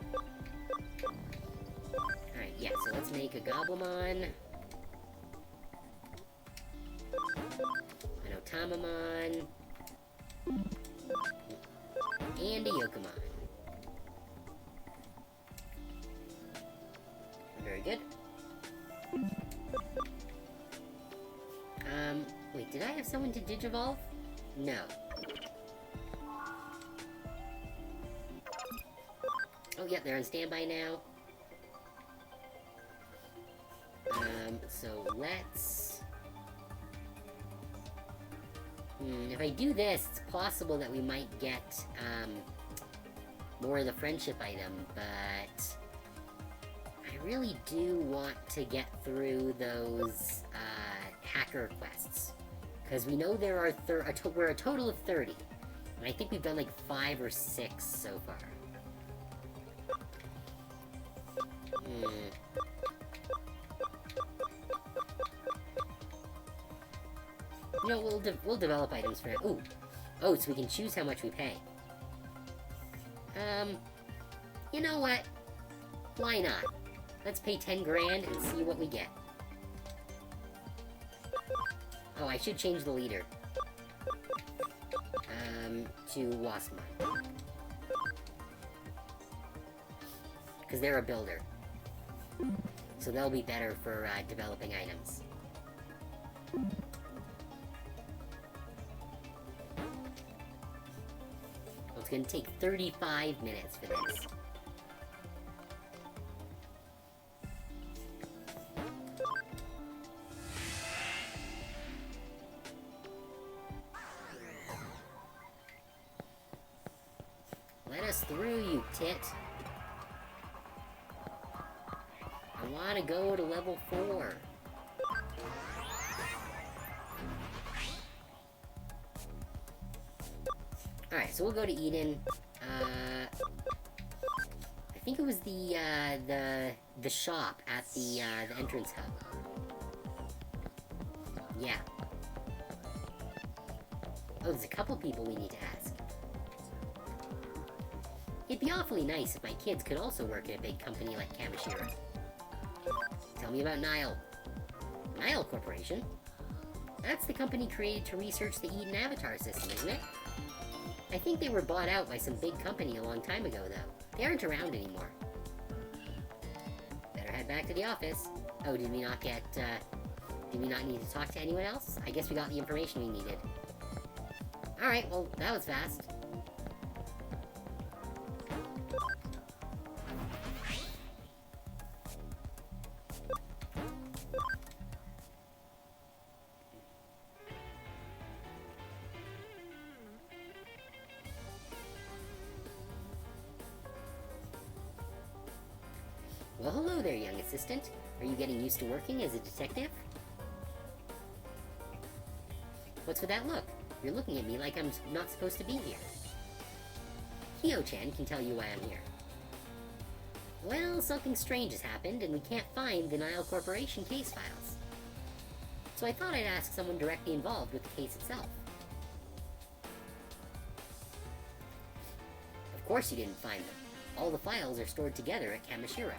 Alright, yeah, so let's make a Goblimon. An Otamamon. And a Yokomon. Very good. Wait, did I have someone to Digivolve? No. Oh, yeah, they're on standby now. So let's... if I do this, it's possible that we might get, more of the friendship item, but... I really do want to get through those, hacker quests. Because we know there are we're a total of 30. And I think we've done like 5 or 6 so far. You know, we'll develop items for it. Ooh. Oh, so we can choose how much we pay. You know what? Why not? Let's pay 10 grand and see what we get. Oh, I should change the leader. To Waspmon. Because they're a builder. So they'll be better for, developing items. Well, it's gonna take 35 minutes for this. Let us through, you tit. I wanna go to level 4. Alright, so we'll go to Eden. I think it was the shop at the entrance hub. Yeah. Oh, there's a couple people we need to ask. It'd be awfully nice if my kids could also work at a big company like Casimira. Tell me about Nile. Nile Corporation? That's the company created to research the Eden Avatar system, isn't it? I think they were bought out by some big company a long time ago, though. They aren't around anymore. Better head back to the office. Oh, did we not need to talk to anyone else? I guess we got the information we needed. Alright, well, that was fast. Well, hello there, young assistant. Are you getting used to working as a detective? What's with that look? You're looking at me like I'm not supposed to be here. Hyo-chan can tell you why I'm here. Well, something strange has happened, and we can't find the Nile Corporation case files. So I thought I'd ask someone directly involved with the case itself. Of course you didn't find them. All the files are stored together at Casimira.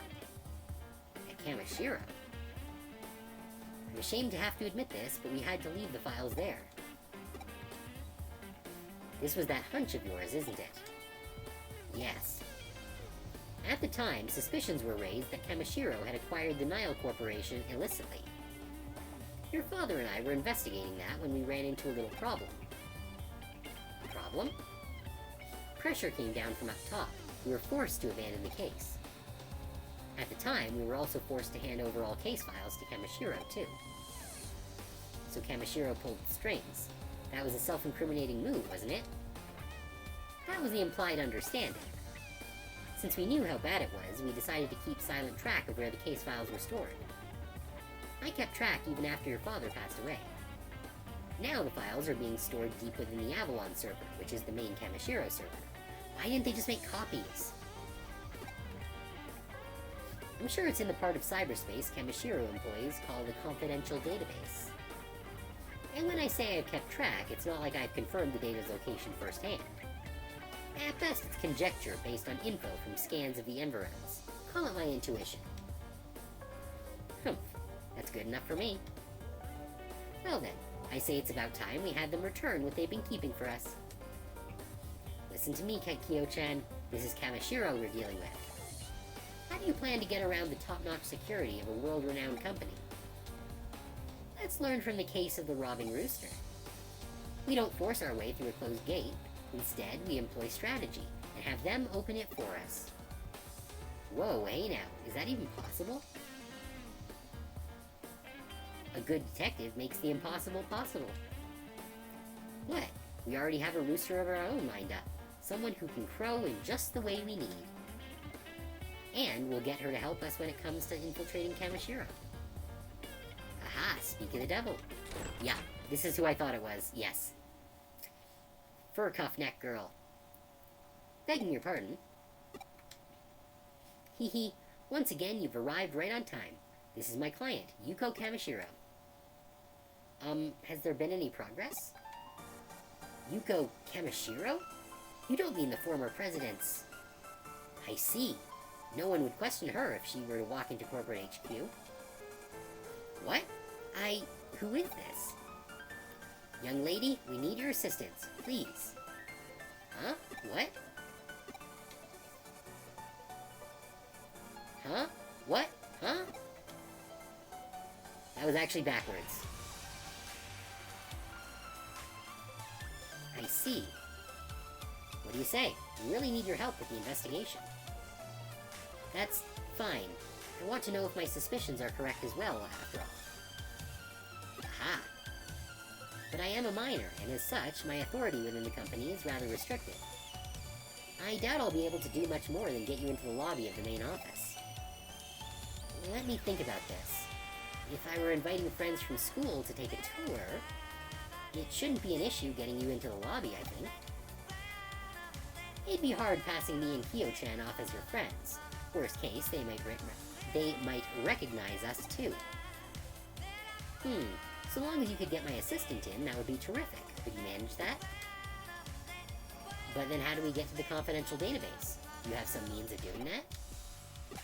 Casimira? I'm ashamed to have to admit this, but we had to leave the files there. This was that hunch of yours, isn't it? Yes. At the time, suspicions were raised that Casimira had acquired the Nile Corporation illicitly. Your father and I were investigating that when we ran into a little problem. Problem? Pressure came down from up top. We were forced to abandon the case. At the time, we were also forced to hand over all case files to Casimira, too. So Casimira pulled the strings. That was a self-incriminating move, wasn't it? That was the implied understanding. Since we knew how bad it was, we decided to keep silent track of where the case files were stored. I kept track even after your father passed away. Now the files are being stored deep within the Avalon server, which is the main Casimira server. Why didn't they just make copies? I'm sure it's in the part of cyberspace Casimira employees call the confidential database. And when I say I've kept track, it's not like I've confirmed the data's location firsthand. At best, it's conjecture based on info from scans of the environs. Call it my intuition. That's good enough for me. Well then, I say it's about time we had them return what they've been keeping for us. Listen to me, Kyo-chan. This is Casimira we're dealing with. How do you plan to get around the top-notch security of a world-renowned company? Let's learn from the case of the robbing rooster. We don't force our way through a closed gate. Instead, we employ strategy and have them open it for us. Whoa, hey now, is that even possible? A good detective makes the impossible possible. What? We already have a rooster of our own lined up. Someone who can crow in just the way we need. And we'll get her to help us when it comes to infiltrating Casimira. Aha, speak of the devil. Yeah, this is who I thought it was, yes. Fur cuff neck girl. Begging your pardon. Hee, once again you've arrived right on time. This is my client, Yuko Casimira. Has there been any progress? Yuko Casimira? You don't mean the former president's... I see. No one would question her if she were to walk into corporate HQ. What? Who is this? Young lady, we need your assistance, please. Huh? What? Huh? What? Huh? That was actually backwards. I see. What do you say? We really need your help with the investigation. That's fine. I want to know if my suspicions are correct as well, after all. Aha! But I am a minor, and as such, my authority within the company is rather restricted. I doubt I'll be able to do much more than get you into the lobby of the main office. Let me think about this. If I were inviting friends from school to take a tour, it shouldn't be an issue getting you into the lobby, I think. It'd be hard passing me and Kyo-chan off as your friends. Worst case, they might recognize us too. So long as you could get my assistant in, that would be terrific. Could you manage that? But then how do we get to the confidential database? Do you have some means of doing that?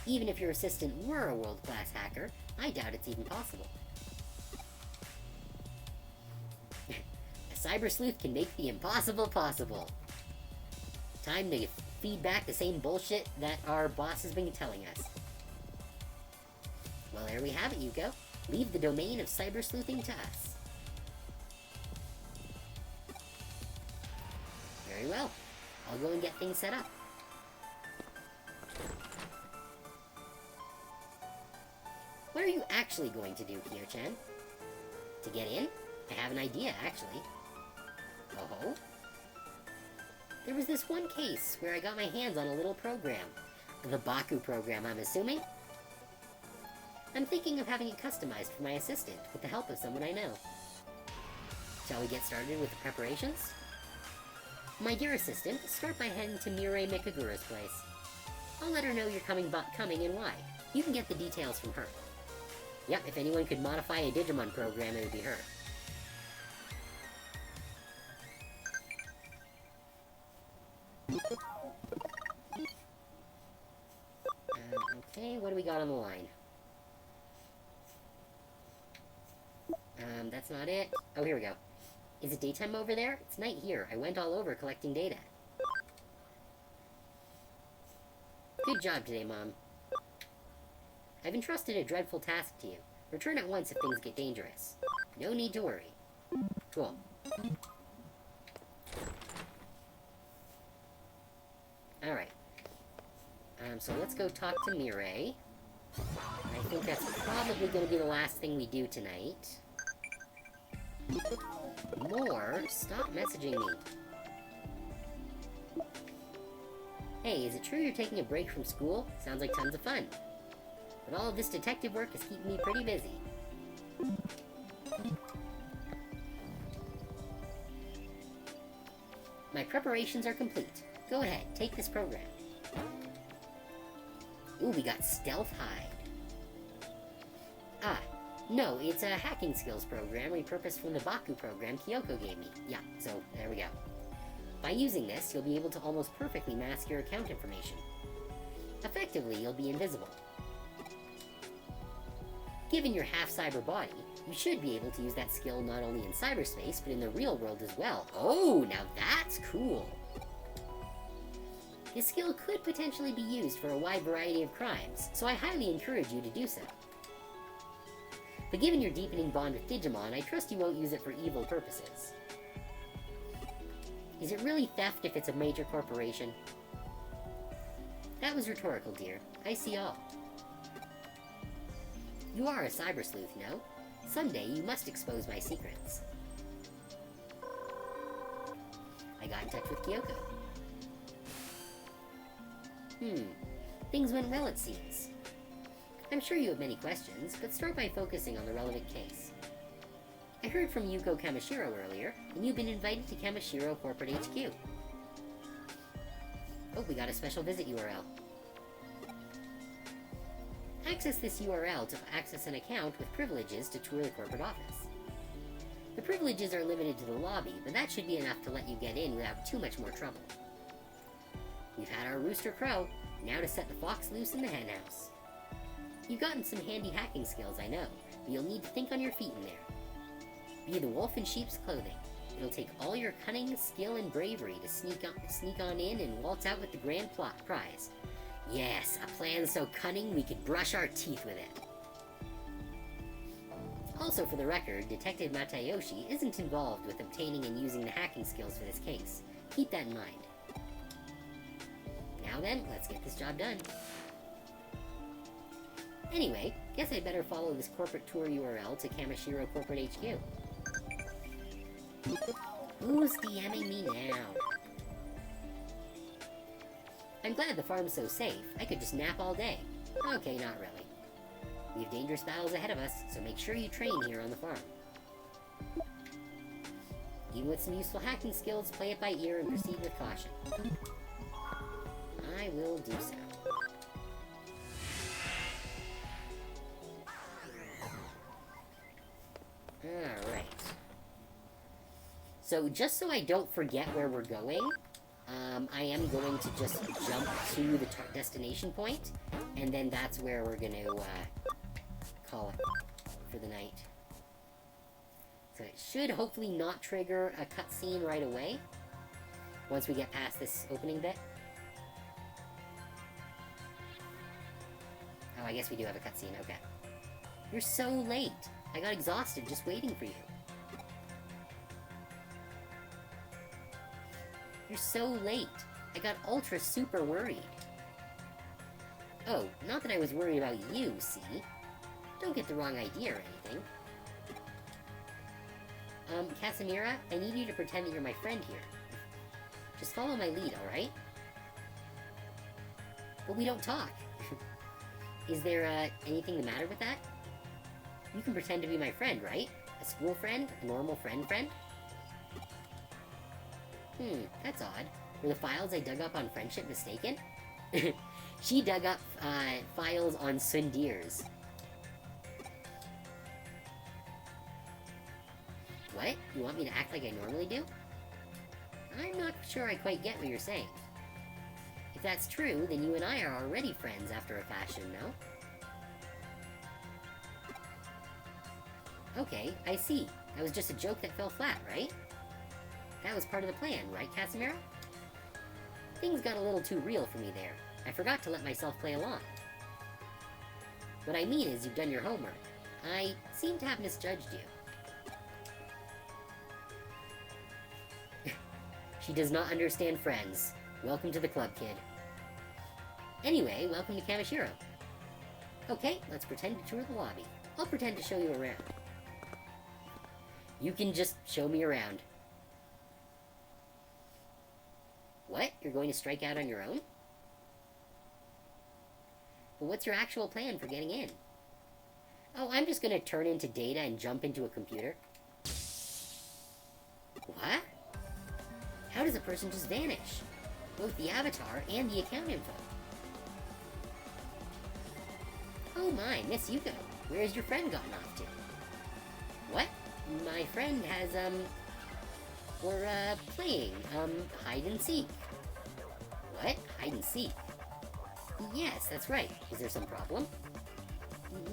Even if your assistant were a world-class hacker, I doubt it's even possible. A Cyber Sleuth can make the impossible possible. Time to feed back the same bullshit that our boss has been telling us. Well, there we have it, Yuko. Leave the domain of cyber sleuthing to us. Very well. I'll go and get things set up. What are you actually going to do, Kyo-chan? To get in? I have an idea, actually. Oh-ho? There was this one case where I got my hands on a little program. The Baku program, I'm assuming? I'm thinking of having it customized for my assistant, with the help of someone I know. Shall we get started with the preparations? My dear assistant, start by heading to Mirai Mikagura's place. I'll let her know you're coming and why. You can get the details from her. Yep, if anyone could modify a Digimon program, it would be her. Okay, what do we got on the line? That's not it. Oh, here we go. Is it daytime over there? It's night here. I went all over collecting data. Good job today, Mom. I've entrusted a dreadful task to you. Return at once if things get dangerous. No need to worry. Cool. Alright. So let's go talk to Mirai. I think that's probably going to be the last thing we do tonight. More? Stop messaging me. Hey, is it true you're taking a break from school? Sounds like tons of fun. But all of this detective work is keeping me pretty busy. My preparations are complete. Go ahead, take this program. Ooh, we got Stealth Hide. Ah, no, it's a hacking skills program repurposed from the Baku program Kyoko gave me. Yeah, so there we go. By using this, you'll be able to almost perfectly mask your account information. Effectively, you'll be invisible. Given your half-cyber body, you should be able to use that skill not only in cyberspace, but in the real world as well. Oh, now that's cool! This skill could potentially be used for a wide variety of crimes, so I highly encourage you to do so. But given your deepening bond with Digimon, I trust you won't use it for evil purposes. Is it really theft if it's a major corporation? That was rhetorical, dear. I see all. You are a Cyber Sleuth, no? Someday you must expose my secrets. I got in touch with Kyoko. Things went well, it seems. I'm sure you have many questions, but start by focusing on the relevant case. I heard from Yuko Kamishiro earlier, and you've been invited to Kamishiro Corporate HQ. Oh, we got a special visit URL. Access this URL to access an account with privileges to tour the corporate office. The privileges are limited to the lobby, but that should be enough to let you get in without too much more trouble. We've had our rooster crow, now to set the fox loose in the henhouse. You've gotten some handy hacking skills, I know, but you'll need to think on your feet in there. Be the wolf in sheep's clothing. It'll take all your cunning, skill, and bravery to sneak on in and waltz out with the grand prize. Yes, a plan so cunning we could brush our teeth with it. Also, for the record, Detective Matayoshi isn't involved with obtaining and using the hacking skills for this case. Keep that in mind. Now then, let's get this job done. Anyway, guess I'd better follow this corporate tour URL to Kamishiro Corporate HQ. Who's DMing me now? I'm glad the farm's so safe. I could just nap all day. Okay, not really. We have dangerous battles ahead of us, so make sure you train here on the farm. Even with some useful hacking skills, play it by ear and proceed with caution. I will do so. Alright. So, just so I don't forget where we're going, I am going to just jump to the destination point, and then that's where we're going to call it for the night. So it should hopefully not trigger a cutscene right away, once we get past this opening bit. Oh, I guess we do have a cutscene, okay. You're so late. I got exhausted just waiting for you. You're so late. I got ultra super worried. Oh, not that I was worried about you, see? Don't get the wrong idea or anything. Casimira, I need you to pretend that you're my friend here. Just follow my lead, alright? But we don't talk. Is there, anything the matter with that? You can pretend to be my friend, right? A school friend? A normal friend? That's odd. Were the files I dug up on friendship mistaken? She dug up, files on Sundirs. What? You want me to act like I normally do? I'm not sure I quite get what you're saying. If that's true, then you and I are already friends after a fashion, no? Okay, I see. That was just a joke that fell flat, right? That was part of the plan, right, Casimira? Things got a little too real for me there. I forgot to let myself play along. What I mean is you've done your homework. I seem to have misjudged you. She does not understand friends. Welcome to the club, kid. Anyway, welcome to Kamishiro. Okay, let's pretend to tour the lobby. I'll pretend to show you around. You can just show me around. What? You're going to strike out on your own? Well, what's your actual plan for getting in? Oh, I'm just going to turn into data and jump into a computer. What? How does a person just vanish? Both the avatar and the account info. Oh my, Miss Yuko, where's your friend gotten off to? What? My friend has, we're, playing, hide and seek. What? Hide and seek? Yes, that's right. Is there some problem?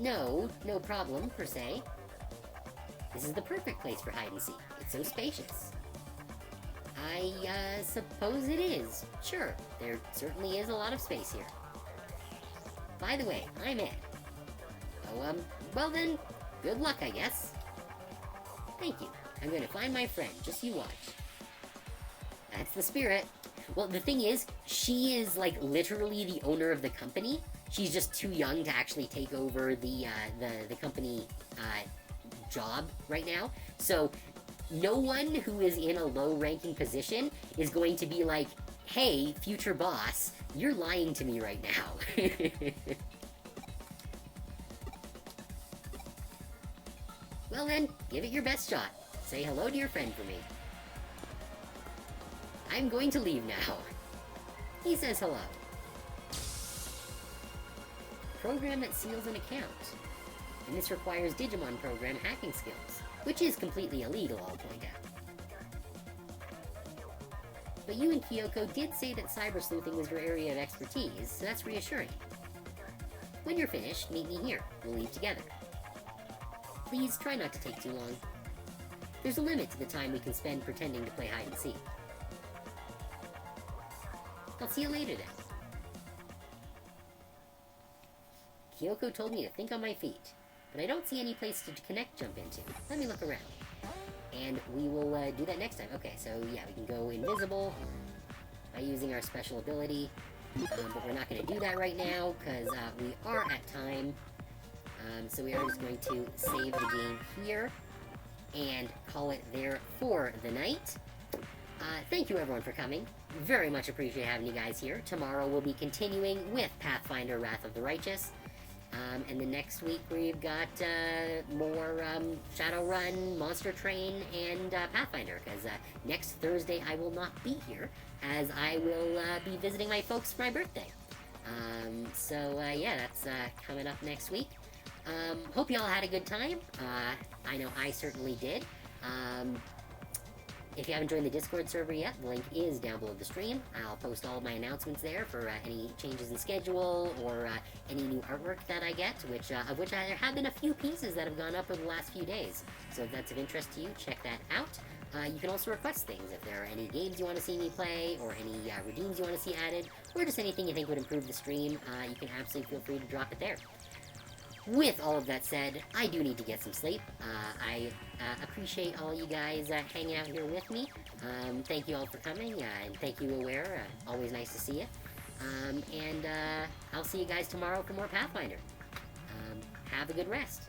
No problem, per se. This is the perfect place for hide and seek. It's so spacious. I, suppose it is. Sure, there certainly is a lot of space here. By the way, I'm Ed. Oh, well then, good luck, I guess. Thank you. I'm going to find my friend. Just you watch. That's the spirit. Well, the thing is, she is, like, literally the owner of the company. She's just too young to actually take over the company, job right now. So, no one who is in a low-ranking position is going to be like, hey, future boss, you're lying to me right now. Well then, give it your best shot. Say hello to your friend for me. I'm going to leave now. He says hello. Program that seals an account. And this requires Digimon program hacking skills, which is completely illegal, I'll point out. But you and Kyoko did say that cyber sleuthing was your area of expertise, so that's reassuring. When you're finished, meet me here. We'll leave together. Please try not to take too long. There's a limit to the time we can spend pretending to play hide and seek. I'll see you later then. Kyoko told me to think on my feet, but I don't see any place to connect jump into. Let me look around. And we will do that next time. Okay, so yeah, we can go invisible by using our special ability. But we're not going to do that right now, because we are at time. So we are just going to save the game here, and call it there for the night. Thank you everyone for coming. Very much appreciate having you guys here. Tomorrow we'll be continuing with Pathfinder Wrath of the Righteous. And the next week we've got more Shadowrun, Monster Train, and Pathfinder, because next Thursday I will not be here, as I will be visiting my folks for my birthday. So yeah, that's coming up next week. Hope y'all had a good time. I know I certainly did. If you haven't joined the Discord server yet, the link is down below the stream. I'll post all of my announcements there for any changes in schedule or any new artwork that I get, of which there have been a few pieces that have gone up over the last few days. So if that's of interest to you, check that out. You can also request things if there are any games you want to see me play, or any redeems you want to see added, or just anything you think would improve the stream. You can absolutely feel free to drop it there. With all of that said, I do need to get some sleep. I appreciate all you guys hanging out here with me. Thank you all for coming, and thank you, Aware. Always nice to see you. And I'll see you guys tomorrow for more Pathfinder. Have a good rest.